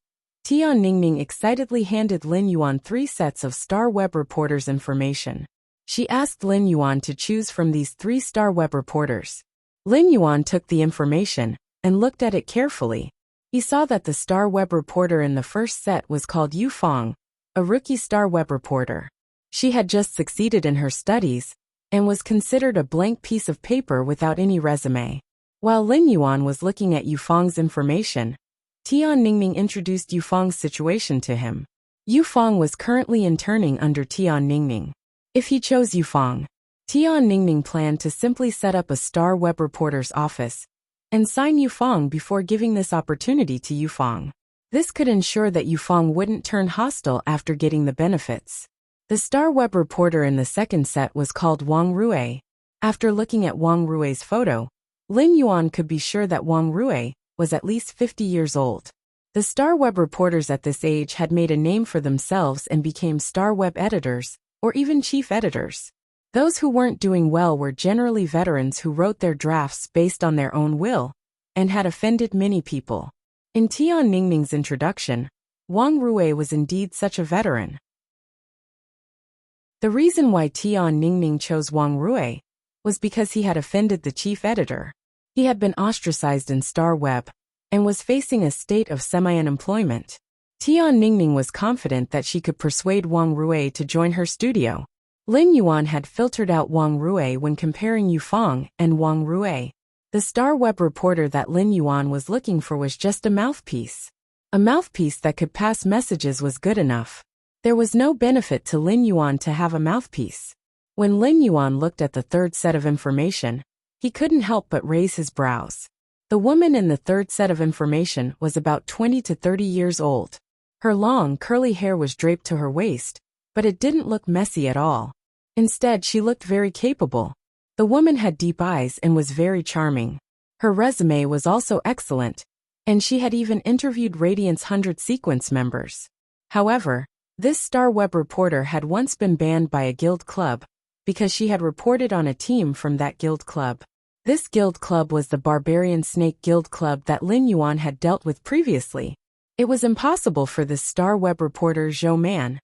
Tian Ningning excitedly handed Lin Yuan 3 sets of Star Web reporters' information. She asked Lin Yuan to choose from these 3 Star Web reporters. Lin Yuan took the information and looked at it carefully. He saw that the Star Web reporter in the first set was called Yu Fang, a rookie Star Web reporter. She had just succeeded in her studies and was considered a blank piece of paper without any resume. While Lin Yuan was looking at Yu Fang's information, Tian Ningning introduced Yu Fang's situation to him. Yu Fang was currently interning under Tian Ningning. If he chose Yu Fang, Tian Ningning planned to simply set up a Star Web reporter's office and sign Yu Fang before giving this opportunity to Yu Fang. This could ensure that Yu Fang wouldn't turn hostile after getting the benefits. The Star Web reporter in the second set was called Wang Rui. After looking at Wang Rui's photo, Lin Yuan could be sure that Wang Rui was at least 50 years old. The Star Web reporters at this age had made a name for themselves and became Star Web editors, or even chief editors. Those who weren't doing well were generally veterans who wrote their drafts based on their own will and had offended many people. In Tian Ningning's introduction, Wang Rui was indeed such a veteran. The reason why Tian Ningning chose Wang Rui was because he had offended the chief editor. He had been ostracized in Star Web and was facing a state of semi-unemployment. Tian Ningning was confident that she could persuade Wang Rui to join her studio. Lin Yuan had filtered out Wang Rui when comparing Yu Fang and Wang Rui. The Star Web reporter that Lin Yuan was looking for was just a mouthpiece. A mouthpiece that could pass messages was good enough. There was no benefit to Lin Yuan to have a mouthpiece. When Lin Yuan looked at the third set of information, he couldn't help but raise his brows. The woman in the third set of information was about 20 to 30 years old. Her long, curly hair was draped to her waist, but it didn't look messy at all. Instead, she looked very capable. The woman had deep eyes and was very charming. Her resume was also excellent, and she had even interviewed Radiant's 100 Sequence members. However, this Star Web reporter had once been banned by a guild club because she had reported on a team from that guild club. This guild club was the Barbarian Snake Guild Club that Lin Yuan had dealt with previously. It was impossible for this Star Web reporter Zhou Man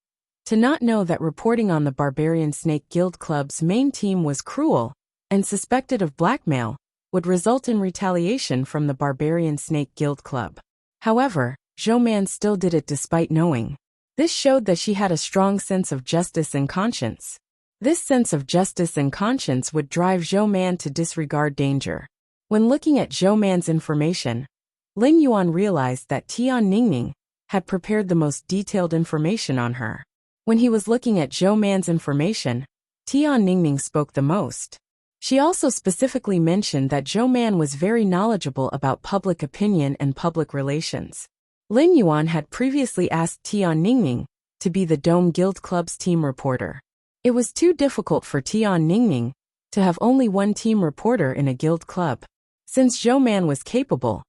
to not know that reporting on the Barbarian Snake Guild Club's main team was cruel and suspected of blackmail would result in retaliation from the Barbarian Snake Guild Club. However, Zhou Man still did it despite knowing. This showed that she had a strong sense of justice and conscience. This sense of justice and conscience would drive Zhou Man to disregard danger. When looking at Zhou Man's information, Lin Yuan realized that Tian Ningning had prepared the most detailed information on her. When he was looking at Zhou Man's information, Tian Ningning spoke the most. She also specifically mentioned that Zhou Man was very knowledgeable about public opinion and public relations. Lin Yuan had previously asked Tian Ningning to be the Dome Guild Club's team reporter. It was too difficult for Tian Ningning to have only one team reporter in a guild club. Since Zhou Man was capable,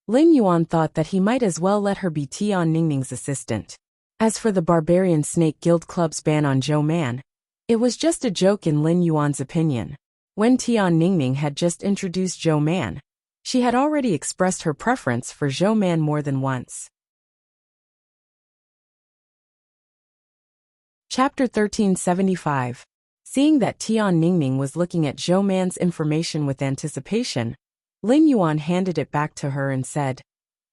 Lin Yuan thought that he might as well let her be Tian Ningning's assistant. As for the Barbarian Snake Guild Club's ban on Zhou Man, it was just a joke in Lin Yuan's opinion. When Tian Ningning had just introduced Zhou Man, she had already expressed her preference for Zhou Man more than once. Chapter 1375. Seeing that Tian Ningning was looking at Zhou Man's information with anticipation, Lin Yuan handed it back to her and said,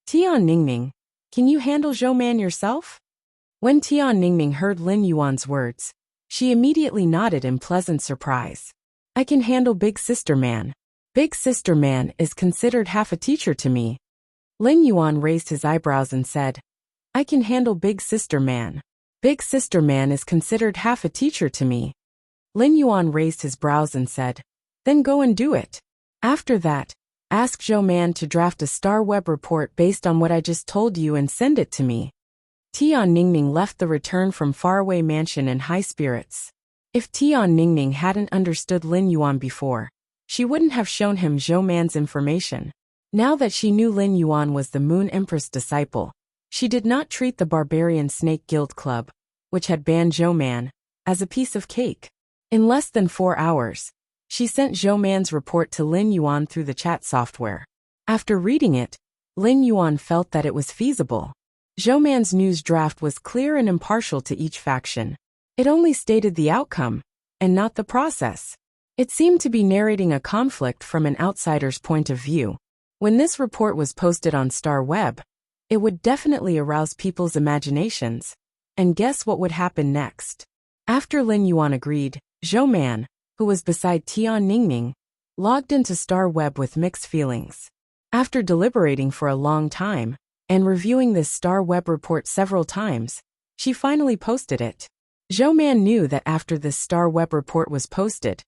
"Tian Ningning, can you handle Zhou Man yourself?" When Tian Ningning heard Lin Yuan's words, she immediately nodded in pleasant surprise. "I can handle Big Sister Man. Big Sister Man is considered half a teacher to me." Lin Yuan raised his eyebrows and said, "I can handle Big Sister Man. Big Sister Man is considered half a teacher to me." Lin Yuan raised his brows and said, "Then go and do it. After that, ask Zhou Man to draft a Star Web report based on what I just told you and send it to me." Tian Ningning left the return from faraway mansion in high spirits. If Tian Ningning hadn't understood Lin Yuan before, she wouldn't have shown him Zhou Man's information. Now that she knew Lin Yuan was the Moon Empress disciple, she did not treat the Barbarian Snake Guild Club, which had banned Zhou Man, as a piece of cake. In less than 4 hours, she sent Zhou Man's report to Lin Yuan through the chat software. After reading it, Lin Yuan felt that it was feasible. Zhou Man's news draft was clear and impartial to each faction. It only stated the outcome, and not the process. It seemed to be narrating a conflict from an outsider's point of view. When this report was posted on Star Web, it would definitely arouse people's imaginations. And guess what would happen next? After Lin Yuan agreed, Zhou Man, who was beside Tian Ningning, logged into Star Web with mixed feelings. After deliberating for a long time, and reviewing this Star Web report several times, she finally posted it. Zhou Man knew that after this Star Web report was posted,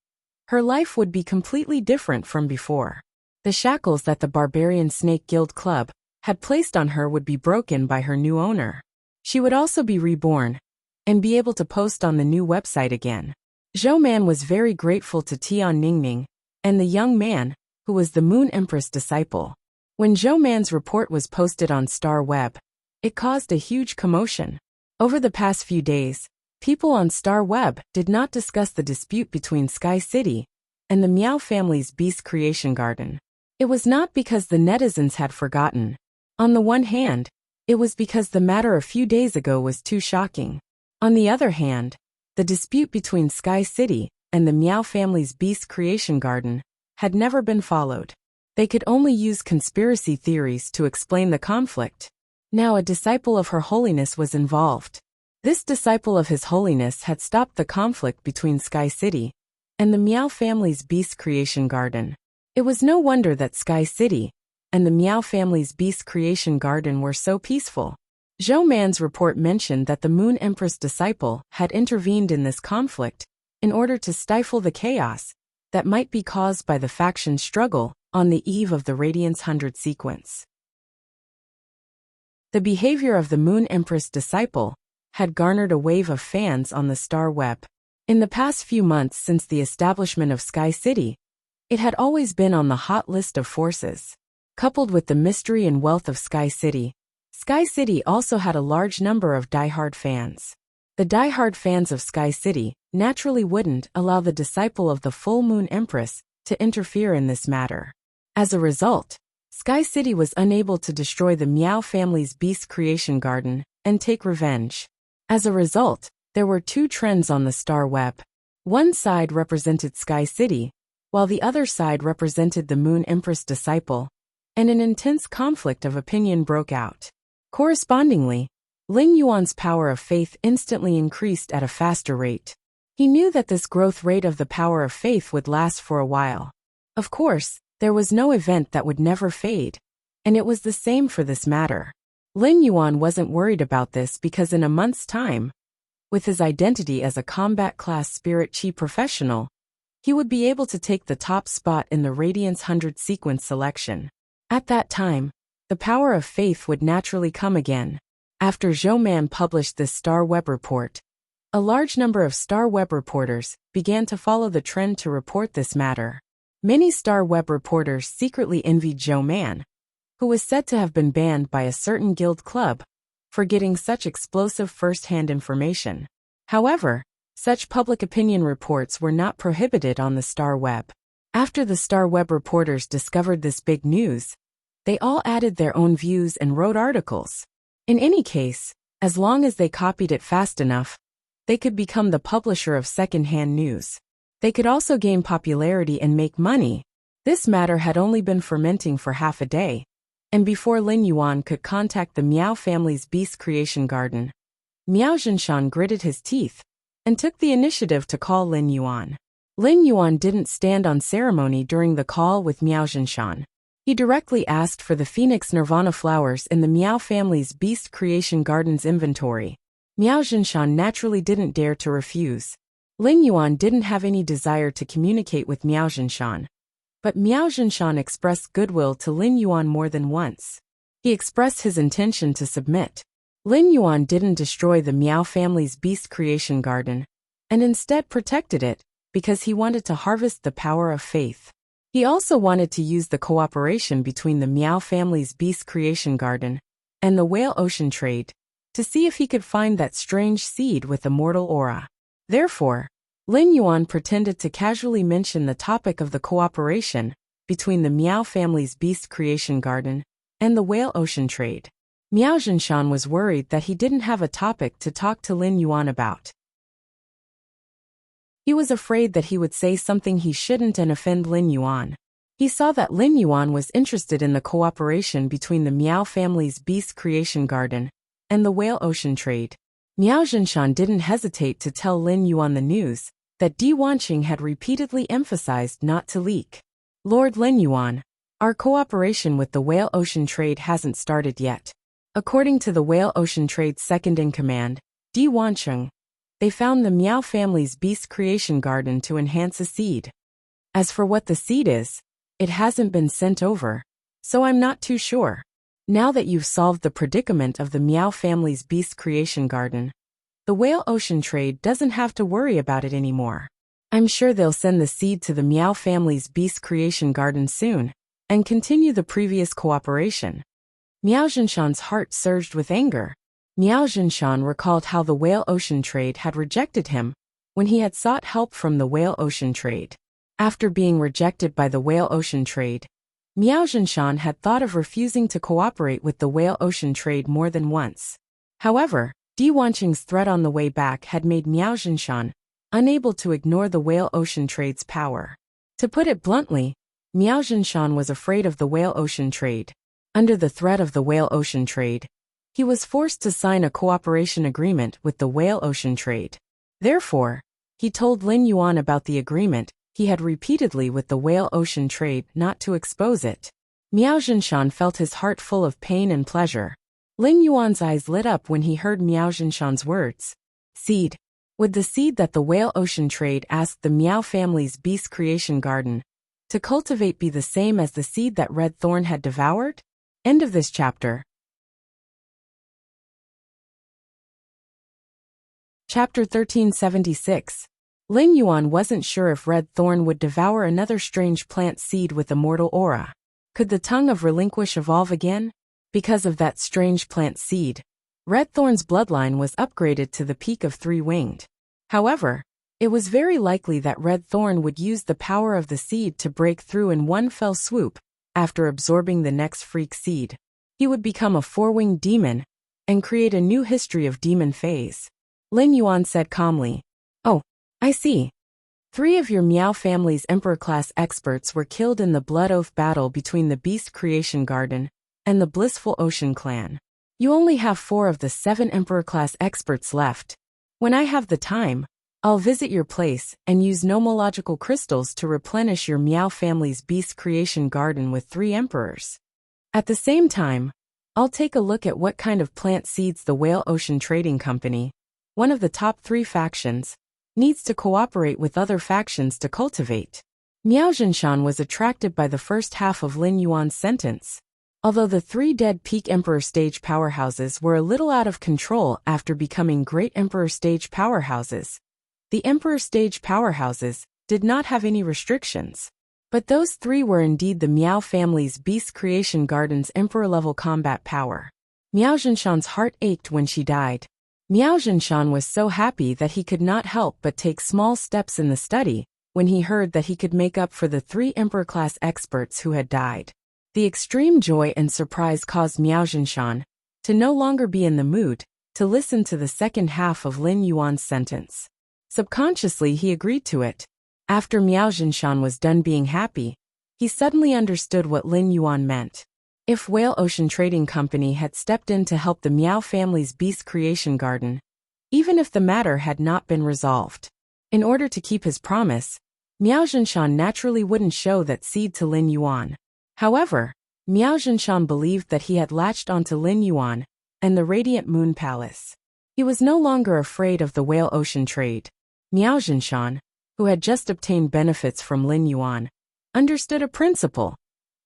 her life would be completely different from before. The shackles that the Barbarian Snake Guild Club had placed on her would be broken by her new owner. She would also be reborn, and be able to post on the new website again. Zhou Man was very grateful to Tian Ningning, and the young man, who was the Moon Empress disciple. When Zhou Man's report was posted on Star Web, it caused a huge commotion. Over the past few days, people on Star Web did not discuss the dispute between Sky City and the Meow family's Beast Creation Garden. It was not because the netizens had forgotten. On the one hand, it was because the matter a few days ago was too shocking. On the other hand, the dispute between Sky City and the Meow family's Beast Creation Garden had never been followed. They could only use conspiracy theories to explain the conflict. Now a disciple of Her Holiness was involved. This disciple of His Holiness had stopped the conflict between Sky City and the Meow family's Beast Creation Garden. It was no wonder that Sky City and the Meow family's Beast Creation Garden were so peaceful. Zhou Man's report mentioned that the Moon Empress disciple had intervened in this conflict in order to stifle the chaos that might be caused by the faction struggle on the eve of the Radiance 100 sequence. The behavior of the Moon Empress disciple had garnered a wave of fans on the Star Web. In the past few months since the establishment of Sky City, it had always been on the hot list of forces. Coupled with the mystery and wealth of Sky City also had a large number of diehard fans. The diehard fans of Sky City naturally wouldn't allow the disciple of the Full Moon Empress to interfere in this matter. As a result, Sky City was unable to destroy the Meow family's Beast Creation Garden and take revenge. As a result, there were two trends on the Star Web. One side represented Sky City, while the other side represented the Moon Empress disciple, and an intense conflict of opinion broke out. Correspondingly, Lin Yuan's power of faith instantly increased at a faster rate. He knew that this growth rate of the power of faith would last for a while. Of course, there was no event that would never fade, and it was the same for this matter. Lin Yuan wasn't worried about this because in a month's time, with his identity as a combat class spirit chi professional, he would be able to take the top spot in the Radiance 100 sequence selection. At that time, the power of faith would naturally come again. After Zhou Man published this Star Web report, a large number of Star Web reporters began to follow the trend to report this matter. Many Star Web reporters secretly envied Zhou Man, who was said to have been banned by a certain guild club for getting such explosive first-hand information. However, such public opinion reports were not prohibited on the Star Web. After the Star Web reporters discovered this big news, they all added their own views and wrote articles. In any case, as long as they copied it fast enough, they could become the publisher of second-hand news. They could also gain popularity and make money. This matter had only been fermenting for half a day, and before Lin Yuan could contact the Miao family's beast creation garden, Miao Zhenshan gritted his teeth and took the initiative to call Lin Yuan. Lin Yuan didn't stand on ceremony during the call with Miao Zhenshan. He directly asked for the Phoenix Nirvana flowers in the Miao family's beast creation garden's inventory. Miao Zhenshan naturally didn't dare to refuse. Lin Yuan didn't have any desire to communicate with Miao Zhenshan, but Miao Zhenshan expressed goodwill to Lin Yuan more than once. He expressed his intention to submit. Lin Yuan didn't destroy the Miao family's beast creation garden, and instead protected it, because he wanted to harvest the power of faith. He also wanted to use the cooperation between the Miao family's beast creation garden and the whale ocean trade to see if he could find that strange seed with the mortal aura. Therefore, Lin Yuan pretended to casually mention the topic of the cooperation between the Miao family's beast creation garden and the whale ocean trade. Miao Zhenshan was worried that he didn't have a topic to talk to Lin Yuan about. He was afraid that he would say something he shouldn't and offend Lin Yuan. He saw that Lin Yuan was interested in the cooperation between the Miao family's beast creation garden and the whale ocean trade. Miao Zhenshan didn't hesitate to tell Lin Yuan the news that Di Wanqing had repeatedly emphasized not to leak. Lord Lin Yuan, our cooperation with the whale ocean trade hasn't started yet. According to the whale ocean trade's second-in-command, Di Wanqing, they found the Miao family's beast creation garden to enhance a seed. As for what the seed is, it hasn't been sent over, so I'm not too sure. Now that you've solved the predicament of the Miao family's beast creation garden, the whale ocean trade doesn't have to worry about it anymore. I'm sure they'll send the seed to the Miao family's beast creation garden soon, and continue the previous cooperation. Miao Zhenshan's heart surged with anger. Miao Zhenshan recalled how the whale ocean trade had rejected him when he had sought help from the whale ocean trade. After being rejected by the whale ocean trade, Miao Zhenshan had thought of refusing to cooperate with the whale ocean trade more than once. However, Di Wanqing's threat on the way back had made Miao Zhenshan unable to ignore the whale ocean trade's power. To put it bluntly, Miao Zhenshan was afraid of the whale ocean trade. Under the threat of the whale ocean trade, he was forced to sign a cooperation agreement with the whale ocean trade. Therefore, he told Lin Yuan about the agreement he had repeatedly with the whale ocean trade not to expose it. Miao Zhenshan felt his heart full of pain and pleasure. Lin Yuan's eyes lit up when he heard Miao Zhenshan's words. Seed. Would the seed that the whale ocean trade asked the Miao family's beast creation garden to cultivate be the same as the seed that Red Thorn had devoured? End of this chapter. Chapter 1376. Lin Yuan wasn't sure if Red Thorn would devour another strange plant seed with a mortal aura. Could the tongue of Relinquish evolve again? Because of that strange plant seed, Red Thorn's bloodline was upgraded to the peak of three-winged. However, it was very likely that Red Thorn would use the power of the seed to break through in one fell swoop. After absorbing the next freak seed, he would become a four-winged demon and create a new history of demon phase. Lin Yuan said calmly, "Oh, I see. 3 of your Miao family's Emperor-class experts were killed in the Blood Oath battle between the Beast Creation Garden and the Blissful Ocean Clan. You only have 4 of the 7 Emperor-class experts left. When I have the time, I'll visit your place and use nomological crystals to replenish your Meow family's beast creation garden with 3 emperors. At the same time, I'll take a look at what kind of plant seeds the Whale Ocean Trading Company, one of the top 3 factions, needs to cooperate with other factions to cultivate. Miao Zhinshan was attracted by the first half of Lin Yuan's sentence. Although the 3 dead peak Emperor stage powerhouses were a little out of control after becoming great Emperor stage powerhouses, the Emperor stage powerhouses did not have any restrictions. But those 3 were indeed the Meow family's Beast Creation Garden's Emperor-level combat power. Miao Zhinshan's heart ached when she died. Miao Zhinshan was so happy that he could not help but take small steps in the study when he heard that he could make up for the 3 Emperor-class experts who had died. The extreme joy and surprise caused Miao Zhinshan to no longer be in the mood to listen to the second half of Lin Yuan's sentence. Subconsciously he agreed to it. After Miao Zhinshan was done being happy, he suddenly understood what Lin Yuan meant. If Whale Ocean Trading Company had stepped in to help the Meow family's beast creation garden, even if the matter had not been resolved, in order to keep his promise, Miao Zhinshan naturally wouldn't show that seed to Lin Yuan. However, Miao Zhinshan believed that he had latched onto Lin Yuan and the Radiant Moon Palace. He was no longer afraid of the Whale Ocean trade. Miao Zhinshan, who had just obtained benefits from Lin Yuan, understood a principle.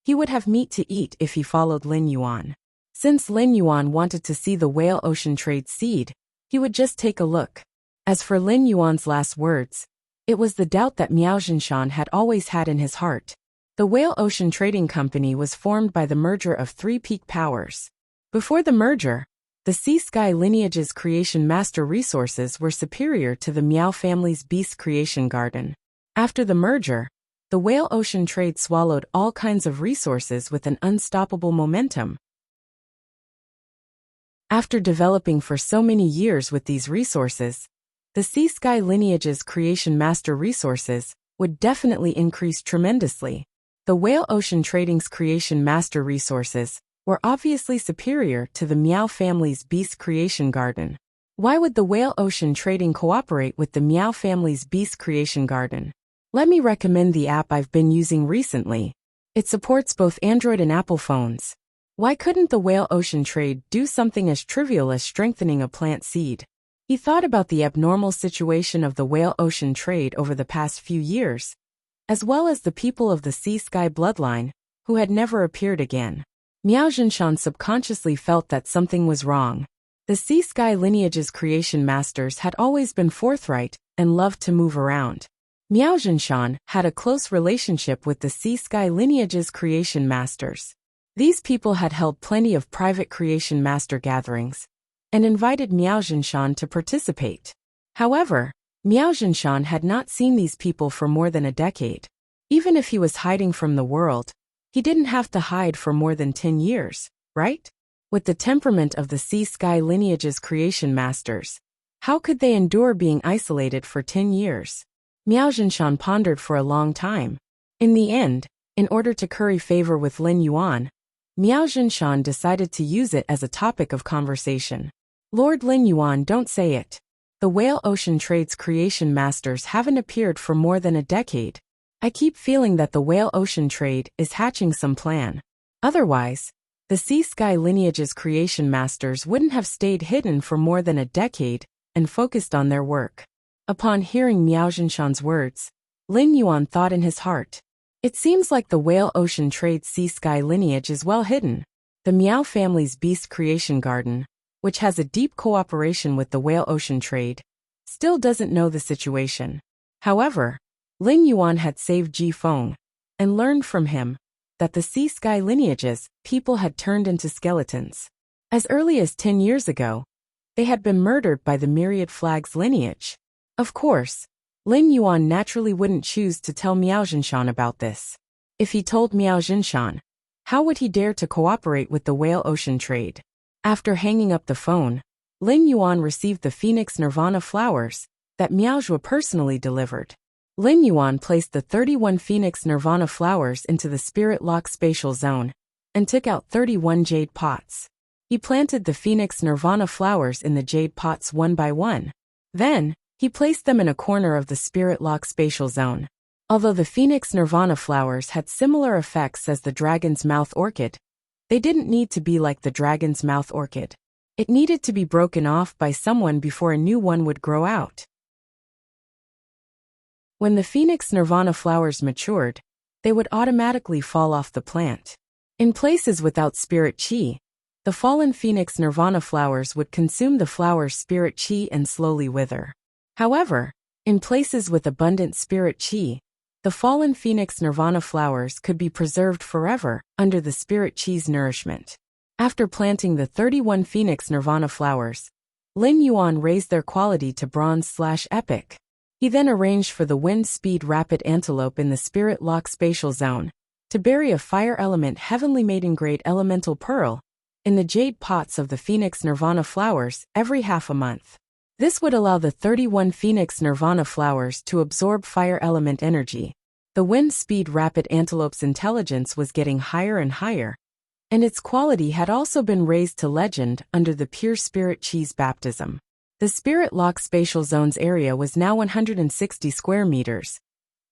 He would have meat to eat if he followed Lin Yuan. Since Lin Yuan wanted to see the Whale Ocean trade seed, he would just take a look. As for Lin Yuan's last words, it was the doubt that Miao Zhinshan had always had in his heart. The Whale Ocean Trading Company was formed by the merger of 3 peak powers. Before the merger, the Sea Sky lineage's creation master resources were superior to the Meow family's beast creation garden. After the merger, the Whale Ocean trade swallowed all kinds of resources with an unstoppable momentum. After developing for so many years with these resources, the Sea Sky lineage's creation master resources would definitely increase tremendously. The Whale Ocean Trading's creation master resources were obviously superior to the Meow family's beast creation garden. Why would the Whale Ocean Trading cooperate with the Meow family's beast creation garden? Let me recommend the app I've been using recently. It supports both Android and Apple phones. Why couldn't the Whale Ocean Trade do something as trivial as strengthening a plant seed? He thought about the abnormal situation of the Whale Ocean Trade over the past few years, as well as the people of the Sea Sky bloodline, who had never appeared again. Miao Zhinshan subconsciously felt that something was wrong. The Sea Sky lineage's creation masters had always been forthright and loved to move around. Miao Zhinshan had a close relationship with the Sea Sky lineage's creation masters. These people had held plenty of private creation master gatherings and invited Miao Zhinshan to participate. However, Miao Zhinshan had not seen these people for more than a decade. Even if he was hiding from the world, he didn't have to hide for more than 10 years, right? With the temperament of the Sea Sky lineage's creation masters, how could they endure being isolated for 10 years? Miao Zhinshan pondered for a long time. In the end, in order to curry favor with Lin Yuan, Miao Zhinshan decided to use it as a topic of conversation. Lord Lin Yuan, don't say it. The Whale Ocean Trade's creation masters haven't appeared for more than a decade. I keep feeling that the Whale Ocean Trade is hatching some plan. Otherwise, the Sea Sky lineage's creation masters wouldn't have stayed hidden for more than a decade and focused on their work. Upon hearing Miao Zhinshan's words, Lin Yuan thought in his heart, it seems like the Whale Ocean Trade's Sea Sky lineage is well hidden. The Meow family's beast creation garden, which has a deep cooperation with the Whale Ocean Trade, still doesn't know the situation. However, Lin Yuan had saved Ji Feng and learned from him that the Sea Sky lineage's people had turned into skeletons. As early as 10 years ago, they had been murdered by the Myriad Flag's lineage. Of course, Lin Yuan naturally wouldn't choose to tell Miao Zhinshan about this. If he told Miao Zhinshan, how would he dare to cooperate with the Whale Ocean Trade? After hanging up the phone, Lin Yuan received the Phoenix Nirvana flowers that Miao Zhua personally delivered. Lin Yuan placed the 31 Phoenix Nirvana flowers into the Spirit Lock spatial zone and took out 31 jade pots. He planted the phoenix nirvana flowers in the jade pots one by one. Then, he placed them in a corner of the spirit lock spatial zone. Although the phoenix nirvana flowers had similar effects as the dragon's mouth orchid, they didn't need to be like the dragon's mouth orchid. It needed to be broken off by someone before a new one would grow out. When the phoenix nirvana flowers matured, they would automatically fall off the plant. In places without spirit chi, the fallen phoenix nirvana flowers would consume the flower's spirit chi and slowly wither. However, in places with abundant spirit chi, the fallen phoenix nirvana flowers could be preserved forever under the spirit chi's nourishment. After planting the 31 phoenix nirvana flowers, Lin Yuan raised their quality to bronze/epic. He then arranged for the wind speed rapid antelope in the spirit lock spatial zone to bury a fire element heavenly maiden grade elemental pearl in the jade pots of the phoenix nirvana flowers every half a month. This would allow the 31 phoenix nirvana flowers to absorb fire element energy. The wind speed rapid antelope's intelligence was getting higher and higher, and its quality had also been raised to legend under the pure spirit chi's baptism. The spirit lock spatial zone's area was now 160 square meters,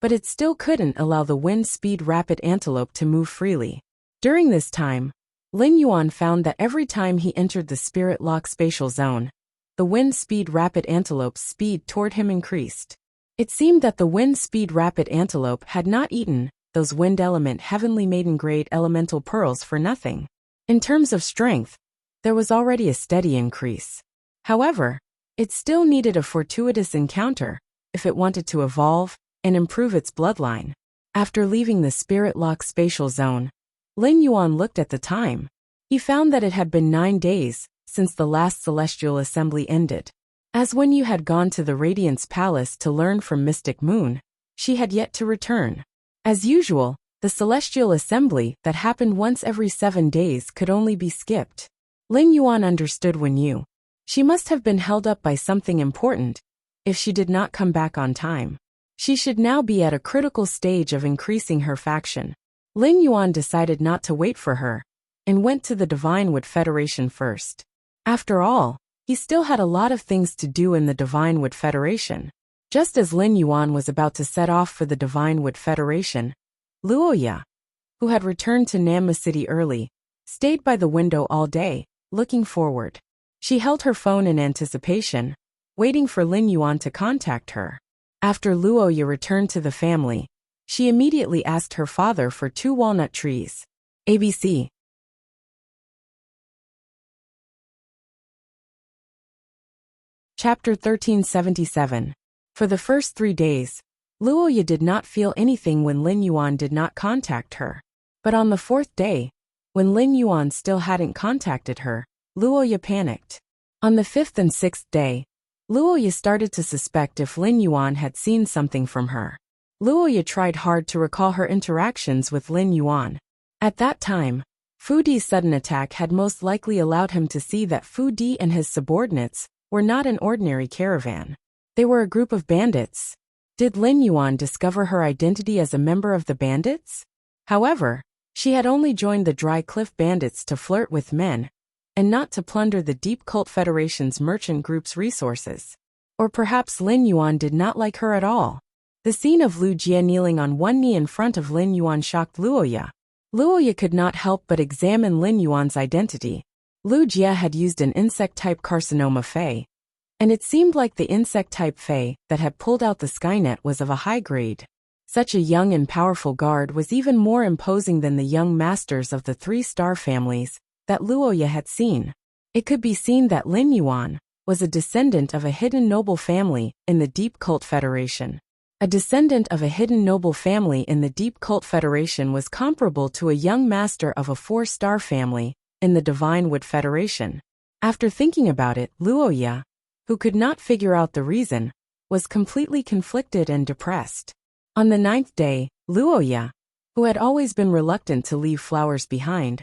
but it still couldn't allow the wind speed rapid antelope to move freely. During this time, Lin Yuan found that every time he entered the spirit lock spatial zone, the wind speed rapid antelope's speed toward him increased. It seemed that the wind speed rapid antelope had not eaten those wind element heavenly maiden grade elemental pearls for nothing. In terms of strength, there was already a steady increase. However, it still needed a fortuitous encounter if it wanted to evolve and improve its bloodline. After leaving the spirit lock spatial zone, Lin Yuan looked at the time. He found that it had been 9 days since the last celestial assembly ended. As when you had gone to the Radiance Palace to learn from Mystic Moon, she had yet to return. As usual, the celestial assembly that happened once every 7 days could only be skipped. Lin Yuan understood when she must have been held up by something important if she did not come back on time. She should now be at a critical stage of increasing her faction. Lin Yuan decided not to wait for her and went to the Divine Wood Federation first. After all, he still had a lot of things to do in the Divine Wood Federation. Just as Lin Yuan was about to set off for the Divine Wood Federation, Luoya, who had returned to Namma City early, stayed by the window all day, looking forward. She held her phone in anticipation, waiting for Lin Yuan to contact her. After Luoya returned to the family, she immediately asked her father for 2 walnut trees. ABC. Chapter 1377. For the first 3 days, Luoya did not feel anything when Lin Yuan did not contact her. But on the 4th day, when Lin Yuan still hadn't contacted her, Luoya panicked. On the 5th and 6th day, Luoya started to suspect if Lin Yuan had seen something from her. Luoya tried hard to recall her interactions with Lin Yuan. At that time, Fu Di's sudden attack had most likely allowed him to see that Fu Di and his subordinates were not an ordinary caravan. They were a group of bandits. Did Lin Yuan discover her identity as a member of the bandits? However, she had only joined the Dry Cliff Bandits to flirt with men, and not to plunder the Deep Cult Federation's merchant group's resources. Or perhaps Lin Yuan did not like her at all. The scene of Lu Jie kneeling on one knee in front of Lin Yuan shocked Luoya. Luoya could not help but examine Lin Yuan's identity. Lu Jie had used an insect-type carcinoma Fey, and it seemed like the insect-type Fey that had pulled out the Skynet was of a high grade. Such a young and powerful guard was even more imposing than the young masters of the 3-star families that Luoya had seen. It could be seen that Lin Yuan was a descendant of a hidden noble family in the Deep Cult Federation. A descendant of a hidden noble family in the Deep Cult Federation was comparable to a young master of a 4-star family in the Divine Wood Federation. After thinking about it, Luoya, who could not figure out the reason, was completely conflicted and depressed. On the 9th day, Luoya, who had always been reluctant to leave flowers behind,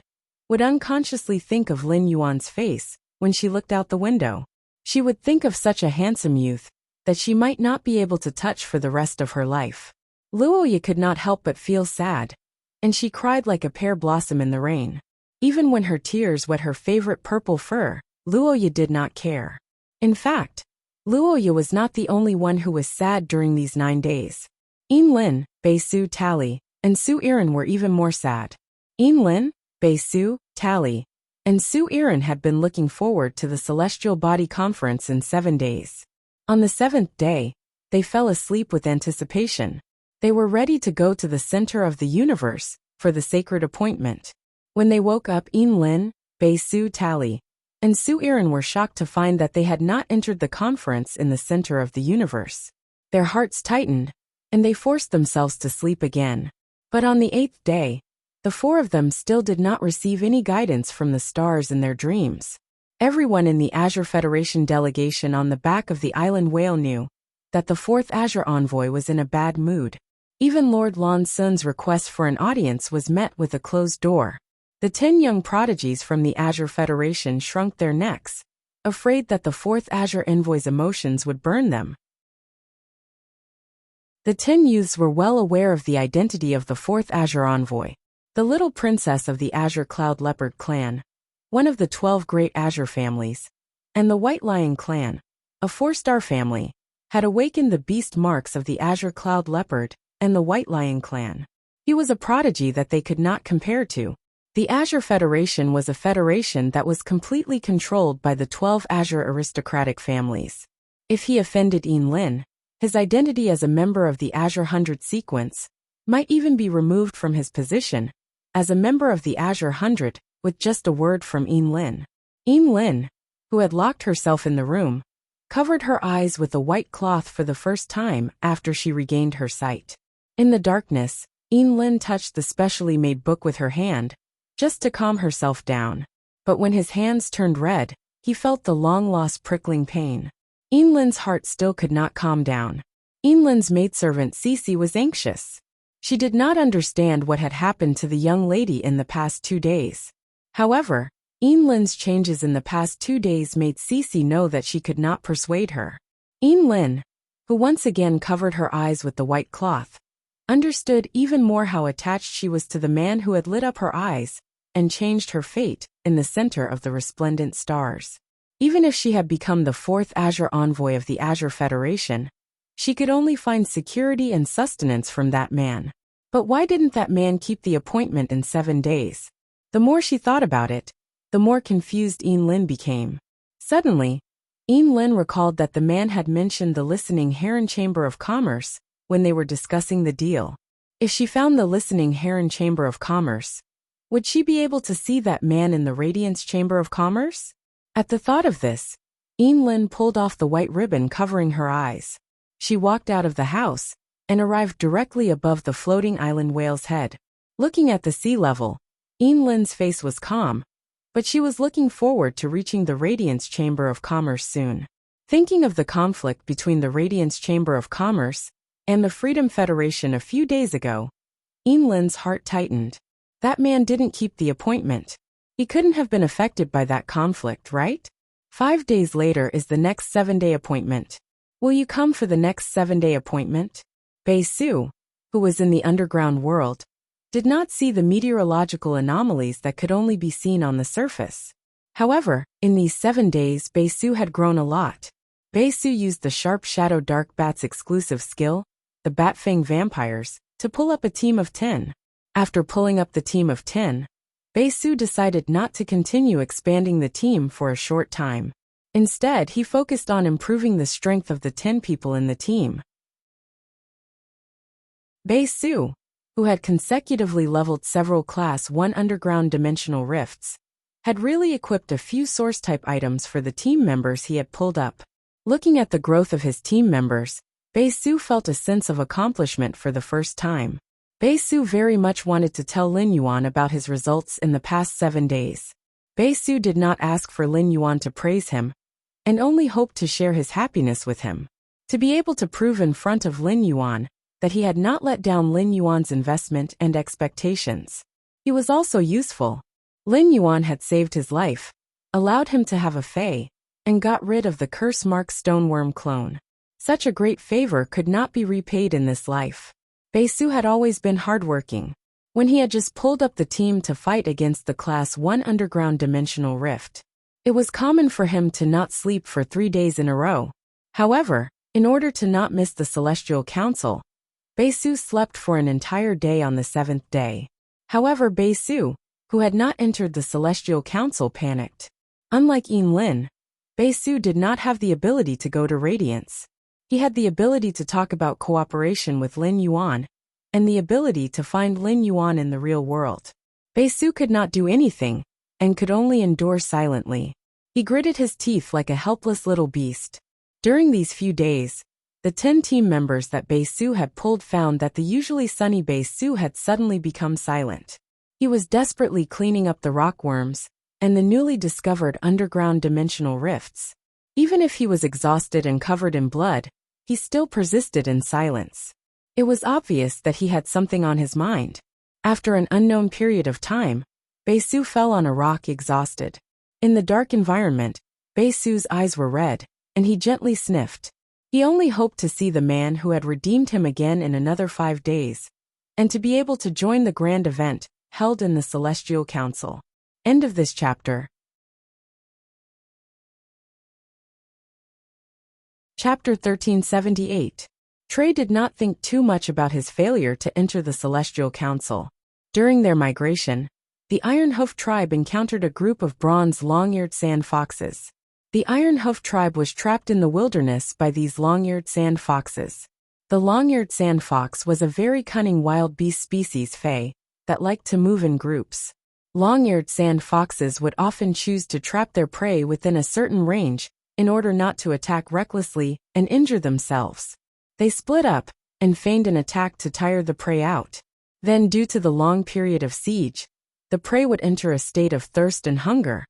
would unconsciously think of Lin Yuan's face when she looked out the window. She would think of such a handsome youth that she might not be able to touch for the rest of her life. Luoya could not help but feel sad, and she cried like a pear blossom in the rain. Even when her tears wet her favorite purple fur, Luoya did not care. In fact, Luoya was not the only one who was sad during these 9 days. Yinlin, Beisu, Tally, and Su Iran were even more sad. Yinlin, Beisu, Tally, and Su Iran had been looking forward to the Celestial Body Conference in 7 days. On the 7th day, they fell asleep with anticipation. They were ready to go to the center of the universe for the sacred appointment. When they woke up, Yinlin, Beisu, Tally, and Su Iran were shocked to find that they had not entered the conference in the center of the universe. Their hearts tightened, and they forced themselves to sleep again. But on the 8th day, the 4 of them still did not receive any guidance from the stars in their dreams. Everyone in the Azure Federation delegation on the back of the island whale knew that the 4th Azure envoy was in a bad mood. Even Lord Lan Sun's request for an audience was met with a closed door. The 10 young prodigies from the Azure Federation shrunk their necks, afraid that the 4th Azure envoy's emotions would burn them. The 10 youths were well aware of the identity of the 4th Azure envoy, the little princess of the Azure Cloud Leopard clan, one of the 12 great Azure families, and the White Lion clan, a 4-star family, had awakened the beast marks of the Azure Cloud Leopard and the White Lion clan. He was a prodigy that they could not compare to. The Azure Federation was a federation that was completely controlled by the 12 Azure aristocratic families. If he offended Yinlin, his identity as a member of the Azure 100 sequence might even be removed from his position as a member of the Azure 100 with just a word from Yinlin. Yinlin, who had locked herself in the room, covered her eyes with a white cloth for the first time after she regained her sight. In the darkness, Yinlin touched the specially made book with her hand, just to calm herself down. But when his hands turned red, he felt the long-lost prickling pain. Yinlin's heart still could not calm down. Yinlin's maidservant Cece was anxious. She did not understand what had happened to the young lady in the past 2 days. However, Yinlin's changes in the past 2 days made Cece know that she could not persuade her. Yinlin, who once again covered her eyes with the white cloth, understood even more how attached she was to the man who had lit up her eyes and changed her fate in the center of the resplendent stars. Even if she had become the 4th Azure envoy of the Azure Federation, she could only find security and sustenance from that man. But why didn't that man keep the appointment in 7 days? The more she thought about it, the more confused Yinlin became. Suddenly, Yinlin recalled that the man had mentioned the listening Heron Chamber of Commerce when they were discussing the deal. If she found the listening Heron Chamber of Commerce, would she be able to see that man in the Radiance Chamber of Commerce? At the thought of this, Yinlin pulled off the white ribbon covering her eyes. She walked out of the house and arrived directly above the floating island whale's head. Looking at the sea level, Yinlin's face was calm, but she was looking forward to reaching the Radiance Chamber of Commerce soon. Thinking of the conflict between the Radiance Chamber of Commerce and the Freedom Federation a few days ago, Yinlin's heart tightened. That man didn't keep the appointment. He couldn't have been affected by that conflict, right? 5 days later is the next 7-day appointment. Will you come for the next 7-day appointment? Beisu, who was in the underground world, did not see the meteorological anomalies that could only be seen on the surface. However, in these 7 days, Beisu had grown a lot. Beisu used the Sharp Shadow Dark Bat's exclusive skill, the Batfang Vampires, to pull up a team of 10. After pulling up the team of 10, Beisu decided not to continue expanding the team for a short time. Instead, he focused on improving the strength of the 10 people in the team. Beisu, who had consecutively leveled several Class 1 underground dimensional rifts, had really equipped a few source-type items for the team members he had pulled up. Looking at the growth of his team members, Beisu felt a sense of accomplishment for the first time. Beisu very much wanted to tell Lin Yuan about his results in the past 7 days. Beisu did not ask for Lin Yuan to praise him, and only hoped to share his happiness with him. To be able to prove in front of Lin Yuan that he had not let down Lin Yuan's investment and expectations. He was also useful. Lin Yuan had saved his life, allowed him to have a Fae, and got rid of the curse-marked stoneworm clone. Such a great favor could not be repaid in this life. Beisu had always been hardworking. when he had just pulled up the team to fight against the Class 1 underground dimensional rift. It was common for him to not sleep for 3 days in a row. However, in order to not miss the Celestial Council, Baesu slept for an entire day on the 7th day. However, Baesu, who had not entered the Celestial Council, panicked. Unlike Lin, Baesu did not have the ability to go to Radiance. He had the ability to talk about cooperation with Lin Yuan, and the ability to find Lin Yuan in the real world. Baesu could not do anything, and could only endure silently. He gritted his teeth like a helpless little beast. During these few days, the 10 team members that Baesu had pulled found that the usually sunny Baesu had suddenly become silent. He was desperately cleaning up the rockworms and the newly discovered underground dimensional rifts. Even if he was exhausted and covered in blood, he still persisted in silence. It was obvious that he had something on his mind. After an unknown period of time, Baesu fell on a rock exhausted. In the dark environment, Baesu's eyes were red, and he gently sniffed. He only hoped to see the man who had redeemed him again in another 5 days, and to be able to join the grand event held in the Celestial Council. End of this chapter. Chapter 1378. Trey did not think too much about his failure to enter the Celestial Council. During their migration, the Ironhoof tribe encountered a group of bronze long-eared sand foxes. The Ironhoof tribe was trapped in the wilderness by these long-eared sand foxes. The long-eared sand fox was a very cunning wild beast species Fae that liked to move in groups. Long-eared sand foxes would often choose to trap their prey within a certain range in order not to attack recklessly and injure themselves. They split up and feigned an attack to tire the prey out. Then, due to the long period of siege, the prey would enter a state of thirst and hunger,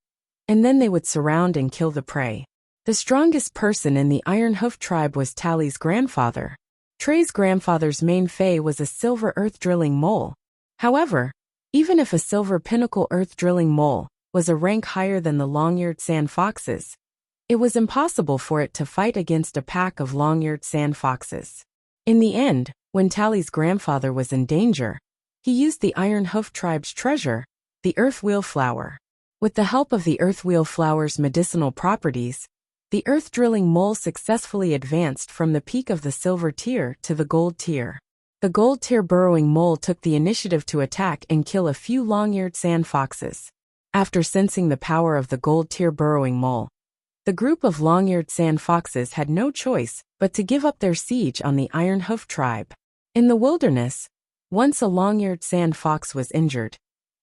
and then they would surround and kill the prey. The strongest person in the Ironhoof tribe was Tally's grandfather. Trey's grandfather's main Fae was a silver earth-drilling mole. However, even if a silver pinnacle earth-drilling mole was a rank higher than the long-eared sand foxes, it was impossible for it to fight against a pack of long-eared sand foxes. In the end, when Tally's grandfather was in danger, he used the Ironhoof tribe's treasure, the earth-wheel flower. With the help of the earth-wheel flower's medicinal properties, the earth-drilling mole successfully advanced from the peak of the silver tier to the gold tier. The gold tier burrowing mole took the initiative to attack and kill a few long-eared sand foxes. After sensing the power of the gold tier burrowing mole, the group of long-eared sand foxes had no choice but to give up their siege on the Ironhoof tribe. In the wilderness, once a long-eared sand fox was injured,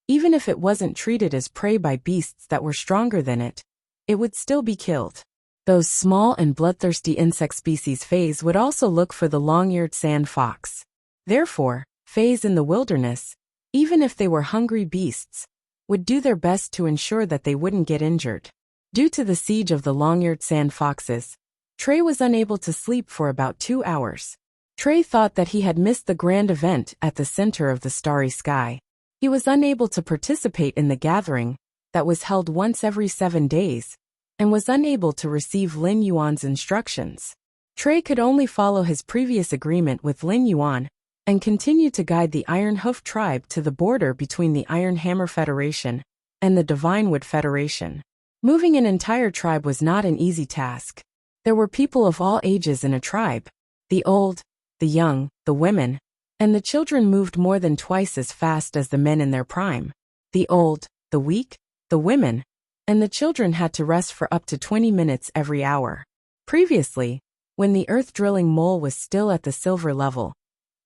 even if it wasn't treated as prey by beasts that were stronger than it, it would still be killed. Those small and bloodthirsty insect species Faes would also look for the long-eared sand fox. Therefore, Faes in the wilderness, even if they were hungry beasts, would do their best to ensure that they wouldn't get injured. Due to the siege of the long-eared sand foxes, Trey was unable to sleep for about 2 hours. Trey thought that he had missed the grand event at the center of the starry sky. He was unable to participate in the gathering that was held once every 7 days, and was unable to receive Lin Yuan's instructions. Trey could only follow his previous agreement with Lin Yuan and continue to guide the Ironhoof tribe to the border between the Iron Hammer Federation and the Divinewood Federation. Moving an entire tribe was not an easy task. There were people of all ages in a tribe. The old, the young, the women, and the children moved more than twice as fast as the men in their prime. The old, the weak, the women, and the children had to rest for up to 20 minutes every hour. Previously, when the earth-drilling mole was still at the silver level,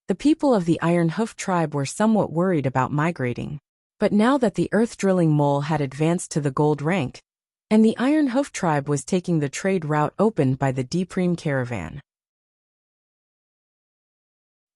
the people of the Ironhoof tribe were somewhat worried about migrating. But now that the earth-drilling mole had advanced to the gold rank, and the Ironhoof tribe was taking the trade route opened by the Depreme caravan,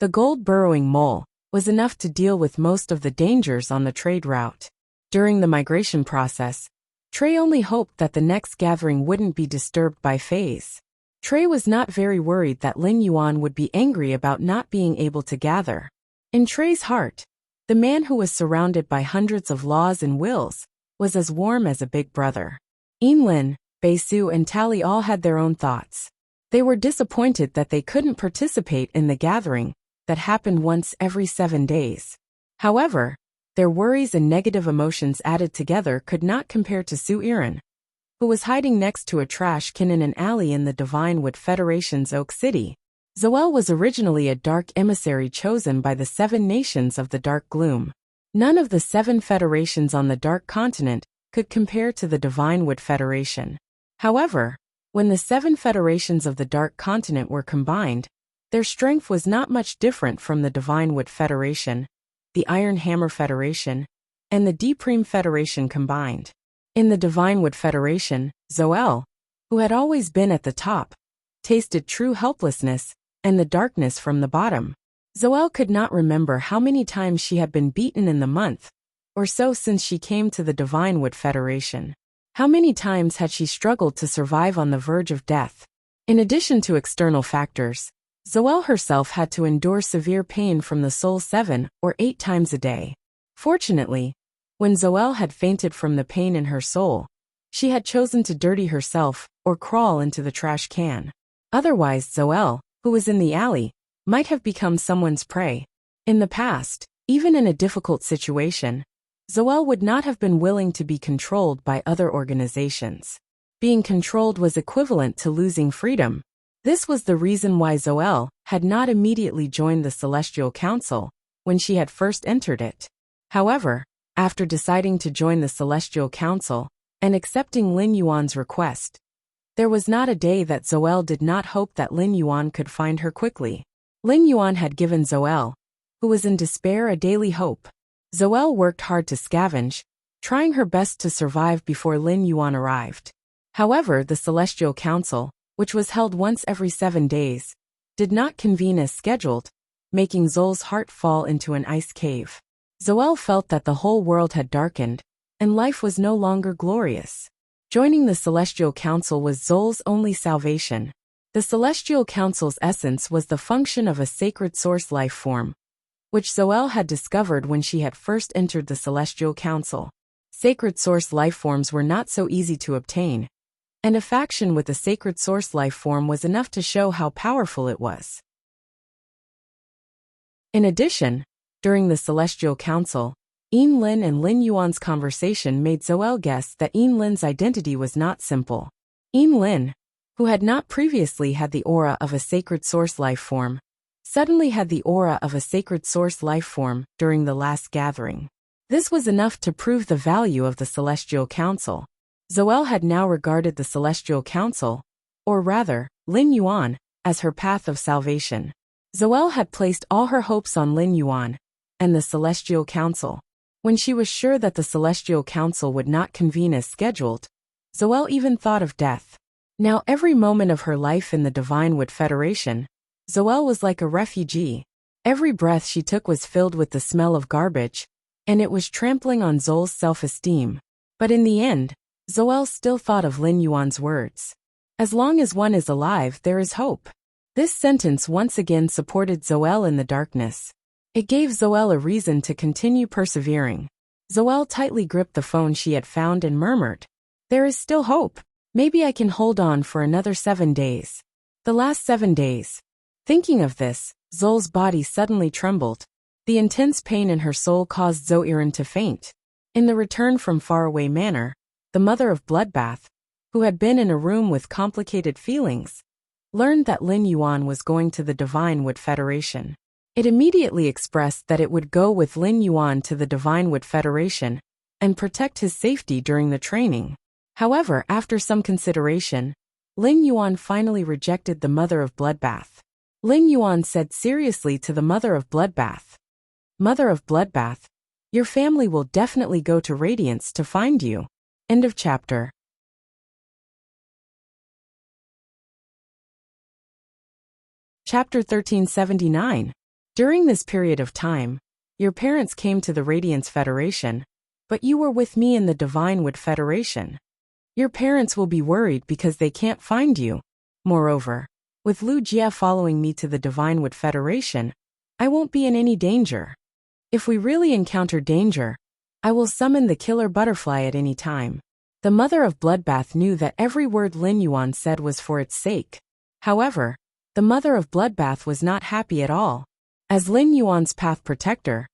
the gold burrowing mole was enough to deal with most of the dangers on the trade route. During the migration process, Trey only hoped that the next gathering wouldn't be disturbed by Faes. Trey was not very worried that Lin Yuan would be angry about not being able to gather. In Trey's heart, the man who was surrounded by hundreds of laws and wills was as warm as a big brother. Lin, Baesu and Tally all had their own thoughts. They were disappointed that they couldn't participate in the gathering that happened once every 7 days. However, their worries and negative emotions added together could not compare to Su Iran, who was hiding next to a trash can in an alley in the Divine Wood Federation's Oak City. Zoel was originally a dark emissary chosen by the 7 nations of the Dark Gloom. None of the 7 federations on the Dark Continent could compare to the Divine Wood Federation. However, when the 7 federations of the Dark Continent were combined, their strength was not much different from the Divine Wood Federation, the Iron Hammer Federation, and the Depreme Federation combined. In the Divine Wood Federation, Zoel, who had always been at the top, tasted true helplessness and the darkness from the bottom. Zoel could not remember how many times she had been beaten in the month or so since she came to the Divine Wood Federation. How many times had she struggled to survive on the verge of death? In addition to external factors, Zoel herself had to endure severe pain from the soul 7 or 8 times a day. Fortunately, when Zoel had fainted from the pain in her soul, she had chosen to dirty herself or crawl into the trash can. Otherwise, Zoel, who was in the alley, might have become someone's prey. In the past, even in a difficult situation, Zoel would not have been willing to be controlled by other organizations. Being controlled was equivalent to losing freedom. This was the reason why Zoel had not immediately joined the Celestial Council when she had first entered it. However, after deciding to join the Celestial Council and accepting Lin Yuan's request, there was not a day that Zoel did not hope that Lin Yuan could find her quickly. Lin Yuan had given Zoel, who was in despair, a daily hope. Zoel worked hard to scavenge, trying her best to survive before Lin Yuan arrived. However, the Celestial Council, which was held once every 7 days, did not convene as scheduled, making Zoel's heart fall into an ice cave. Zoel felt that the whole world had darkened, and life was no longer glorious. Joining the Celestial Council was Zoel's only salvation. The Celestial Council's essence was the function of a sacred source life form, which Zoel had discovered when she had first entered the Celestial Council. Sacred source life forms were not so easy to obtain, and a faction with a sacred source life form was enough to show how powerful it was. In addition, during the Celestial Council, Yin Lin and Lin Yuan's conversation made Zoel guess that Yin Lin's identity was not simple. Yin Lin, who had not previously had the aura of a sacred source life form, suddenly had the aura of a sacred source life form during the last gathering. This was enough to prove the value of the Celestial Council. Zoel had now regarded the Celestial Council, or rather, Lin Yuan, as her path of salvation. Zoel had placed all her hopes on Lin Yuan and the Celestial Council. When she was sure that the Celestial Council would not convene as scheduled, Zoel even thought of death. Now every moment of her life in the Divine Wood Federation, Zoel was like a refugee. Every breath she took was filled with the smell of garbage, and it was trampling on Zoel's self-esteem. But in the end, Zoel still thought of Lin Yuan's words. As long as one is alive, there is hope. This sentence once again supported Zoel in the darkness. It gave Zoel a reason to continue persevering. Zoel tightly gripped the phone she had found and murmured, "There is still hope. Maybe I can hold on for another 7 days." The last 7 days. Thinking of this, Zoel's body suddenly trembled. The intense pain in her soul caused Zoiran to faint. In the Return from Faraway Manor, the mother of Bloodbath, who had been in a room with complicated feelings, learned that Lin Yuan was going to the Divine Wood Federation. It immediately expressed that it would go with Lin Yuan to the Divine Wood Federation and protect his safety during the training. However, after some consideration, Lin Yuan finally rejected the mother of Bloodbath. Lin Yuan said seriously to the mother of Bloodbath, "Mother of Bloodbath, your family will definitely go to Radiance to find you." End of chapter. Chapter 1379. During this period of time, your parents came to the Radiance Federation, but you were with me in the Divine Wood Federation. Your parents will be worried because they can't find you. Moreover, with Lu Jia following me to the Divine Wood Federation, I won't be in any danger. If we really encounter danger, I will summon the killer butterfly at any time. The mother of Bloodbath knew that every word Lin Yuan said was for its sake. However, the mother of Bloodbath was not happy at all. As Lin Yuan's path protector,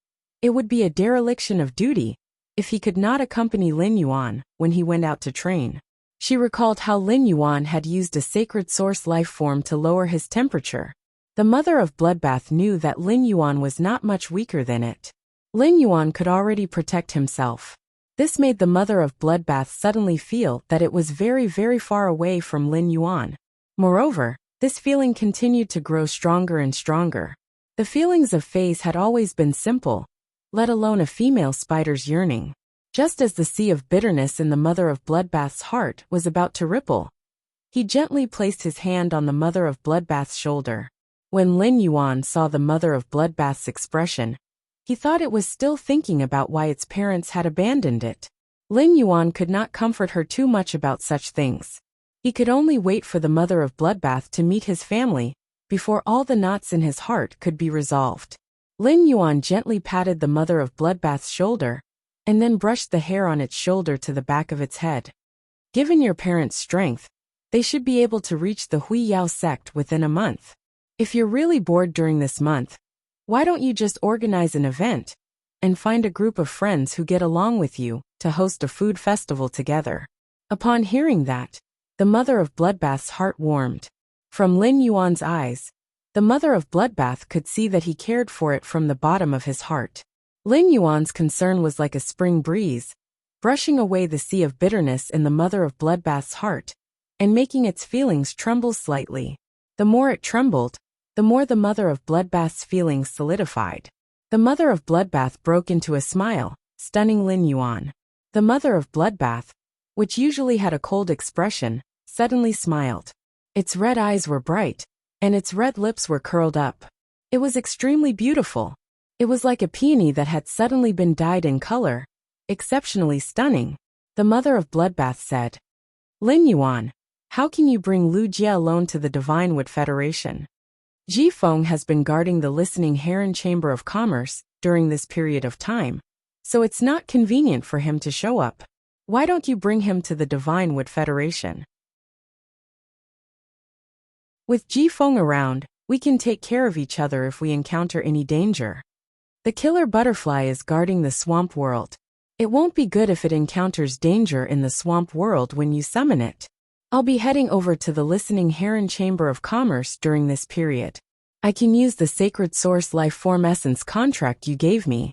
It would be a dereliction of duty if he could not accompany Lin Yuan when he went out to train. She recalled how Lin Yuan had used a sacred source life form to lower his temperature. The mother of Bloodbath knew that Lin Yuan was not much weaker than it. Lin Yuan could already protect himself. This made the mother of Bloodbath suddenly feel that it was very, very far away from Lin Yuan. Moreover, this feeling continued to grow stronger and stronger. The feelings of Faye's had always been simple, let alone a female spider's yearning. Just as the sea of bitterness in the mother of Bloodbath's heart was about to ripple, he gently placed his hand on the mother of Bloodbath's shoulder. When Lin Yuan saw the mother of Bloodbath's expression, he thought it was still thinking about why its parents had abandoned it. Lin Yuan could not comfort her too much about such things. He could only wait for the mother of Bloodbath to meet his family before all the knots in his heart could be resolved. Lin Yuan gently patted the mother of Bloodbath's shoulder and then brushed the hair on its shoulder to the back of its head. Given your parents' strength, they should be able to reach the Hui Yao sect within a month. If you're really bored during this month, why don't you just organize an event and find a group of friends who get along with you to host a food festival together? Upon hearing that, the mother of Bloodbath's heart warmed. From Lin Yuan's eyes, the mother of Bloodbath could see that he cared for it from the bottom of his heart. Lin Yuan's concern was like a spring breeze, brushing away the sea of bitterness in the mother of Bloodbath's heart and making its feelings tremble slightly. The more it trembled, the more the mother of Bloodbath's feelings solidified. The mother of Bloodbath broke into a smile, stunning Lin Yuan. The mother of Bloodbath, which usually had a cold expression, suddenly smiled. Its red eyes were bright, and its red lips were curled up. It was extremely beautiful. It was like a peony that had suddenly been dyed in color, exceptionally stunning. The mother of Bloodbath said, Lin Yuan, how can you bring Lu Jie alone to the Divinewood Federation? Ji Feng has been guarding the Listening Heron Chamber of Commerce during this period of time, so it's not convenient for him to show up. Why don't you bring him to the Divinewood Federation? With Ji Feng around, we can take care of each other if we encounter any danger. The killer butterfly is guarding the swamp world. It won't be good if it encounters danger in the swamp world when you summon it. I'll be heading over to the Listening Heron Chamber of Commerce during this period. I can use the Sacred Source Life Form Essence contract you gave me.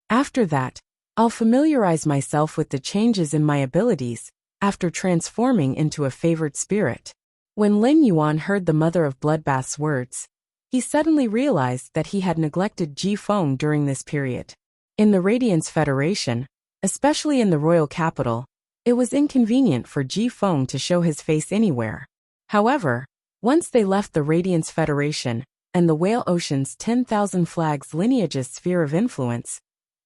After that, I'll familiarize myself with the changes in my abilities after transforming into a favored spirit. When Lin Yuan heard the mother of Bloodbath's words, he suddenly realized that he had neglected Ji Feng during this period. In the Radiance Federation, especially in the royal capital, it was inconvenient for Ji Feng to show his face anywhere. However, once they left the Radiance Federation and the Whale Ocean's 10,000 Flags lineage's sphere of influence,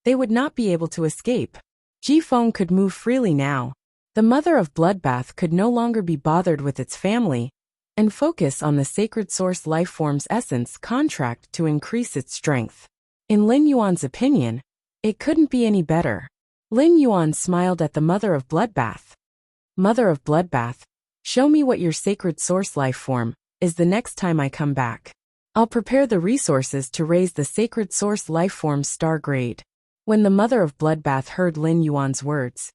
they would not be able to escape. Ji Feng could move freely now. The mother of Bloodbath could no longer be bothered with its family and focus on the Sacred Source Lifeform's essence contract to increase its strength. In Lin Yuan's opinion, it couldn't be any better. Lin Yuan smiled at the mother of Bloodbath. Mother of Bloodbath, show me what your Sacred Source Lifeform is the next time I come back. I'll prepare the resources to raise the Sacred Source Lifeform's star grade. When the mother of Bloodbath heard Lin Yuan's words,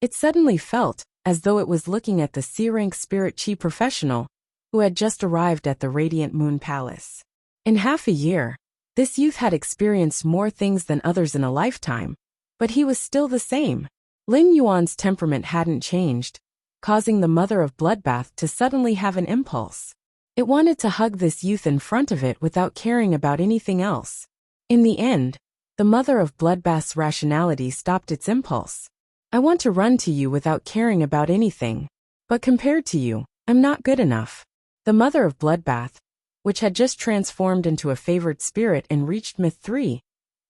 it suddenly felt as though it was looking at the C-rank spirit chi professional who had just arrived at the Radiant Moon Palace. In half a year, this youth had experienced more things than others in a lifetime, but he was still the same. Lin Yuan's temperament hadn't changed, causing the mother of Bloodbath to suddenly have an impulse. It wanted to hug this youth in front of it without caring about anything else. In the end, the mother of Bloodbath's rationality stopped its impulse. I want to run to you without caring about anything, but compared to you, I'm not good enough. The mother of Bloodbath, which had just transformed into a favored spirit and reached Myth 3,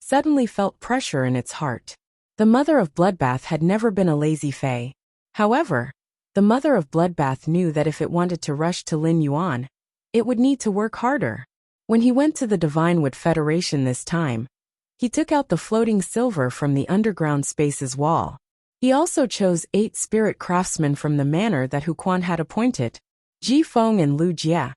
suddenly felt pressure in its heart. The mother of Bloodbath had never been a lazy fae. However, the mother of Bloodbath knew that if it wanted to rush to Lin Yuan, it would need to work harder. When he went to the Divinewood Federation this time, he took out the floating silver from the underground space's wall. He also chose 8 spirit craftsmen from the manor that Huquan had appointed, Ji Feng and Lu Jie,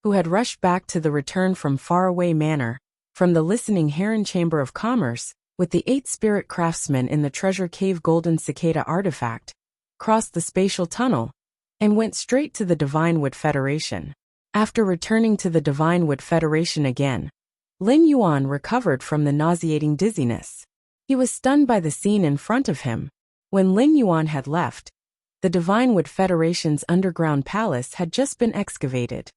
who had rushed back to the return from faraway manor, from the Listening Heron Chamber of Commerce, with the 8 spirit craftsmen in the treasure cave golden cicada artifact, crossed the spatial tunnel, and went straight to the Divine Wood Federation. After returning to the Divine Wood Federation again, Lin Yuan recovered from the nauseating dizziness. He was stunned by the scene in front of him. When Lin Yuan had left, the Divine Wood Federation's underground palace had just been excavated.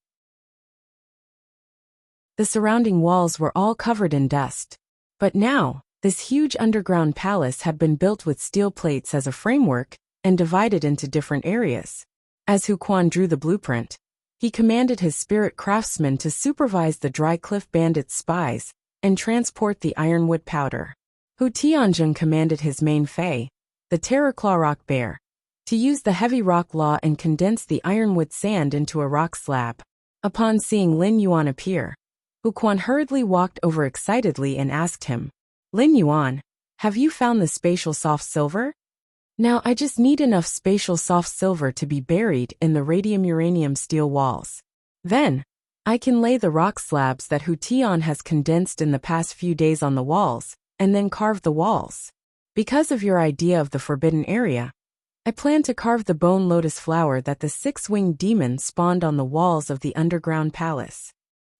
The surrounding walls were all covered in dust. But now, this huge underground palace had been built with steel plates as a framework and divided into different areas. As Hu Quan drew the blueprint, he commanded his spirit craftsmen to supervise the Dry Cliff Bandits' spies and transport the ironwood powder. Hu Tianjun commanded his main Fei, the Terraclaw Rock Bear, to use the heavy rock law and condense the ironwood sand into a rock slab. Upon seeing Lin Yuan appear, Hu Quan hurriedly walked over excitedly and asked him, "Lin Yuan, have you found the spatial soft silver? Now I just need enough spatial soft silver to be buried in the radium-uranium steel walls. Then, I can lay the rock slabs that Hu Tian has condensed in the past few days on the walls, and then carve the walls. Because of your idea of the forbidden area, I plan to carve the bone lotus flower that the 6-winged demon spawned on the walls of the underground palace.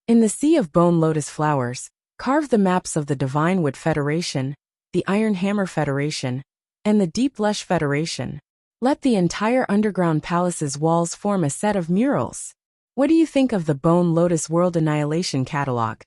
In the sea of bone lotus flowers, carve the maps of the Divine Wood Federation, the Iron Hammer Federation, and the Deep Lush Federation. Let the entire underground palace's walls form a set of murals. What do you think of the Bone Lotus World Annihilation Catalog?"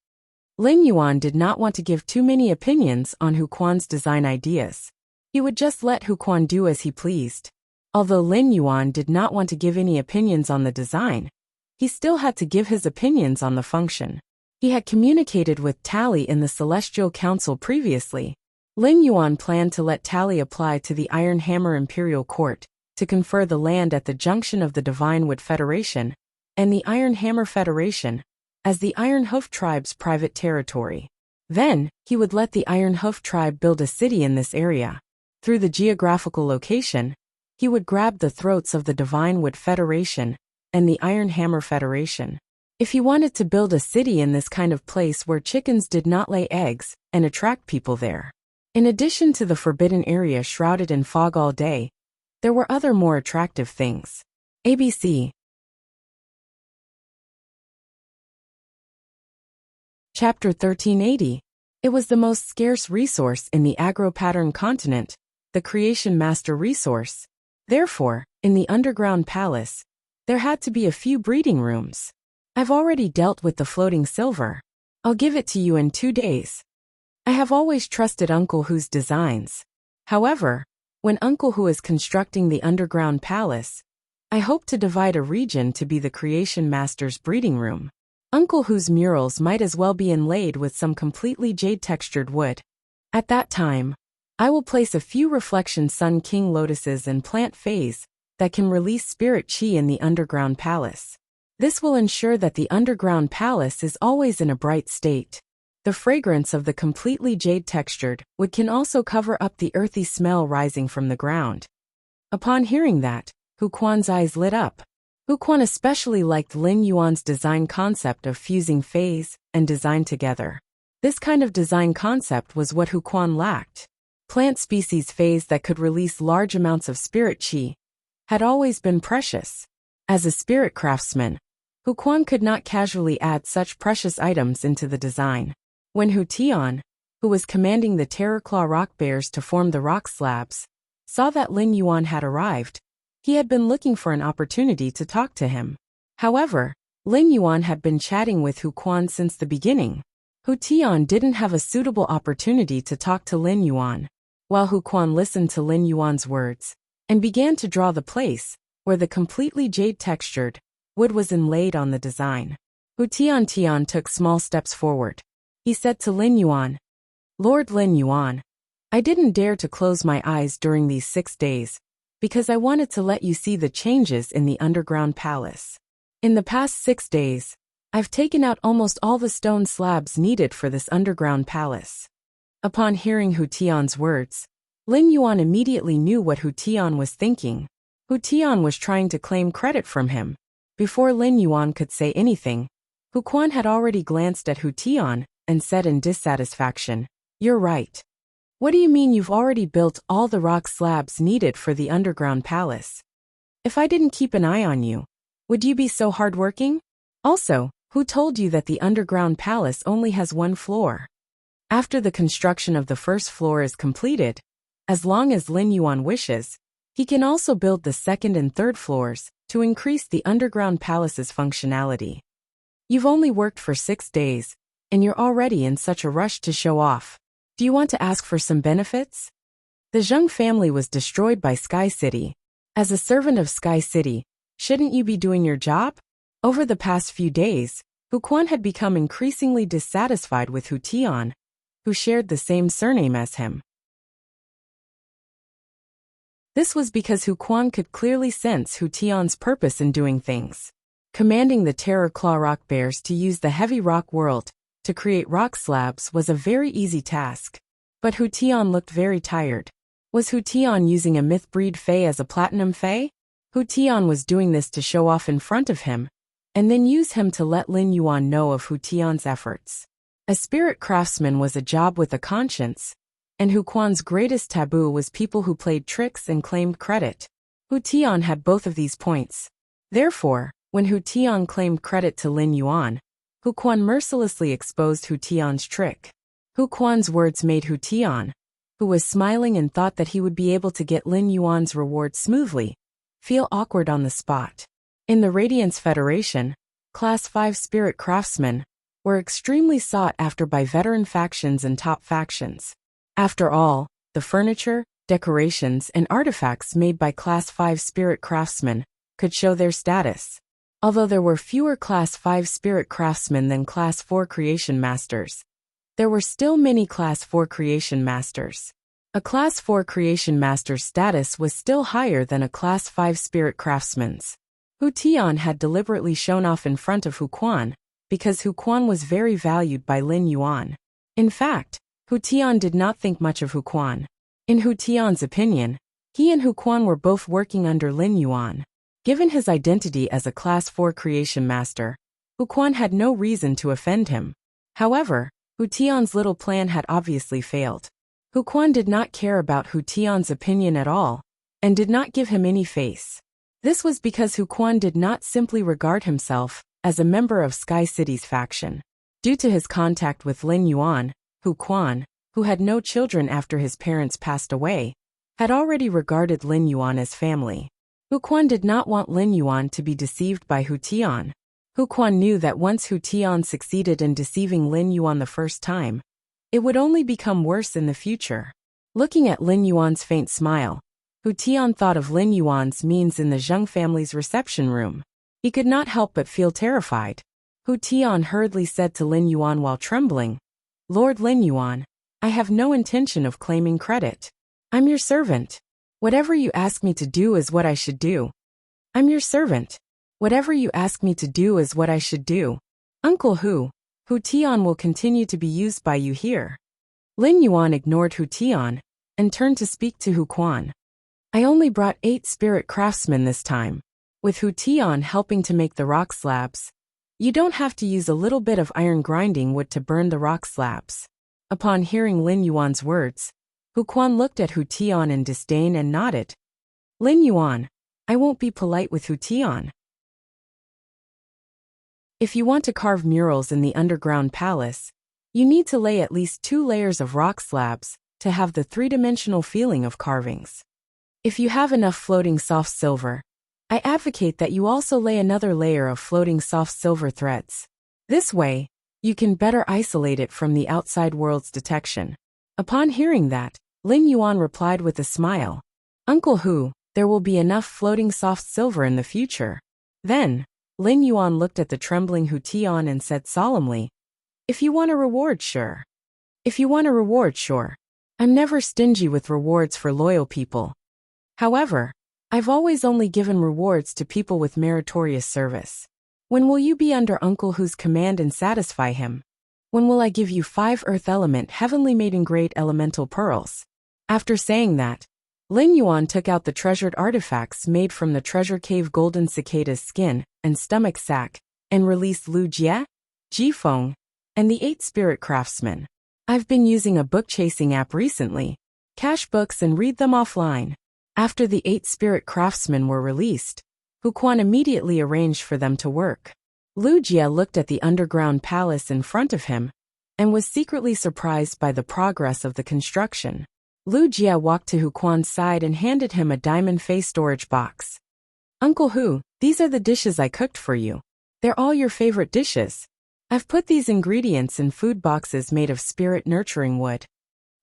Lin Yuan did not want to give too many opinions on Hu Quan's design ideas. He would just let Hu Quan do as he pleased. Although Lin Yuan did not want to give any opinions on the design, he still had to give his opinions on the function. He had communicated with Tally in the Celestial Council previously. Lin Yuan planned to let Tally apply to the Iron Hammer Imperial Court to confer the land at the junction of the Divine Wood Federation and the Iron Hammer Federation as the Iron Hoof Tribe's private territory. Then, he would let the Iron Hoof Tribe build a city in this area. Through the geographical location, he would grab the throats of the Divine Wood Federation and the Iron Hammer Federation. If he wanted to build a city in this kind of place where chickens did not lay eggs and attract people there. In addition to the forbidden area shrouded in fog all day, there were other more attractive things. ABC Chapter 1380. It was the most scarce resource in the Agro-Pattern continent, the Creation Master resource. Therefore, in the underground palace, there had to be a few breeding rooms. I've already dealt with the floating silver. I'll give it to you in 2 days. I have always trusted Uncle Hu's designs. However, when Uncle Hu is constructing the underground palace, I hope to divide a region to be the Creation Master's breeding room. Uncle Hu's murals might as well be inlaid with some completely jade-textured wood. At that time, I will place a few reflection Sun King lotuses and plant phase that can release spirit chi in the underground palace. This will ensure that the underground palace is always in a bright state. The fragrance of the completely jade-textured wood can also cover up the earthy smell rising from the ground. Upon hearing that, Hu Quan's eyes lit up. Hu Quan especially liked Lin Yuan's design concept of fusing phase and design together. This kind of design concept was what Hu Quan lacked. Plant species phase that could release large amounts of spirit chi had always been precious. As a spirit craftsman, Hu Quan could not casually add such precious items into the design. When Hu Tian, who was commanding the Terraclaw Rock Bears to form the rock slabs, saw that Lin Yuan had arrived, he had been looking for an opportunity to talk to him. However, Lin Yuan had been chatting with Hu Quan since the beginning. Hu Tian didn't have a suitable opportunity to talk to Lin Yuan. While Hu Quan listened to Lin Yuan's words and began to draw the place where the completely jade-textured wood was inlaid on the design, Hu Tian took small steps forward. He said to Lin Yuan, "Lord Lin Yuan, I didn't dare to close my eyes during these 6 days, because I wanted to let you see the changes in the underground palace. In the past 6 days, I've taken out almost all the stone slabs needed for this underground palace." Upon hearing Hu Tian's words, Lin Yuan immediately knew what Hu Tian was thinking. Hu Tian was trying to claim credit from him. Before Lin Yuan could say anything, Hu Quan had already glanced at Hu Tian and said in dissatisfaction, "You're right. What do you mean you've already built all the rock slabs needed for the underground palace? If I didn't keep an eye on you, would you be so hardworking? Also, who told you that the underground palace only has one floor? After the construction of the first floor is completed, as long as Lin Yuan wishes, he can also build the second and third floors to increase the underground palace's functionality. You've only worked for 6 days, and you're already in such a rush to show off. Do you want to ask for some benefits? The Zheng family was destroyed by Sky City. As a servant of Sky City, shouldn't you be doing your job? Over the past few days, Hu Quan had become increasingly dissatisfied with Hu Tian, who shared the same surname as him. This was because Hu Quan could clearly sense Hu Tian's purpose in doing things. Commanding the Terror Claw Rock Bears to use the heavy rock world to create rock slabs was a very easy task. But Hu Tian looked very tired. Was Hu Tian using a myth breed Fae as a platinum Fae? Hu Tian was doing this to show off in front of him, and then use him to let Lin Yuan know of Hu Tian's efforts. A spirit craftsman was a job with a conscience, and Hu Quan's greatest taboo was people who played tricks and claimed credit. Hu Tian had both of these points. Therefore, when Hu Tian claimed credit to Lin Yuan, Hu Quan mercilessly exposed Hu Tian's trick. Hu Quan's words made Hu Tian, who was smiling and thought that he would be able to get Lin Yuan's reward smoothly, feel awkward on the spot. In the Radiance Federation, Class 5 spirit craftsmen were extremely sought after by veteran factions and top factions. After all, the furniture, decorations, and artifacts made by Class 5 spirit craftsmen could show their status. Although there were fewer Class 5 spirit craftsmen than Class 4 creation masters, there were still many Class 4 creation masters. A Class 4 creation master's status was still higher than a Class 5 spirit craftsman's. Hu Tian had deliberately shown off in front of Hu Quan, because Hu Quan was very valued by Lin Yuan. In fact, Hu Tian did not think much of Hu Quan. In Hu Tian's opinion, he and Hu Quan were both working under Lin Yuan. Given his identity as a Class 4 creation master, Hu Quan had no reason to offend him. However, Hu Tian's little plan had obviously failed. Hu Quan did not care about Hu Tian's opinion at all, and did not give him any face. This was because Hu Quan did not simply regard himself as a member of Sky City's faction. Due to his contact with Lin Yuan, Hu Quan, who had no children after his parents passed away, had already regarded Lin Yuan as family. Hu Quan did not want Lin Yuan to be deceived by Hu Tian. Hu Quan knew that once Hu Tian succeeded in deceiving Lin Yuan the first time, it would only become worse in the future. Looking at Lin Yuan's faint smile, Hu Tian thought of Lin Yuan's means in the Zheng family's reception room. He could not help but feel terrified. Hu Tian hurriedly said to Lin Yuan while trembling, "Lord Lin Yuan, I have no intention of claiming credit. I'm your servant. Whatever you ask me to do is what I should do. I'm your servant. Whatever you ask me to do is what I should do. Uncle Hu Tian will continue to be used by you here." Lin Yuan ignored Hu Tian and turned to speak to Hu Quan. "I only brought 8 spirit craftsmen this time. With Hu Tian helping to make the rock slabs, you don't have to use a little bit of iron grinding wood to burn the rock slabs." Upon hearing Lin Yuan's words, Hu Quan looked at Hu Tian in disdain and nodded. "Lin Yuan, I won't be polite with Hu Tian. If you want to carve murals in the underground palace, you need to lay at least 2 layers of rock slabs to have the 3-dimensional feeling of carvings. If you have enough floating soft silver, I advocate that you also lay another layer of floating soft silver threads. This way, you can better isolate it from the outside world's detection." Upon hearing that, Lin Yuan replied with a smile, "Uncle Hu, there will be enough floating soft silver in the future." Then, Lin Yuan looked at the trembling Hu Tian and said solemnly, "If you want a reward, sure. If you want a reward, sure. I'm never stingy with rewards for loyal people. However, I've always only given rewards to people with meritorious service. When will you be under Uncle Hu's command and satisfy him? When will I give you 5 earth element heavenly made engraved elemental pearls?" After saying that, Lin Yuan took out the treasured artifacts made from the treasure cave golden cicada's skin and stomach sac, and released Lu Jie, Ji Feng, and the 8 spirit craftsmen. I've been using a book-chasing app recently. Cache books and read them offline. After the 8 spirit craftsmen were released, Huquan immediately arranged for them to work. Lu Jie looked at the underground palace in front of him and was secretly surprised by the progress of the construction. Lu Jie walked to Huquan's side and handed him a diamond face storage box. Uncle Hu, these are the dishes I cooked for you. They're all your favorite dishes. I've put these ingredients in food boxes made of spirit nurturing wood.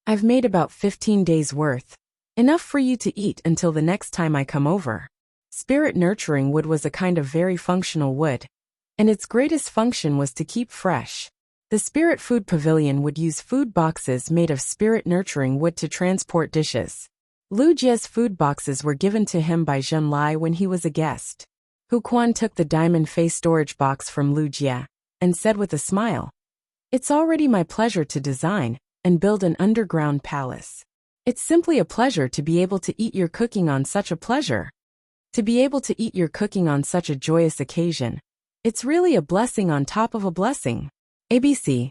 I've made about 15 days worth, enough for you to eat until the next time I come over. Spirit nurturing wood was a kind of very functional wood, and its greatest function was to keep fresh. The Spirit Food Pavilion would use food boxes made of spirit nurturing wood to transport dishes. Lu Jie's food boxes were given to him by Zhen Lai when he was a guest. Huquan took the diamond face storage box from Lu Jie and said with a smile, "It's already my pleasure to design and build an underground palace. It's simply a pleasure to be able to eat your cooking on such a pleasure. To be able to eat your cooking on such a joyous occasion. It's really a blessing on top of a blessing." ABC.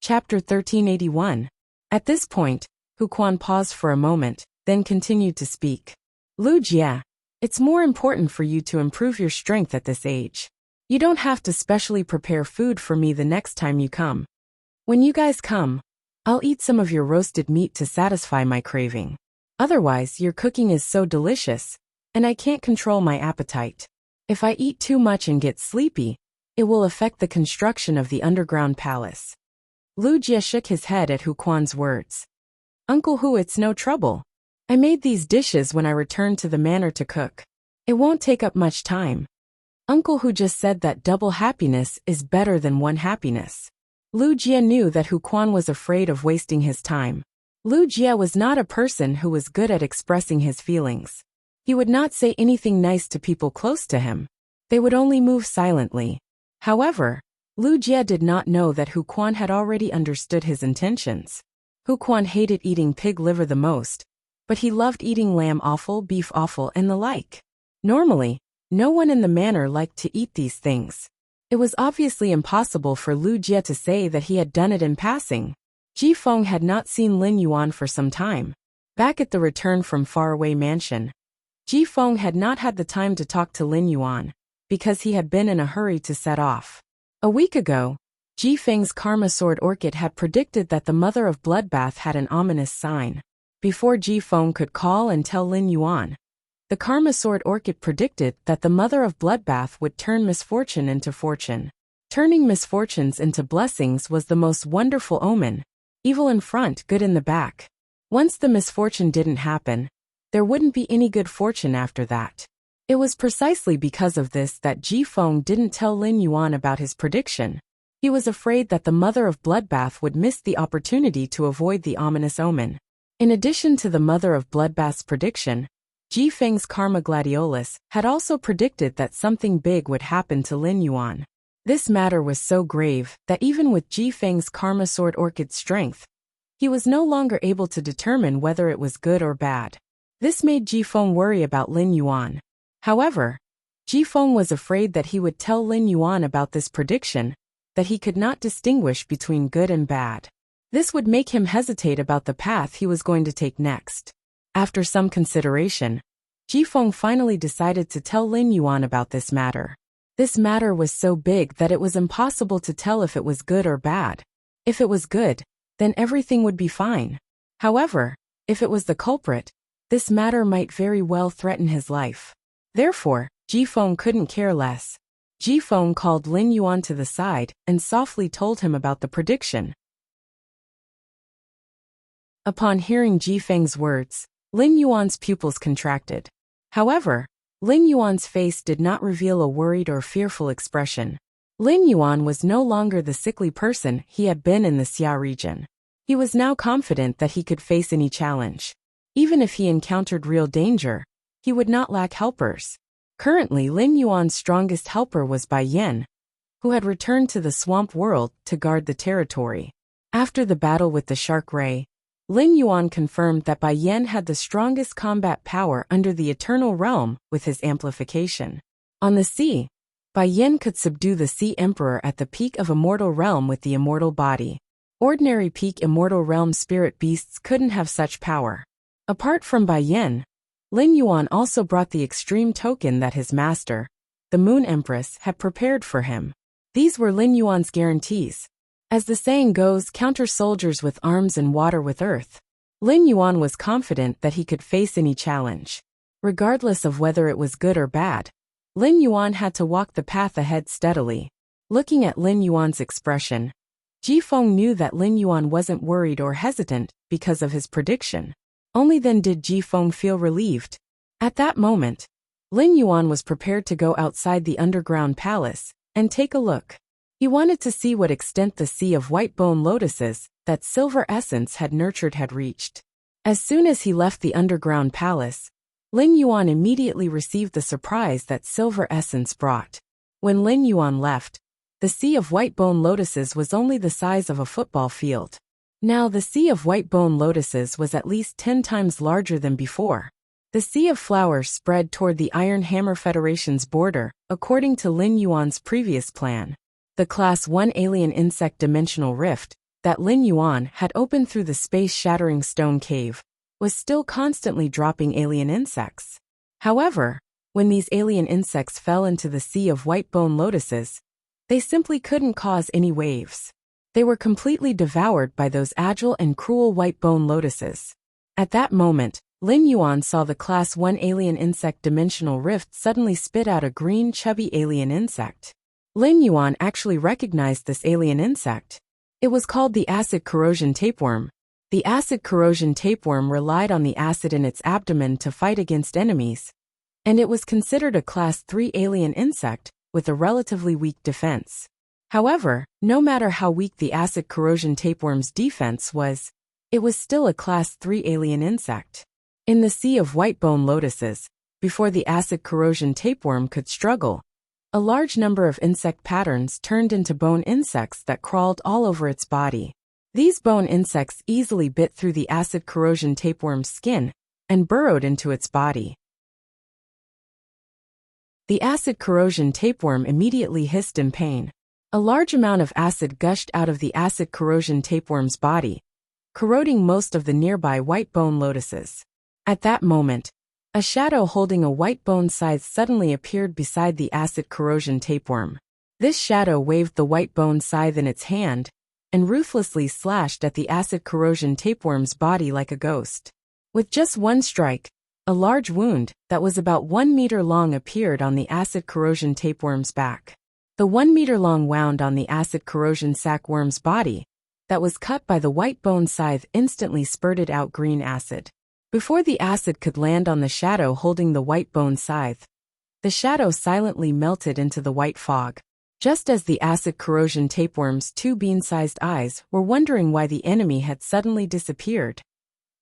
Chapter 1381. At this point, Huquan paused for a moment, then continued to speak. Lu Jie, it's more important for you to improve your strength at this age. You don't have to specially prepare food for me the next time you come. When you guys come, I'll eat some of your roasted meat to satisfy my craving. Otherwise, your cooking is so delicious, and I can't control my appetite. If I eat too much and get sleepy, it will affect the construction of the underground palace. Lu Jie shook his head at Huquan's words. Uncle Hu, it's no trouble. I made these dishes when I returned to the manor to cook. It won't take up much time. Uncle Hu just said that double happiness is better than one happiness. Lu Jie knew that Huquan was afraid of wasting his time. Lu Jie was not a person who was good at expressing his feelings. He would not say anything nice to people close to him. They would only move silently. However, Lu Jie did not know that Huquan had already understood his intentions. Huquan hated eating pig liver the most, but he loved eating lamb offal, beef offal, and the like. Normally, no one in the manor liked to eat these things. It was obviously impossible for Lu Jie to say that he had done it in passing. Ji Feng had not seen Lin Yuan for some time. Back at the return from faraway mansion, Ji Feng had not had the time to talk to Lin Yuan, because he had been in a hurry to set off. A week ago, Ji Feng's Karma Sword Orchid had predicted that the Mother of Bloodbath had an ominous sign. Before Ji Feng could call and tell Lin Yuan, the Karma Sword Orchid predicted that the Mother of Bloodbath would turn misfortune into fortune. Turning misfortunes into blessings was the most wonderful omen. Evil in front, good in the back. Once the misfortune didn't happen, there wouldn't be any good fortune after that. It was precisely because of this that Ji Feng didn't tell Lin Yuan about his prediction. He was afraid that the Mother of Bloodbath would miss the opportunity to avoid the ominous omen. In addition to the Mother of Bloodbath's prediction, Ji Feng's Karma Gladiolus had also predicted that something big would happen to Lin Yuan. This matter was so grave that even with Ji Feng's Karma Sword Orchid's strength, he was no longer able to determine whether it was good or bad. This made Ji Feng worry about Lin Yuan. However, Ji Feng was afraid that he would tell Lin Yuan about this prediction, that he could not distinguish between good and bad. This would make him hesitate about the path he was going to take next. After some consideration, Ji Feng finally decided to tell Lin Yuan about this matter. This matter was so big that it was impossible to tell if it was good or bad. If it was good, then everything would be fine. However, if it was the culprit, this matter might very well threaten his life. Therefore, Ji Feng couldn't care less. Ji Feng called Lin Yuan to the side and softly told him about the prediction. Upon hearing Ji Feng's words, Lin Yuan's pupils contracted. However, Lin Yuan's face did not reveal a worried or fearful expression. Lin Yuan was no longer the sickly person he had been in the Xia region. He was now confident that he could face any challenge. Even if he encountered real danger, he would not lack helpers. Currently, Lin Yuan's strongest helper was Bai Yan, who had returned to the swamp world to guard the territory. After the battle with the Shark Ray, Lin Yuan confirmed that Bai Yan had the strongest combat power under the Eternal Realm with his amplification. On the sea, Bai Yin could subdue the Sea Emperor at the peak of immortal realm with the immortal body. Ordinary peak immortal realm spirit beasts couldn't have such power. Apart from Bai Yin, Lin Yuan also brought the extreme token that his master, the Moon Empress, had prepared for him. These were Lin Yuan's guarantees. As the saying goes, counter soldiers with arms and water with earth. Lin Yuan was confident that he could face any challenge. Regardless of whether it was good or bad, Lin Yuan had to walk the path ahead steadily. Looking at Lin Yuan's expression, Ji Feng knew that Lin Yuan wasn't worried or hesitant because of his prediction. Only then did Ji Feng feel relieved. At that moment, Lin Yuan was prepared to go outside the underground palace and take a look. He wanted to see what extent the sea of white bone lotuses that silver essence had nurtured had reached. As soon as he left the underground palace, Lin Yuan immediately received the surprise that silver essence brought. When Lin Yuan left, the sea of white bone lotuses was only the size of a football field. Now the sea of white bone lotuses was at least 10 times larger than before. The sea of flowers spread toward the Iron Hammer Federation's border, according to Lin Yuan's previous plan. The Class 1 alien insect dimensional rift that Lin Yuan had opened through the space-shattering stone cave was still constantly dropping alien insects. However, when these alien insects fell into the sea of white bone lotuses, they simply couldn't cause any waves. They were completely devoured by those agile and cruel white bone lotuses. At that moment, Lin Yuan saw the Class 1 alien insect dimensional rift suddenly spit out a green chubby alien insect. Lin Yuan actually recognized this alien insect. It was called the acid corrosion tapeworm. The acid corrosion tapeworm relied on the acid in its abdomen to fight against enemies, and it was considered a Class 3 alien insect with a relatively weak defense. However, no matter how weak the acid corrosion tapeworm's defense was, it was still a Class 3 alien insect. In the sea of white bone lotuses, before the acid corrosion tapeworm could struggle, a large number of insect patterns turned into bone insects that crawled all over its body. These bone insects easily bit through the acid corrosion tapeworm's skin and burrowed into its body. The acid corrosion tapeworm immediately hissed in pain. A large amount of acid gushed out of the acid corrosion tapeworm's body, corroding most of the nearby white bone lotuses. At that moment, a shadow holding a white bone scythe suddenly appeared beside the acid corrosion tapeworm. This shadow waved the white bone scythe in its hand and ruthlessly slashed at the acid corrosion tapeworm's body like a ghost. With just one strike, a large wound that was about 1 meter long appeared on the acid corrosion tapeworm's back. The 1 meter long wound on the acid corrosion sackworm's body that was cut by the white bone scythe instantly spurted out green acid. Before the acid could land on the shadow holding the white bone scythe, the shadow silently melted into the white fog. Just as the acid corrosion tapeworm's 2 bean-sized eyes were wondering why the enemy had suddenly disappeared,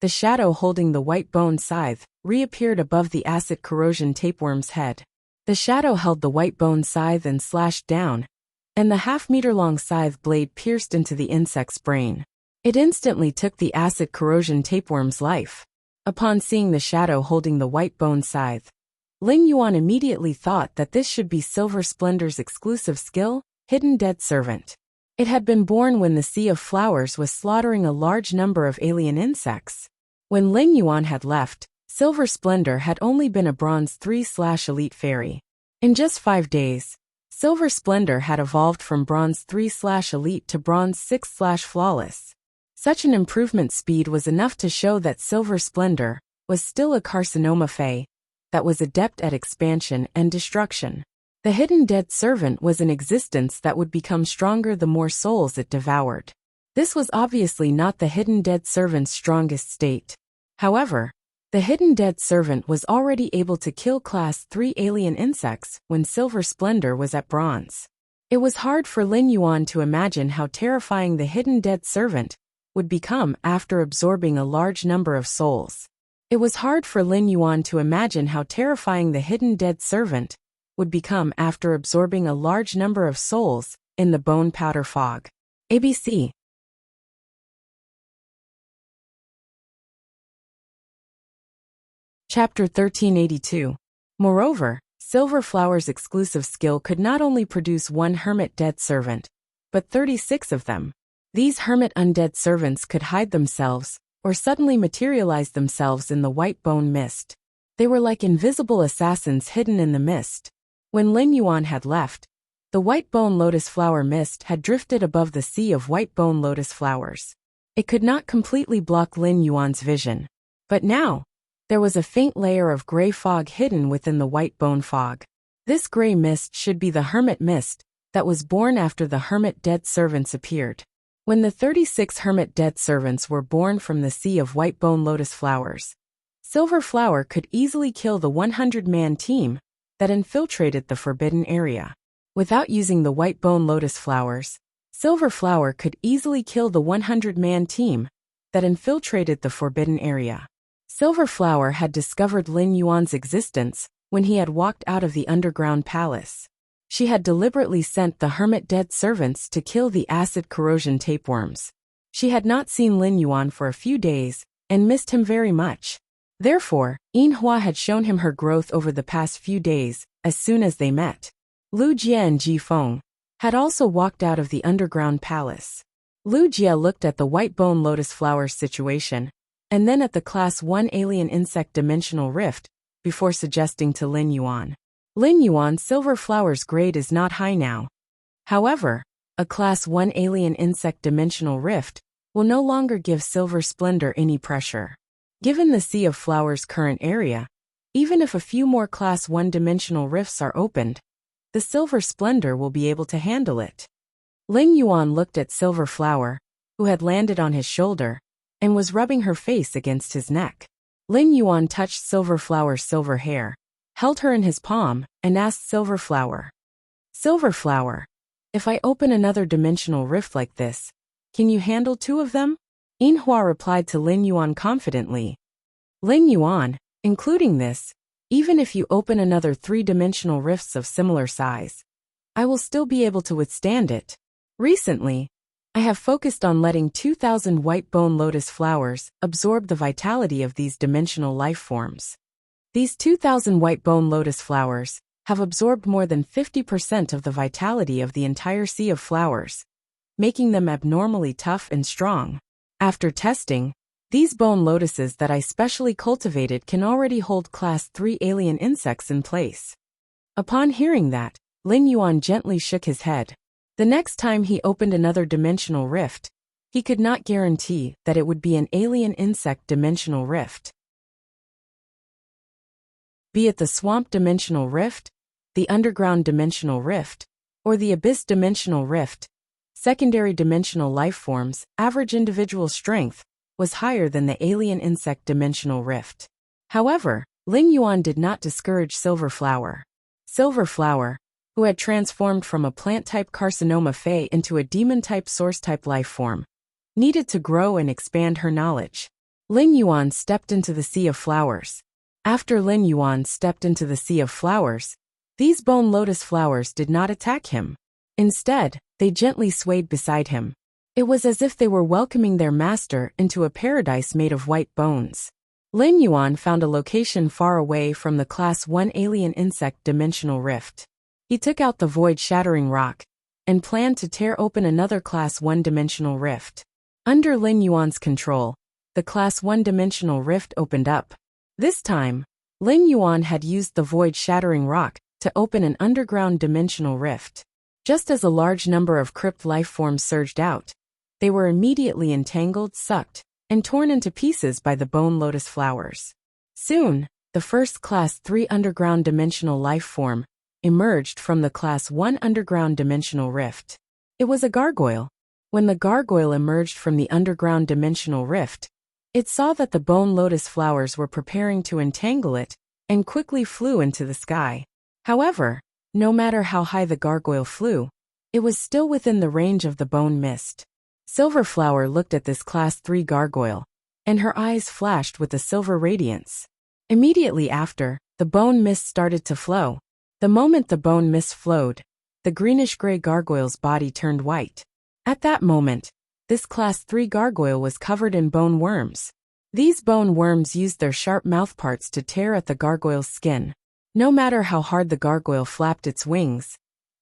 the shadow holding the white bone scythe reappeared above the acid corrosion tapeworm's head. The shadow held the white bone scythe and slashed down, and the half-meter-long scythe blade pierced into the insect's brain. It instantly took the acid corrosion tapeworm's life. Upon seeing the shadow holding the white bone scythe, Lin Yuan immediately thought that this should be Silver Splendor's exclusive skill, Hidden Dead Servant. It had been born when the Sea of Flowers was slaughtering a large number of alien insects. When Lin Yuan had left, Silver Splendor had only been a Bronze 3/Elite Fairy. In just 5 days, Silver Splendor had evolved from Bronze 3/Elite to Bronze 6/Flawless. Such an improvement speed was enough to show that Silver Splendor was still a Carcinoma Fae that was adept at expansion and destruction. The Hidden Dead Servant was an existence that would become stronger the more souls it devoured. This was obviously not the Hidden Dead Servant's strongest state. However, the Hidden Dead Servant was already able to kill Class 3 alien insects when Silver Splendor was at Bronze. It was hard for Lin Yuan to imagine how terrifying the Hidden Dead Servant would become after absorbing a large number of souls. It was hard for Lin Yuan to imagine how terrifying the Hidden Dead Servant would become after absorbing a large number of souls in the bone powder fog. ABC. Chapter 1382. Moreover, Silver Flower's exclusive skill could not only produce one hermit dead servant, but 36 of them. These hermit undead servants could hide themselves, or suddenly materialize themselves in the white bone mist. They were like invisible assassins hidden in the mist. When Lin Yuan had left, the white bone lotus flower mist had drifted above the sea of white bone lotus flowers. It could not completely block Lin Yuan's vision. But now, there was a faint layer of gray fog hidden within the white bone fog. This gray mist should be the hermit mist that was born after the hermit dead servants appeared. When the 36 hermit dead servants were born from the sea of white bone lotus flowers, Silver Flower could easily kill the 100-man team that infiltrated the forbidden area. Without using the white bone lotus flowers, Silver Flower could easily kill the 100-man team that infiltrated the forbidden area. Silver Flower had discovered Lin Yuan's existence when he had walked out of the underground palace. She had deliberately sent the hermit dead servants to kill the acid corrosion tapeworms. She had not seen Lin Yuan for a few days and missed him very much. Therefore, Yin Hua had shown him her growth over the past few days as soon as they met. Lu Jie and Ji Feng had also walked out of the underground palace. Lu Jie looked at the white bone lotus flowers situation, and then at the Class 1 alien insect dimensional rift, before suggesting to Lin Yuan. Lin Yuan, Silver Flower's grade is not high now. However, a Class 1 alien insect dimensional rift will no longer give Silver Splendor any pressure. Given the Sea of Flowers' current area, even if a few more Class 1 dimensional rifts are opened, the Silver Splendor will be able to handle it. Lin Yuan looked at Silver Flower, who had landed on his shoulder, and was rubbing her face against his neck. Lin Yuan touched Silver Flower's silver hair, held her in his palm, and asked Silver Flower, "Silver Flower, if I open another dimensional rift like this, can you handle 2 of them?" Yin Hua replied to Lin Yuan confidently, "Lin Yuan, including this, even if you open another 3-dimensional rifts of similar size, I will still be able to withstand it. Recently, I have focused on letting 2,000 white bone lotus flowers absorb the vitality of these dimensional life forms. These 2,000 white bone lotus flowers have absorbed more than 50% of the vitality of the entire sea of flowers, making them abnormally tough and strong. After testing, these bone lotuses that I specially cultivated can already hold Class 3 alien insects in place." Upon hearing that, Lin Yuan gently shook his head. The next time he opened another dimensional rift, he could not guarantee that it would be an alien insect dimensional rift. Be it the swamp dimensional rift, the underground dimensional rift, or the abyss dimensional rift, secondary dimensional life forms' average individual strength was higher than the alien insect dimensional rift. However, Lin Yuan did not discourage Silver Flower. Silver Flower, who had transformed from a plant-type carcinoma fey into a demon-type source-type life form, needed to grow and expand her knowledge. Lin Yuan stepped into the Sea of Flowers. After Lin Yuan stepped into the Sea of Flowers, these bone lotus flowers did not attack him. Instead, they gently swayed beside him. It was as if they were welcoming their master into a paradise made of white bones. Lin Yuan found a location far away from the Class 1 alien insect dimensional rift. He took out the void-shattering rock and planned to tear open another Class 1 dimensional rift. Under Lin Yuan's control, the Class 1 dimensional rift opened up. This time, Lin Yuan had used the void-shattering rock to open an underground dimensional rift. Just as a large number of crypt life forms surged out, they were immediately entangled, sucked, and torn into pieces by the bone lotus flowers. Soon, the first Class 3 underground dimensional life form emerged from the Class 1 underground dimensional rift. It was a gargoyle. When the gargoyle emerged from the underground dimensional rift, it saw that the bone lotus flowers were preparing to entangle it and quickly flew into the sky. However, no matter how high the gargoyle flew, it was still within the range of the bone mist. Silver Flower looked at this Class 3 gargoyle, and her eyes flashed with a silver radiance. Immediately after, the bone mist started to flow. The moment the bone mist flowed, the greenish-gray gargoyle's body turned white. At that moment, this Class 3 gargoyle was covered in bone worms. These bone worms used their sharp mouthparts to tear at the gargoyle's skin. No matter how hard the gargoyle flapped its wings,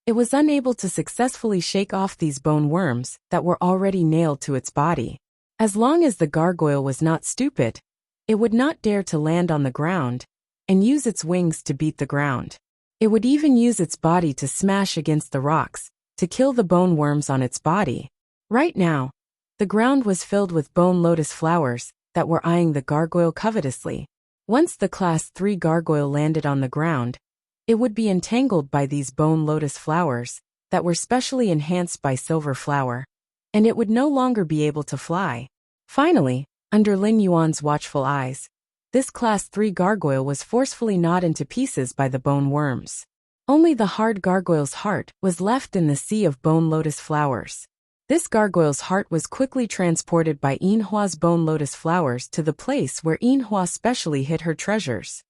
it was unable to successfully shake off these bone worms that were already nailed to its body. As long as the gargoyle was not stupid, it would not dare to land on the ground and use its wings to beat the ground. It would even use its body to smash against the rocks to kill the bone worms on its body. Right now, the ground was filled with bone lotus flowers that were eyeing the gargoyle covetously. Once the Class 3 gargoyle landed on the ground, it would be entangled by these bone lotus flowers that were specially enhanced by silver flower, and it would no longer be able to fly. Finally, under Lin Yuan's watchful eyes, this Class 3 gargoyle was forcefully gnawed into pieces by the bone worms. Only the hard gargoyle's heart was left in the sea of bone lotus flowers. This gargoyle's heart was quickly transported by Yin Hua's bone lotus flowers to the place where Yin Hua specially hid her treasures.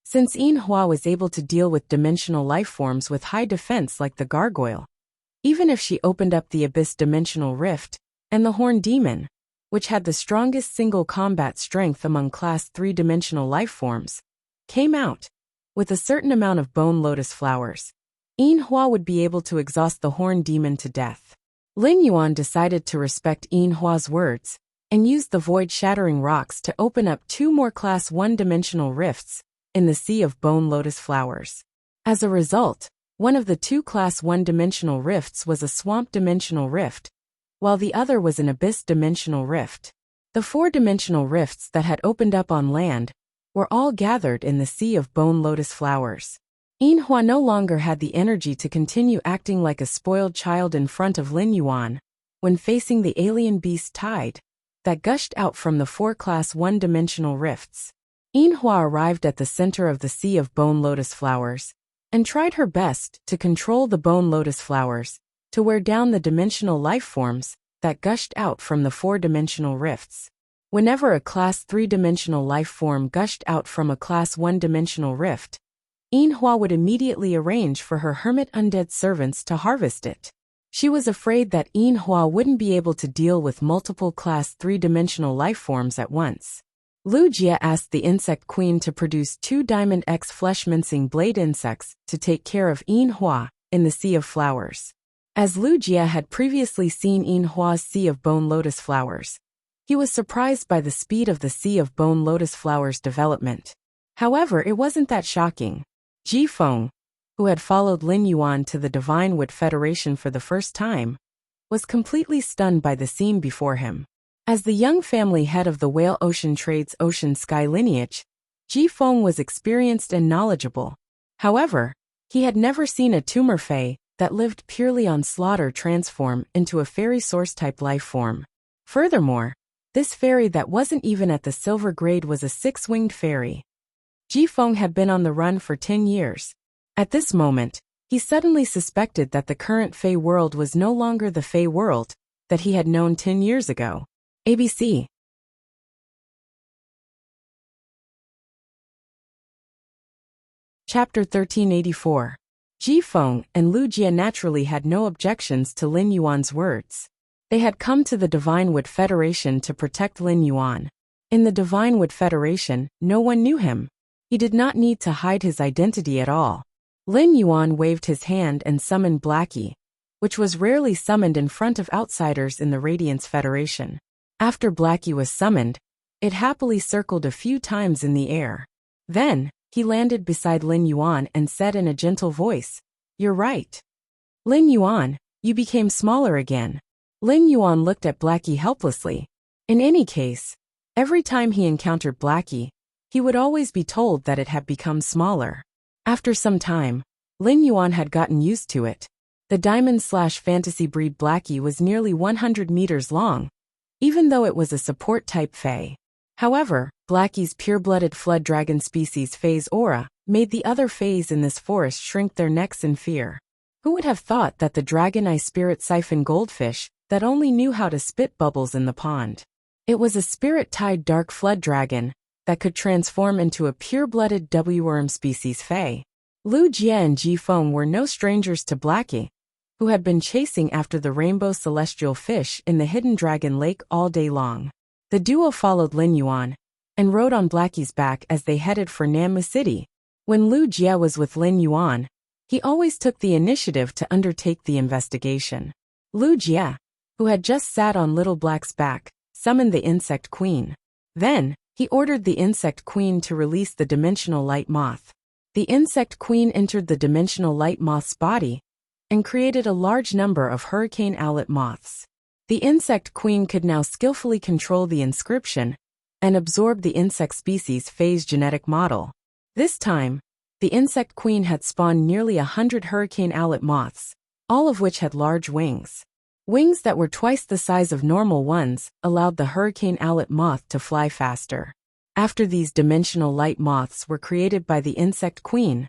Since Yin Hua was able to deal with dimensional life forms with high defense like the gargoyle, even if she opened up the abyss dimensional rift, and the horn demon, which had the strongest single combat strength among Class 3 dimensional life forms, came out with a certain amount of bone lotus flowers, Yin Hua would be able to exhaust the horn demon to death. Lin Yuan decided to respect Yin Hua's words and used the void-shattering rocks to open up 2 more Class 1 dimensional rifts in the sea of bone lotus flowers. As a result, one of the 2 Class 1 dimensional rifts was a swamp dimensional rift, while the other was an abyss dimensional rift. The 4 dimensional rifts that had opened up on land were all gathered in the sea of bone lotus flowers. Yin Hua no longer had the energy to continue acting like a spoiled child in front of Lin Yuan when facing the alien beast tide that gushed out from the 4 Class 1 dimensional rifts. Yin Hua arrived at the center of the sea of bone lotus flowers and tried her best to control the bone lotus flowers to wear down the dimensional life forms that gushed out from the 4 dimensional rifts. Whenever a Class 3 dimensional life form gushed out from a Class 1 dimensional rift, Yin Hua would immediately arrange for her hermit undead servants to harvest it. She was afraid that Yin Hua wouldn't be able to deal with multiple Class 3 dimensional life forms at once. Lu Jia asked the insect queen to produce 2 Diamond X flesh-mincing blade insects to take care of Yin Hua in the Sea of Flowers. As Lu Jia had previously seen Yin Hua's Sea of Bone Lotus Flowers, he was surprised by the speed of the Sea of Bone Lotus Flowers development. However, it wasn't that shocking. Ji Feng, who had followed Lin Yuan to the Divine Wood Federation for the first time, was completely stunned by the scene before him. As the young family head of the Whale Ocean Trade's Ocean Sky lineage, Ji Feng was experienced and knowledgeable. However, he had never seen a tumor fae that lived purely on slaughter transform into a fairy source-type life form. Furthermore, this fairy that wasn't even at the silver grade was a 6-winged fairy. Ji Feng had been on the run for 10 years. At this moment, he suddenly suspected that the current Fey world was no longer the Fey world that he had known 10 years ago. ABC. Chapter 1384. Ji Feng and Lu Jia naturally had no objections to Lin Yuan's words. They had come to the Divine Wood Federation to protect Lin Yuan. In the Divine Wood Federation, no one knew him. He did not need to hide his identity at all. Lin Yuan waved his hand and summoned Blackie, which was rarely summoned in front of outsiders in the Radiance Federation. After Blackie was summoned, it happily circled a few times in the air. Then, he landed beside Lin Yuan and said in a gentle voice, "You're right. Lin Yuan, you became smaller again." Lin Yuan looked at Blackie helplessly. In any case, every time he encountered Blackie, he would always be told that it had become smaller. After some time, Lin Yuan had gotten used to it. The diamond/fantasy breed Blackie was nearly 100 meters long, even though it was a support-type fae. However, Blackie's pure-blooded flood dragon species Fae's aura made the other faes in this forest shrink their necks in fear. Who would have thought that the dragon eye spirit siphon goldfish that only knew how to spit bubbles in the pond? It was a spirit-tied dark flood dragon that could transform into a pure-blooded W-worm species fae. Lu Jia and Ji Feng were no strangers to Blackie, who had been chasing after the rainbow celestial fish in the hidden dragon lake all day long. The duo followed Lin Yuan, and rode on Blackie's back as they headed for Nammu City. When Lu Jie was with Lin Yuan, he always took the initiative to undertake the investigation. Lu Jie, who had just sat on Little Black's back, summoned the Insect Queen. Then, he ordered the Insect Queen to release the Dimensional Light Moth. The Insect Queen entered the Dimensional Light Moth's body and created a large number of Hurricane Owlet moths. The Insect Queen could now skillfully control the inscription and absorb the insect species phase genetic model. This time, the Insect Queen had spawned nearly 100 Hurricane Owlet moths, all of which had large wings. Wings that were twice the size of normal ones allowed the Hurricane Owlet moth to fly faster. After these dimensional light moths were created by the Insect Queen,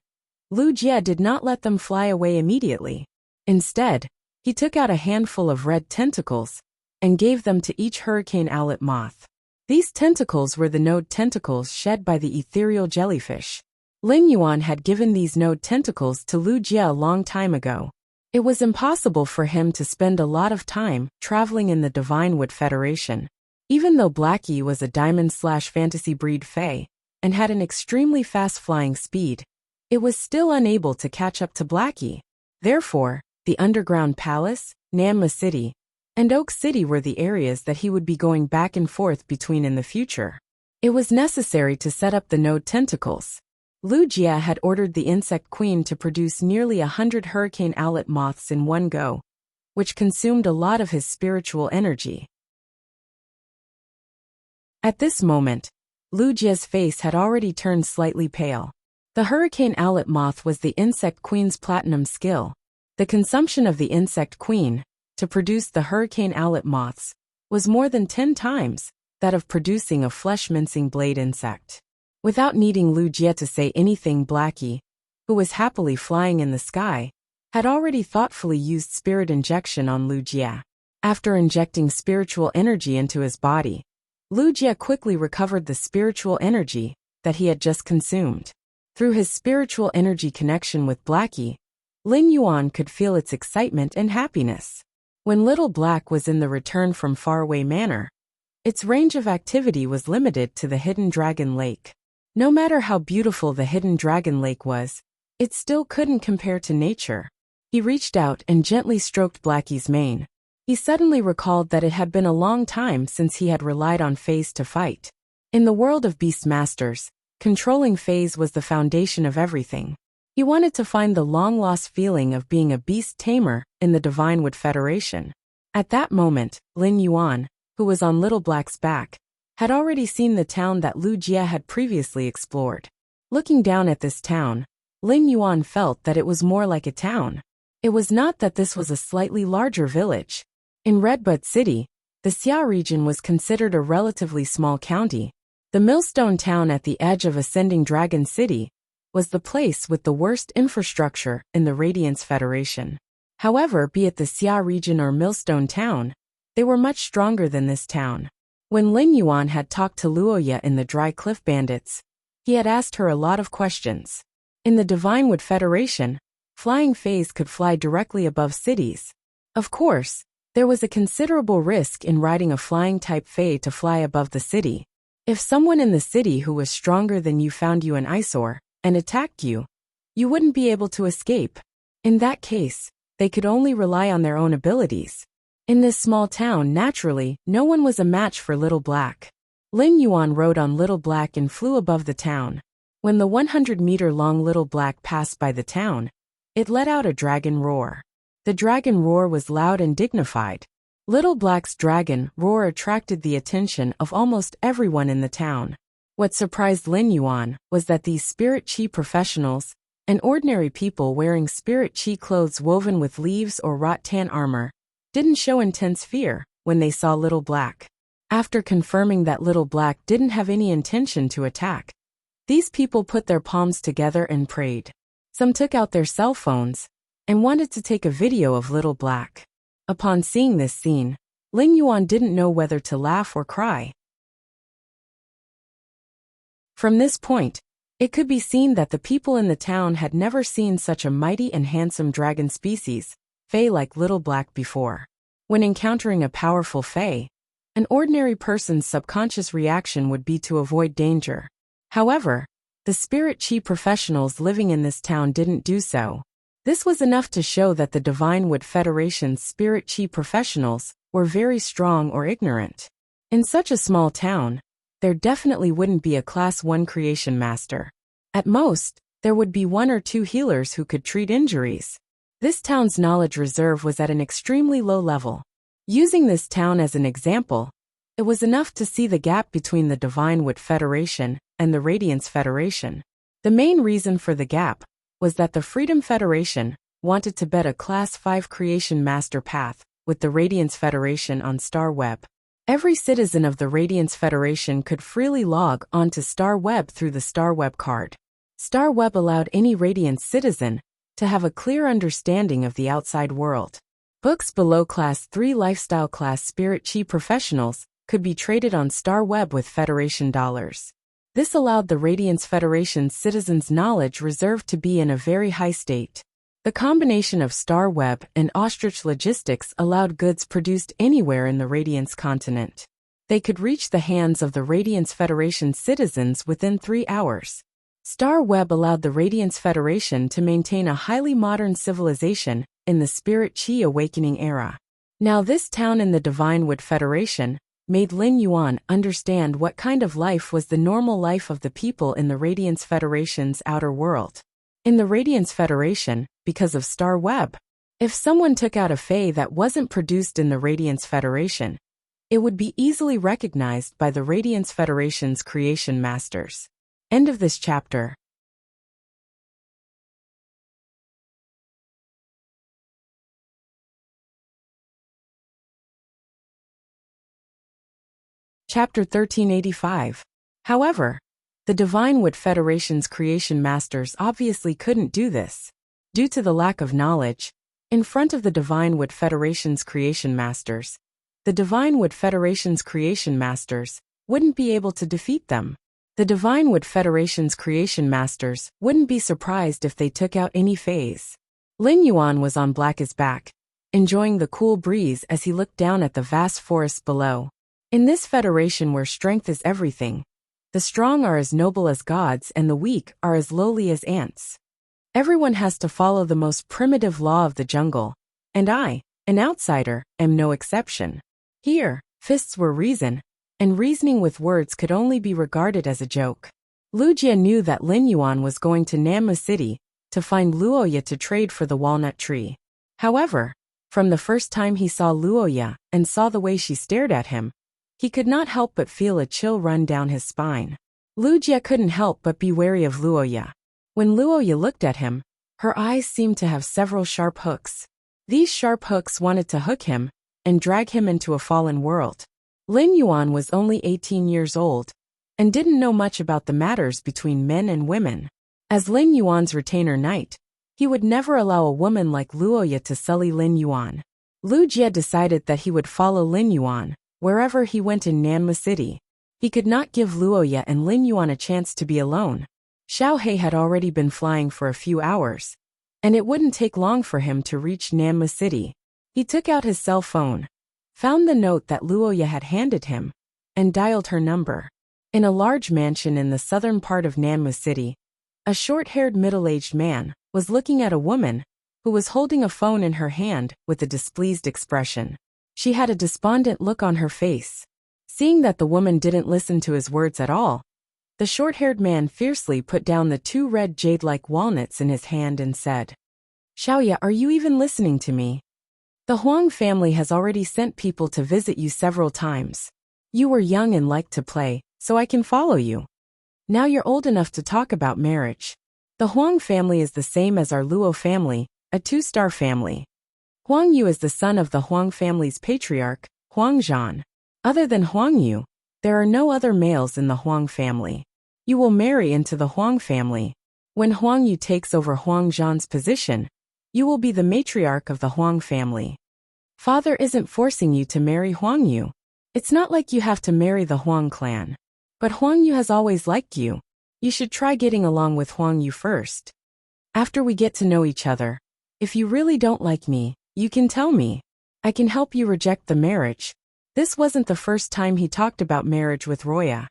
Lu Jie did not let them fly away immediately. Instead, he took out a handful of red tentacles and gave them to each Hurricane Owlet moth. These tentacles were the node tentacles shed by the ethereal jellyfish. Lin Yuan had given these node tentacles to Lu Jie a long time ago. It was impossible for him to spend a lot of time traveling in the Divine Wood Federation. Even though Blackie was a diamond/fantasy breed fae and had an extremely fast flying speed, it was still unable to catch up to Blackie. Therefore, the Underground Palace, Nammu City, and Oak City were the areas that he would be going back and forth between in the future. It was necessary to set up the node tentacles. Lu Jie had ordered the Insect Queen to produce nearly 100 Hurricane Owlet moths in one go, which consumed a lot of his spiritual energy. At this moment, Lu Jie's face had already turned slightly pale. The Hurricane Owlet moth was the Insect Queen's platinum skill. The consumption of the Insect Queen to produce the Hurricane Owlet moths was more than 10 times that of producing a flesh-mincing blade insect. Without needing Lu Jie to say anything, Blackie, who was happily flying in the sky, had already thoughtfully used spirit injection on Lu Jie. After injecting spiritual energy into his body, Lu Jie quickly recovered the spiritual energy that he had just consumed. Through his spiritual energy connection with Blackie, Lin Yuan could feel its excitement and happiness. When Little Black was in the Return from Faraway Manor, its range of activity was limited to the Hidden Dragon Lake. No matter how beautiful the Hidden Dragon Lake was, it still couldn't compare to nature. He reached out and gently stroked Blackie's mane. He suddenly recalled that it had been a long time since he had relied on fays to fight. In the world of Beastmasters, controlling fays was the foundation of everything. He wanted to find the long-lost feeling of being a beast tamer in the Divine Wood Federation. At that moment, Lin Yuan, who was on Little Black's back, had already seen the town that Lu Jie had previously explored. Looking down at this town, Lin Yuan felt that it was more like a town. It was not that this was a slightly larger village. In Redbud City, the Xia region was considered a relatively small county. The Millstone town at the edge of Ascending Dragon City was the place with the worst infrastructure in the Radiance Federation. However, be it the Xia region or Millstone town, they were much stronger than this town. When Lin Yuan had talked to Luoya in the Dry Cliff Bandits, he had asked her a lot of questions. In the Divine Wood Federation, flying fays could fly directly above cities. Of course, there was a considerable risk in riding a flying-type fae to fly above the city. If someone in the city who was stronger than you found you an eyesore and attacked you, you wouldn't be able to escape. In that case, they could only rely on their own abilities. In this small town, naturally, no one was a match for Little Black. Lin Yuan rode on Little Black and flew above the town. When the 100-meter-long Little Black passed by the town, it let out a dragon roar. The dragon roar was loud and dignified. Little Black's dragon roar attracted the attention of almost everyone in the town. What surprised Lin Yuan was that these spirit chi professionals and ordinary people wearing spirit chi clothes woven with leaves or wrought tan armor didn't show intense fear when they saw Little Black. After confirming that Little Black didn't have any intention to attack, these people put their palms together and prayed. Some took out their cell phones and wanted to take a video of Little Black. Upon seeing this scene, Lin Yuan didn't know whether to laugh or cry. From this point, it could be seen that the people in the town had never seen such a mighty and handsome dragon species, fae like Little Black, before. When encountering a powerful fae, An ordinary person's subconscious reaction would be to avoid danger. However, the spirit chi professionals living in this town didn't do so. This was enough to show that the Divine Wood Federation's spirit chi professionals were very strong or ignorant. In such a small town, there definitely wouldn't be a Class 1 creation master. At most, there would be 1 or 2 healers who could treat injuries. This town's knowledge reserve was at an extremely low level. Using this town as an example, it was enough to see the gap between the Divine Wood Federation and the Radiance Federation. The main reason for the gap was that the Freedom Federation wanted to bet a Class 5 creation master path with the Radiance Federation on Star Web. Every citizen of the Radiance Federation could freely log onto Star Web through the Star Web card. Star Web allowed any Radiance citizen to have a clear understanding of the outside world. Books below Class 3 Lifestyle Class Spirit Chi Professionals could be traded on Star Web with Federation dollars. This allowed the Radiance Federation's citizens' knowledge reserve to be in a very high state. The combination of Star Web and Ostrich Logistics allowed goods produced anywhere in the Radiance continent. They could reach the hands of the Radiance Federation citizens within 3 hours. Star Web allowed the Radiance Federation to maintain a highly modern civilization in the Spirit Chi Awakening era. Now this town in the Divine Wood Federation made Lin Yuan understand what kind of life was the normal life of the people in the Radiance Federation's outer world. In the Radiance Federation, because of Star Web, if someone took out a Fae that wasn't produced in the Radiance Federation, it would be easily recognized by the Radiance Federation's creation masters. End of this chapter. Chapter 1385. However, the Divine Wood Federation's creation masters obviously couldn't do this. Due to the lack of knowledge, in front of the Divine Wood Federation's creation masters, the Divine Wood Federation's creation masters wouldn't be able to defeat them. The Divine Wood Federation's creation masters wouldn't be surprised if they took out any phase. Lin Yuan was on Black's back, enjoying the cool breeze as he looked down at the vast forests below. In this federation where strength is everything, the strong are as noble as gods and the weak are as lowly as ants. Everyone has to follow the most primitive law of the jungle, and I, an outsider, am no exception. Here, fists were reason, and reasoning with words could only be regarded as a joke. Lu Jie knew that Lin Yuan was going to Nanma City to find Luoya to trade for the walnut tree. However, from the first time he saw Luoya and saw the way she stared at him, he could not help but feel a chill run down his spine. Lu Jie couldn't help but be wary of Luoya. When Luoya looked at him, her eyes seemed to have several sharp hooks. These sharp hooks wanted to hook him and drag him into a fallen world. Lin Yuan was only 18 years old and didn't know much about the matters between men and women. As Lin Yuan's retainer knight, he would never allow a woman like Luoya to sully Lin Yuan. Lu Jie decided that he would follow Lin Yuan wherever he went in Nanma City. He could not give Luoya and Lin Yuan a chance to be alone. Xiao He had already been flying for a few hours, and it wouldn't take long for him to reach Nanma City. He took out his cell phone, found the note that Luoya had handed him, and dialed her number. In a large mansion in the southern part of Nanma City, a short-haired middle-aged man was looking at a woman who was holding a phone in her hand with a displeased expression. She had a despondent look on her face. Seeing that the woman didn't listen to his words at all, the short-haired man fiercely put down the 2 red jade-like walnuts in his hand and said, "Xiaoya, are you even listening to me? The Huang family has already sent people to visit you several times. You were young and liked to play, so I can follow you. Now you're old enough to talk about marriage. The Huang family is the same as our Luo family, a 2-star family. Huang Yu is the son of the Huang family's patriarch, Huang Zhan. Other than Huang Yu, there are no other males in the Huang family. You will marry into the Huang family. When Huang Yu takes over Huang Zhan's position, you will be the matriarch of the Huang family. Father isn't forcing you to marry Huang Yu. It's not like you have to marry the Huang clan. But Huang Yu has always liked you. You should try getting along with Huang Yu first. After we get to know each other, if you really don't like me, you can tell me. I can help you reject the marriage. This wasn't the first time he talked about marriage with Roya.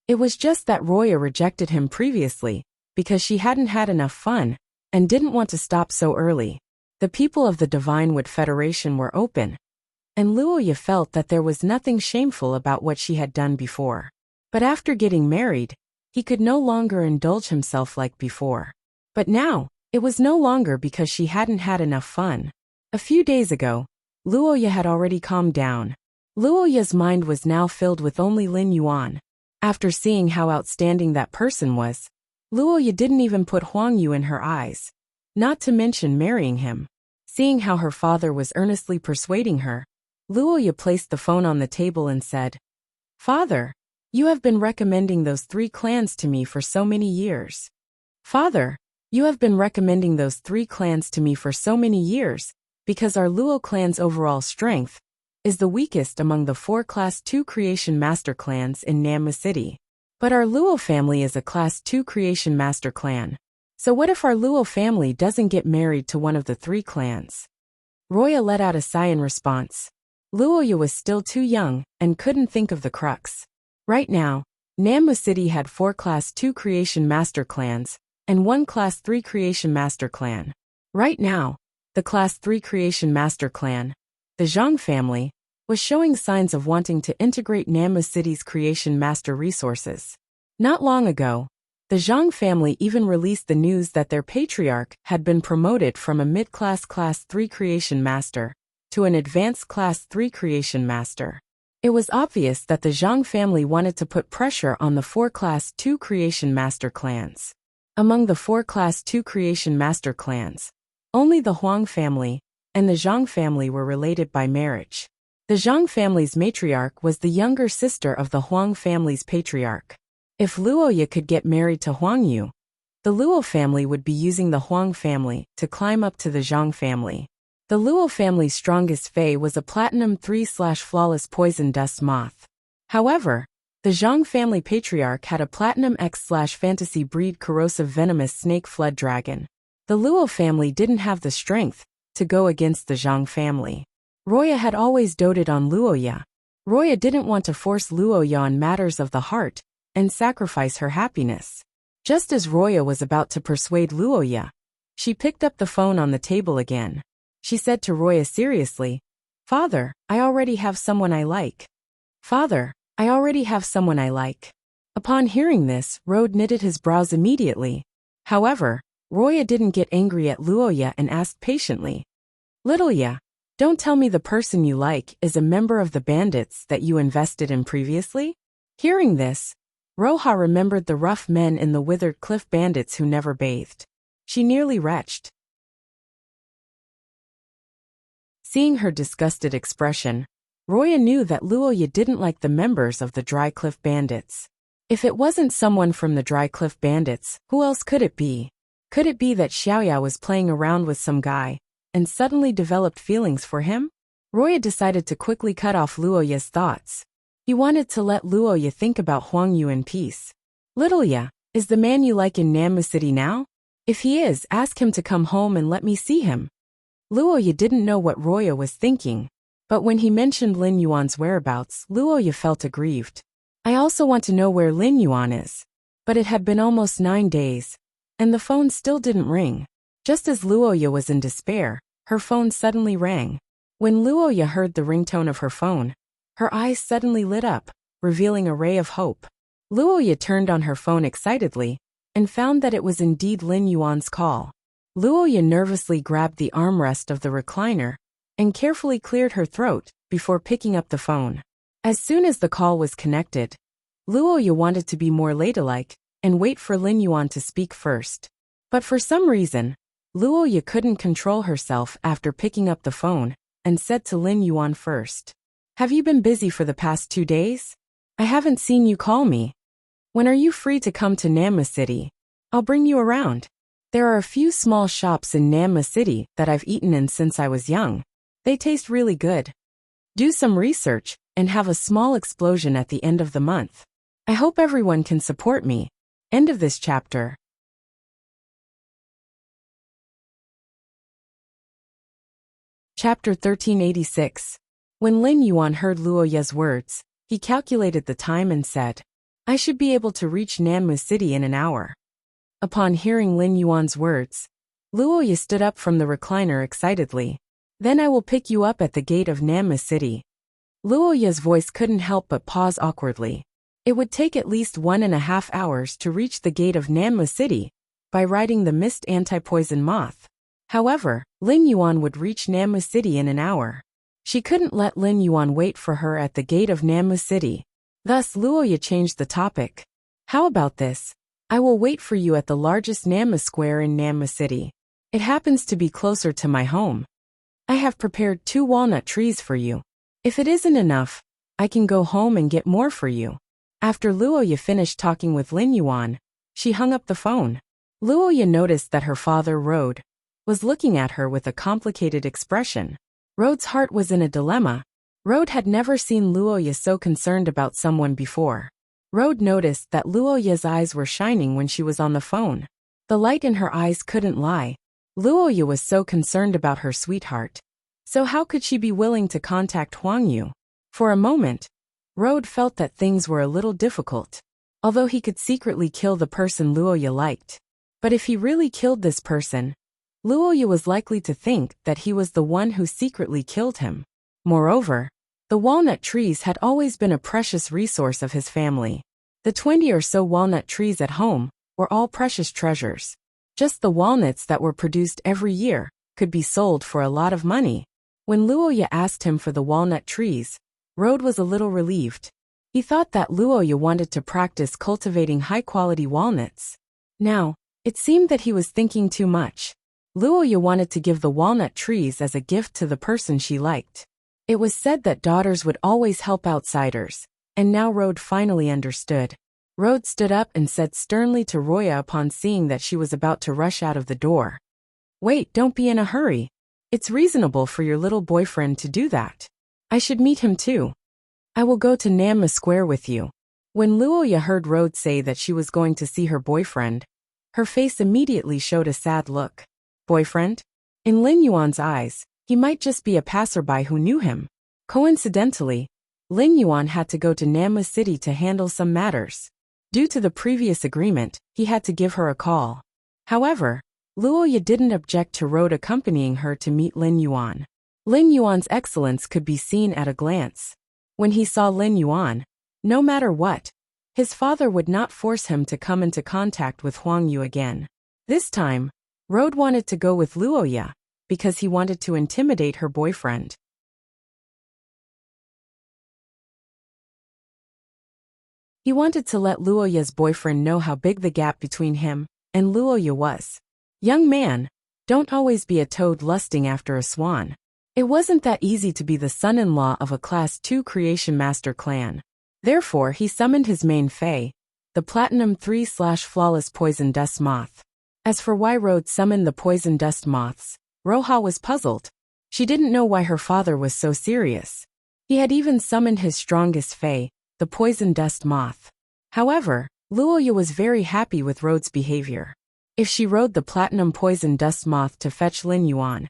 It was just that Roya rejected him previously, because she hadn't had enough fun, and didn't want to stop so early. The people of the Divine Wood Federation were open, and Luoya felt that there was nothing shameful about what she had done before. But after getting married, he could no longer indulge himself like before. But now, it was no longer because she hadn't had enough fun. A few days ago, Luoya had already calmed down. Luoya's mind was now filled with only Lin Yuan. After seeing how outstanding that person was, Luoya didn't even put Huang Yu in her eyes, not to mention marrying him. Seeing how her father was earnestly persuading her, Luoya placed the phone on the table and said, "Father, you have been recommending those 3 clans to me for so many years. Father, you have been recommending those 3 clans to me for so many years, because our Luo clan's overall strength is the weakest among the 4 Class 2 Creation Master clans in Namma City. But our Luo family is a Class 2 Creation Master clan. So what if our Luo family doesn't get married to one of the 3 clans?" Roya let out a sigh in response. Luoya was still too young and couldn't think of the crux. Right now, Namma City had 4 Class 2 Creation Master clans and 1 Class 3 Creation Master clan. Right now, the Class 3 Creation Master clan, the Zhang family, was showing signs of wanting to integrate Namma City's Creation Master resources. Not long ago, the Zhang family even released the news that their patriarch had been promoted from a mid-class Class 3 Creation Master to an advanced Class 3 Creation Master. It was obvious that the Zhang family wanted to put pressure on the 4 Class 2 Creation Master clans. Among the 4 Class 2 Creation Master clans, only the Huang family and the Zhang family were related by marriage. The Zhang family's matriarch was the younger sister of the Huang family's patriarch. If Luoya could get married to Huang Yu, the Luo family would be using the Huang family to climb up to the Zhang family. The Luo family's strongest Fey was a Platinum 3/Flawless Poison Dust Moth. However, the Zhang family patriarch had a Platinum X/Fantasy Breed Corrosive Venomous Snake Flood Dragon. The Luo family didn't have the strength to go against the Zhang family. Roya had always doted on Luoya. Roya didn't want to force Luoya on matters of the heart and sacrifice her happiness. Just as Roya was about to persuade Luoya, she picked up the phone on the table again. She said to Roya seriously, "Father, I already have someone I like. Father, I already have someone I like." Upon hearing this, Rode knitted his brows immediately. However, Roya didn't get angry at Luoya and asked patiently, "Littleya, don't tell me the person you like is a member of the bandits that you invested in previously?" Hearing this, Roja remembered the rough men in the Withered Cliff bandits who never bathed. She nearly retched. Seeing her disgusted expression, Roya knew that Luoya didn't like the members of the Dry Cliff bandits. If it wasn't someone from the Dry Cliff bandits, who else could it be? Could it be that Xiaoya was playing around with some guy and suddenly developed feelings for him? Roya decided to quickly cut off Luoya's thoughts. He wanted to let Luoya think about Huang Yu in peace. "Littleya, is the man you like in Namma City now? If he is, ask him to come home and let me see him." Luoya didn't know what Roya was thinking, but when he mentioned Lin Yuan's whereabouts, Luoya felt aggrieved. "I also want to know where Lin Yuan is." But it had been almost 9 days, and the phone still didn't ring. Just as Luoya was in despair, her phone suddenly rang. When Luoya heard the ringtone of her phone, her eyes suddenly lit up, revealing a ray of hope. Luoya turned on her phone excitedly and found that it was indeed Lin Yuan's call. Luoya nervously grabbed the armrest of the recliner and carefully cleared her throat before picking up the phone. As soon as the call was connected, Luoya wanted to be more ladylike and wait for Lin Yuan to speak first. But for some reason, Luoya couldn't control herself after picking up the phone and said to Lin Yuan first, "Have you been busy for the past 2 days? I haven't seen you call me. When are you free to come to Namma City? I'll bring you around. There are a few small shops in Namma City that I've eaten in since I was young. They taste really good. Do some research and have a small explosion at the end of the month. I hope everyone can support me." End of this chapter. Chapter 1386. When Lin Yuan heard Luo Ye's words, he calculated the time and said, I should be able to reach Nanmu City in an hour. Upon hearing Lin Yuan's words, Luo Ye stood up from the recliner excitedly. Then I will pick you up at the gate of Nanmu City. Luo Ye's voice couldn't help but pause awkwardly. It would take at least 1.5 hours to reach the gate of Nanmu City by riding the mist anti-poison moth. However, Lin Yuan would reach Nanmu City in an hour. She couldn't let Lin Yuan wait for her at the gate of Nanmu City. Thus Luo Ye changed the topic. How about this? I will wait for you at the largest Nanmu Square in Nanmu City. It happens to be closer to my home. I have prepared 2 walnut trees for you. If it isn't enough, I can go home and get more for you. After Luo Ye finished talking with Lin Yuan, she hung up the phone. Luo Ye noticed that her father, Road, was looking at her with a complicated expression. Road's heart was in a dilemma. Road had never seen Luo Ye so concerned about someone before. Road noticed that Luo Ye's eyes were shining when she was on the phone. The light in her eyes couldn't lie. Luo Ye was so concerned about her sweetheart. So how could she be willing to contact Huang Yu? For a moment, Road felt that things were a little difficult. Although he could secretly kill the person Luo Ye liked. But if he really killed this person, Luo Ye was likely to think that he was the one who secretly killed him. Moreover, the walnut trees had always been a precious resource of his family. The 20 or so walnut trees at home were all precious treasures. Just the walnuts that were produced every year could be sold for a lot of money. When Luo Ye asked him for the walnut trees, Road was a little relieved. He thought that Luo Ye wanted to practice cultivating high-quality walnuts. Now, it seemed that he was thinking too much. Luo Ye wanted to give the walnut trees as a gift to the person she liked. It was said that daughters would always help outsiders, and now Road finally understood. Road stood up and said sternly to Roya upon seeing that she was about to rush out of the door. Wait, don't be in a hurry. It's reasonable for your little boyfriend to do that. I should meet him too. I will go to Nanmu Square with you. When Luo Ye heard Road say that she was going to see her boyfriend, her face immediately showed a sad look. Boyfriend? In Lin Yuan's eyes, he might just be a passerby who knew him. Coincidentally, Lin Yuan had to go to Nanmu City to handle some matters. Due to the previous agreement, he had to give her a call. However, Luo Ye didn't object to Road accompanying her to meet Lin Yuan. Lin Yuan's excellence could be seen at a glance. When he saw Lin Yuan, no matter what, his father would not force him to come into contact with Huang Yu again. This time, Road wanted to go with Luo Ye because he wanted to intimidate her boyfriend. He wanted to let Luo Ye's boyfriend know how big the gap between him and Luo Ye was. Young man, don't always be a toad lusting after a swan. It wasn't that easy to be the son-in-law of a Class 2 Creation Master clan. Therefore he summoned his main fae, the Platinum 3/Flawless Poison Dust Moth. As for why Road summoned the Poison Dust Moths, Roha was puzzled. She didn't know why her father was so serious. He had even summoned his strongest fae, the Poison Dust Moth. However, Luo Ye was very happy with Road's behavior. If she rode the Platinum Poison Dust Moth to fetch Lin Yuan,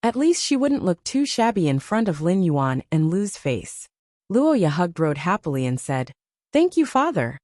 at least she wouldn't look too shabby in front of Lin Yuan and lose face. Luo Ye hugged Road happily and said, Thank you, father.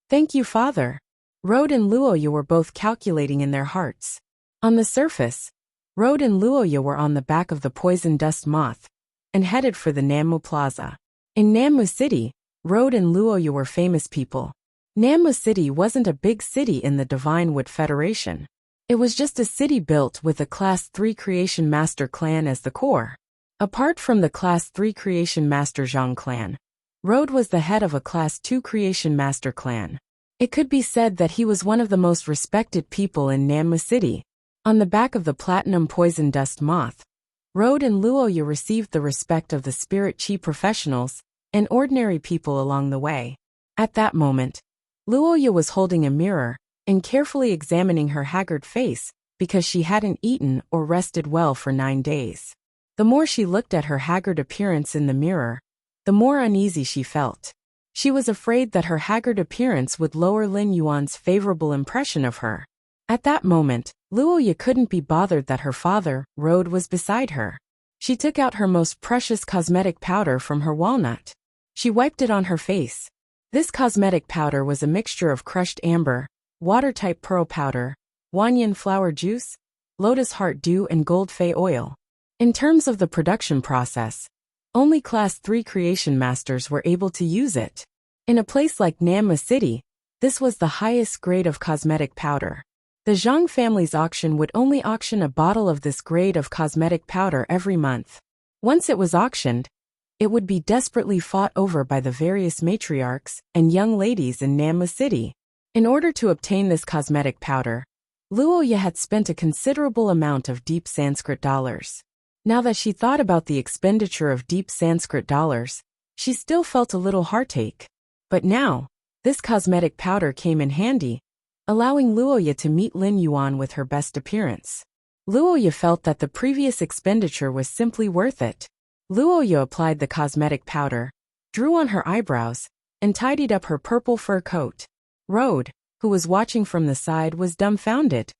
Thank you, father. Road and Luo Ye were both calculating in their hearts. On the surface, Road and Luo Ye were on the back of the Poison Dust Moth and headed for the Nanmu Plaza. In Nanmu City, Road and Luo Ye were famous people. Nanmu City wasn't a big city in the Divine Wood Federation. It was just a city built with a Class 3 Creation Master clan as the core. Apart from the Class 3 Creation Master Zhang clan, Road was the head of a Class 2 Creation Master clan. It could be said that he was one of the most respected people in Nanmu City. On the back of the Platinum Poison Dust Moth, Road and Luo Ye received the respect of the Spirit Chi professionals and ordinary people along the way. At that moment, Luo Ye was holding a mirror and carefully examining her haggard face because she hadn't eaten or rested well for 9 days. The more she looked at her haggard appearance in the mirror, the more uneasy she felt. She was afraid that her haggard appearance would lower Lin Yuan's favorable impression of her. At that moment, Luo Ye couldn't be bothered that her father, Road, was beside her. She took out her most precious cosmetic powder from her walnut. She wiped it on her face. This cosmetic powder was a mixture of crushed amber, water-type pearl powder, wanyan flower juice, lotus heart dew and gold fay oil. In terms of the production process, only Class 3 creation masters were able to use it. In a place like Namma City, this was the highest grade of cosmetic powder. The Zhang family's auction would only auction a bottle of this grade of cosmetic powder every month. Once it was auctioned, it would be desperately fought over by the various matriarchs and young ladies in Namma City. In order to obtain this cosmetic powder, Luoya had spent a considerable amount of deep Sanskrit dollars. Now that she thought about the expenditure of deep Sanskrit dollars, she still felt a little heartache. But now, this cosmetic powder came in handy, allowing Luoya to meet Lin Yuan with her best appearance. Luoya felt that the previous expenditure was simply worth it. Luoya applied the cosmetic powder, drew on her eyebrows, and tidied up her purple fur coat. Rode, who was watching from the side, was dumbfounded.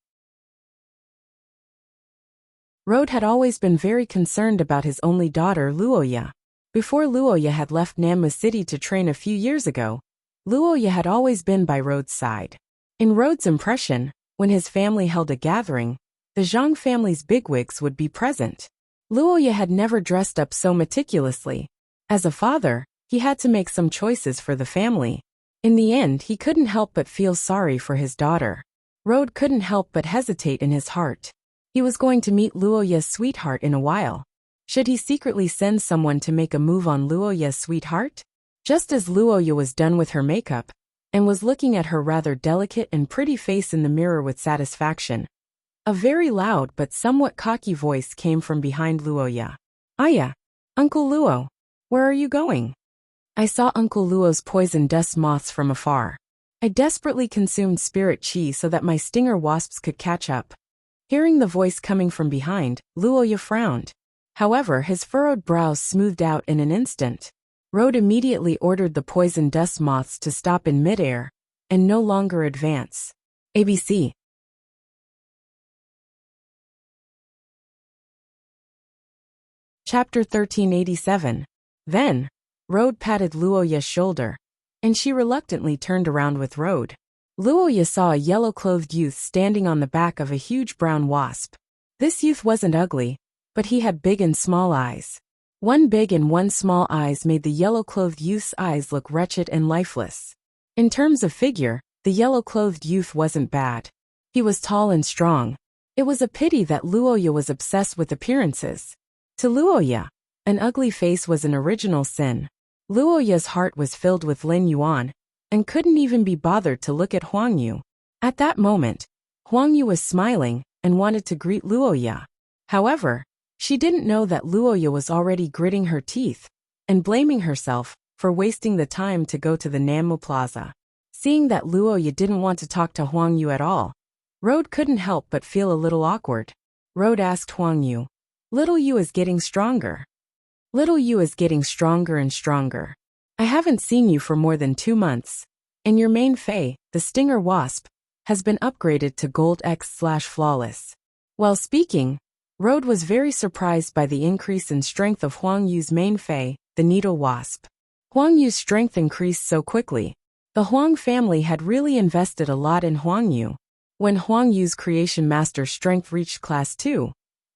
Rode had always been very concerned about his only daughter Luoya. Before Luoya had left Namma City to train a few years ago, Luoya had always been by Rode's side. In Rode's impression, when his family held a gathering, the Zhang family's bigwigs would be present. Luoya had never dressed up so meticulously. As a father, he had to make some choices for the family. In the end, he couldn't help but feel sorry for his daughter. Rode couldn't help but hesitate in his heart. He was going to meet Luoya's sweetheart in a while. Should he secretly send someone to make a move on Luoya's sweetheart? Just as Luoya was done with her makeup, and was looking at her rather delicate and pretty face in the mirror with satisfaction, a very loud but somewhat cocky voice came from behind Luoya. "Aya, Uncle Luo, where are you going?" "I saw Uncle Luo's poison dust moths from afar. I desperately consumed spirit chi so that my stinger wasps could catch up." Hearing the voice coming from behind, Luoya frowned. However, his furrowed brows smoothed out in an instant. Rode immediately ordered the poison dust moths to stop in midair and no longer advance. ABC. Chapter 1387. Then, Rode patted Luoya's shoulder, and she reluctantly turned around with Rode. Luoya saw a yellow-clothed youth standing on the back of a huge brown wasp. This youth wasn't ugly, but he had big and small eyes. One big and one small eyes made the yellow-clothed youth's eyes look wretched and lifeless. In terms of figure, the yellow-clothed youth wasn't bad. He was tall and strong. It was a pity that Luoya was obsessed with appearances. To Luoya, an ugly face was an original sin. Luoya's heart was filled with Lin Yuan, and couldn't even be bothered to look at Huang Yu. At that moment, Huang Yu was smiling and wanted to greet Luoya. However, she didn't know that Luoya was already gritting her teeth and blaming herself for wasting the time to go to the Nammo Plaza. Seeing that Luoya didn't want to talk to Huang Yu at all, Rode couldn't help but feel a little awkward. Rode asked Huang Yu, "Little Yu is getting stronger." "Little Yu is getting stronger and stronger. I haven't seen you for more than 2 months, and your main fey, the stinger wasp, has been upgraded to Gold X/Flawless." While speaking, Rode was very surprised by the increase in strength of Huang Yu's main fey, the needle wasp. Huang Yu's strength increased so quickly. The Huang family had really invested a lot in Huang Yu. When Huang Yu's creation master strength reached Class 2,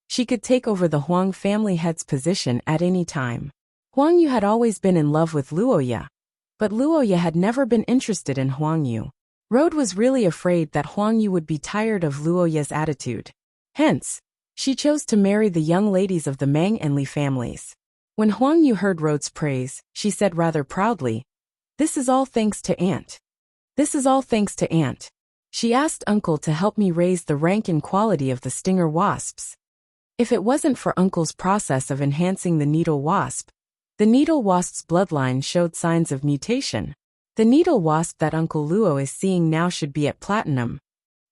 she could take over the Huang family head's position at any time. Huang Yu had always been in love with Luoya, but Luoya had never been interested in Huang Yu. Rode was really afraid that Huang Yu would be tired of Luoya's attitude. Hence, she chose to marry the young ladies of the Meng and Li families. When Huang Yu heard Rode's praise, she said rather proudly, "This is all thanks to Aunt. This is all thanks to Aunt. She asked Uncle to help me raise the rank and quality of the stinger wasps. If it wasn't for Uncle's process of enhancing the needle wasp's bloodline showed signs of mutation. The needle wasp that Uncle Luo is seeing now should be at platinum."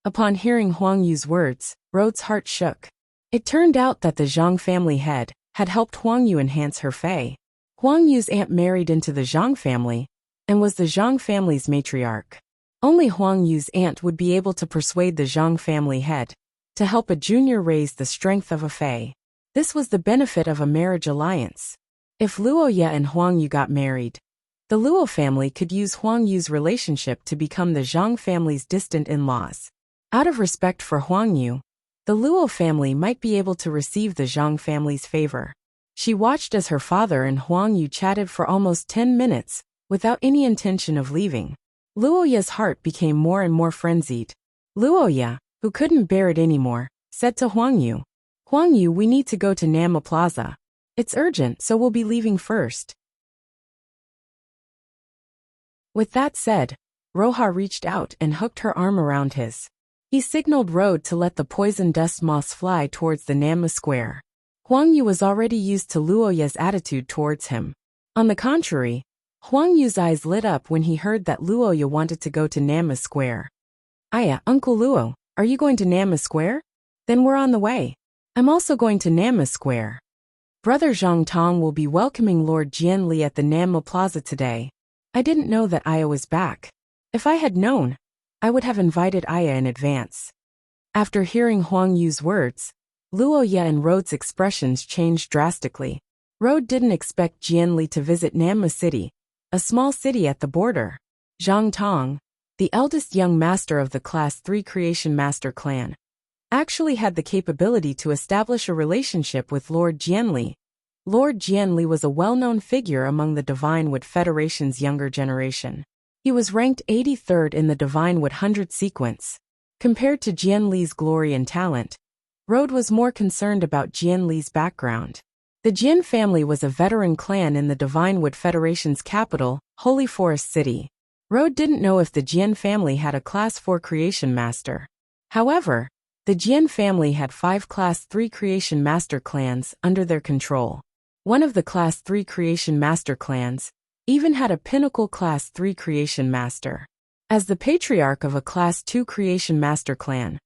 Upon hearing Huang Yu's words, Rode's heart shook. It turned out that the Zhang family head had helped Huang Yu enhance her fey. Huang Yu's aunt married into the Zhang family and was the Zhang family's matriarch. Only Huang Yu's aunt would be able to persuade the Zhang family head to help a junior raise the strength of a fey. This was the benefit of a marriage alliance. If Luoya and Huang Yu got married, the Luo family could use Huang Yu's relationship to become the Zhang family's distant in-laws. Out of respect for Huang Yu, the Luo family might be able to receive the Zhang family's favor. She watched as her father and Huang Yu chatted for almost 10 minutes, without any intention of leaving. Luoya's heart became more and more frenzied. Luoya, who couldn't bear it anymore, said to Huang Yu, "Huang Yu, we need to go to Nama Plaza. It's urgent, so we'll be leaving first." With that said, Roha reached out and hooked her arm around his. He signaled Road to let the poison dust moths fly towards the Nama square. Huang Yu was already used to Luoya's attitude towards him. On the contrary, Huang Yu's eyes lit up when he heard that Luoya wanted to go to Nama square. "Aya, Uncle Luo, are you going to Nama square? Then we're on the way. I'm also going to Nama square. Brother Zhang Tong will be welcoming Lord Jianli at the Nama Plaza today. I didn't know that Aya was back. If I had known, I would have invited Aya in advance." After hearing Huang Yu's words, Luoya and Road's expressions changed drastically. Road didn't expect Jianli to visit Nama City, a small city at the border. Zhang Tong, the eldest young master of the Class 3 Creation Master clan, actually had the capability to establish a relationship with Lord Jianli. Lord Jianli was a well-known figure among the Divine Wood Federation's younger generation. He was ranked 83rd in the Divine Wood 100 sequence. Compared to Jianli's glory and talent, Road was more concerned about Jianli's background. The Jian family was a veteran clan in the Divine Wood Federation's capital, Holy Forest City. Road didn't know if the Jian family had a Class 4 Creation Master. However, the Jian family had 5 Class 3 Creation Master clans under their control. One of the Class 3 Creation Master clans even had a pinnacle Class 3 Creation Master. As the patriarch of a Class 2 Creation Master clan,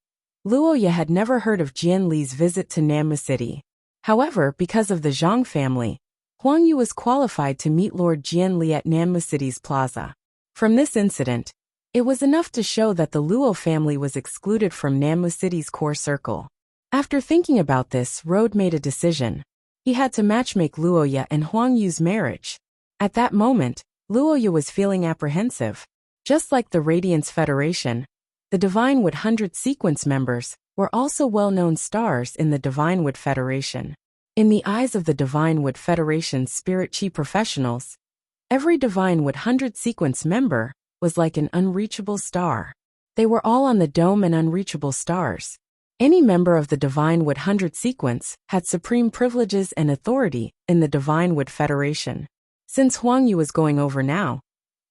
Luoya had never heard of Jianli's visit to Nama City. However, because of the Zhang family, Huang Yu was qualified to meet Lord Jianli at Nama City's plaza. From this incident, it was enough to show that the Luo family was excluded from Nama City's core circle. After thinking about this, Road made a decision. He had to matchmake Luoya and Huang Yu's marriage. At that moment, Luoya was feeling apprehensive. Just like the Radiance Federation, the Divine Wood 100 sequence members were also well-known stars in the Divine Wood Federation. In the eyes of the Divine Wood Federation's spirit chi professionals, every Divine Wood 100 sequence member was like an unreachable star. They were all on the dome and unreachable stars. Any member of the Divine Wood 100 sequence had supreme privileges and authority in the Divine Wood Federation. Since Huang Yu was going over now,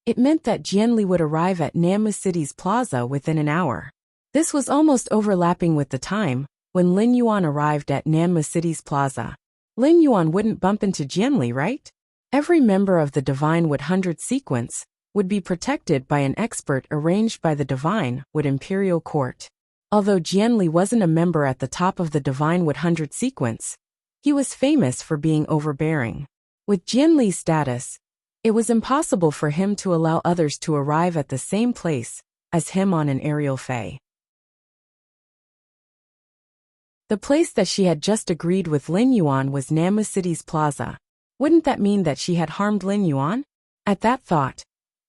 it meant that Jianli would arrive at Nama City's plaza within an hour. This was almost overlapping with the time when Lin Yuan arrived at Nama City's plaza. Lin Yuan wouldn't bump into Jianli, right? Every member of the Divine Wood 100 sequence would be protected by an expert arranged by the Divine Wood Imperial Court. Although Jianli wasn't a member at the top of the Divine Wood 100 sequence, he was famous for being overbearing. With Jianli's status, it was impossible for him to allow others to arrive at the same place as him on an aerial fei. The place that she had just agreed with Lin Yuan was Nama City's plaza. Wouldn't that mean that she had harmed Lin Yuan? At that thought,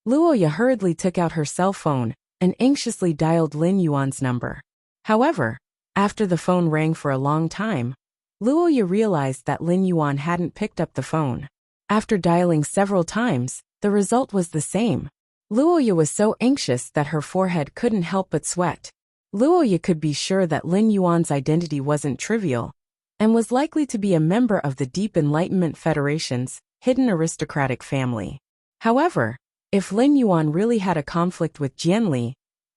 Luoya hurriedly took out her cell phone and anxiously dialed Lin Yuan's number. However, after the phone rang for a long time, Luoya realized that Lin Yuan hadn't picked up the phone. After dialing several times, the result was the same. Luoya was so anxious that her forehead couldn't help but sweat. Luoya could be sure that Lin Yuan's identity wasn't trivial, and was likely to be a member of the Deep Enlightenment Federation's hidden aristocratic family. However, if Lin Yuan really had a conflict with Jianli,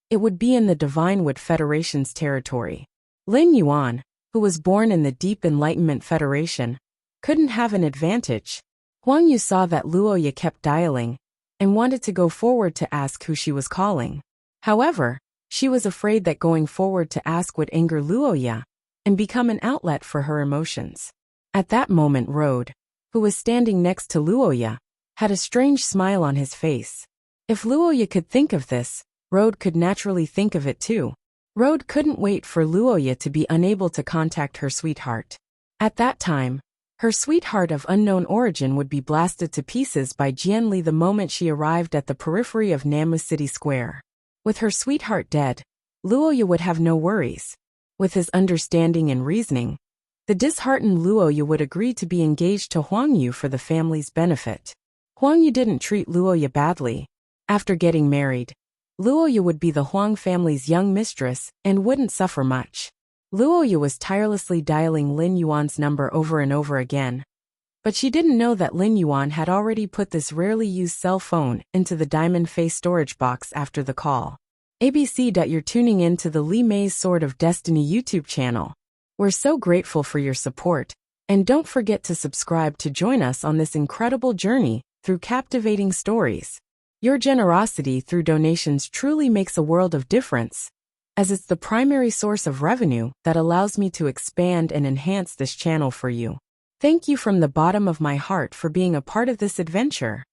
it would be in the Divine Wood Federation's territory. Lin Yuan, who was born in the Deep Enlightenment Federation, couldn't have an advantage. Huang Yu saw that Luoya kept dialing and wanted to go forward to ask who she was calling. However, she was afraid that going forward to ask would anger Luoya and become an outlet for her emotions. At that moment, Road, who was standing next to Luoya, had a strange smile on his face. If Luoya could think of this, Road could naturally think of it too. Road couldn't wait for Luoya to be unable to contact her sweetheart. At that time, her sweetheart of unknown origin would be blasted to pieces by Jian Li the moment she arrived at the periphery of Namu City Square. With her sweetheart dead, Luoya would have no worries. With his understanding and reasoning, the disheartened Luoya would agree to be engaged to Huang Yu for the family's benefit. Huang Yu didn't treat Luoya badly. After getting married, Luoya would be the Huang family's young mistress and wouldn't suffer much. Luoya was tirelessly dialing Lin Yuan's number over and over again. But she didn't know that Lin Yuan had already put this rarely used cell phone into the diamond face storage box after the call. ABC. You're tuning in to the Li Mei's Sword of Destiny YouTube channel. We're so grateful for your support, and don't forget to subscribe to join us on this incredible journey through captivating stories. Your generosity through donations truly makes a world of difference, as it's the primary source of revenue that allows me to expand and enhance this channel for you. Thank you from the bottom of my heart for being a part of this adventure.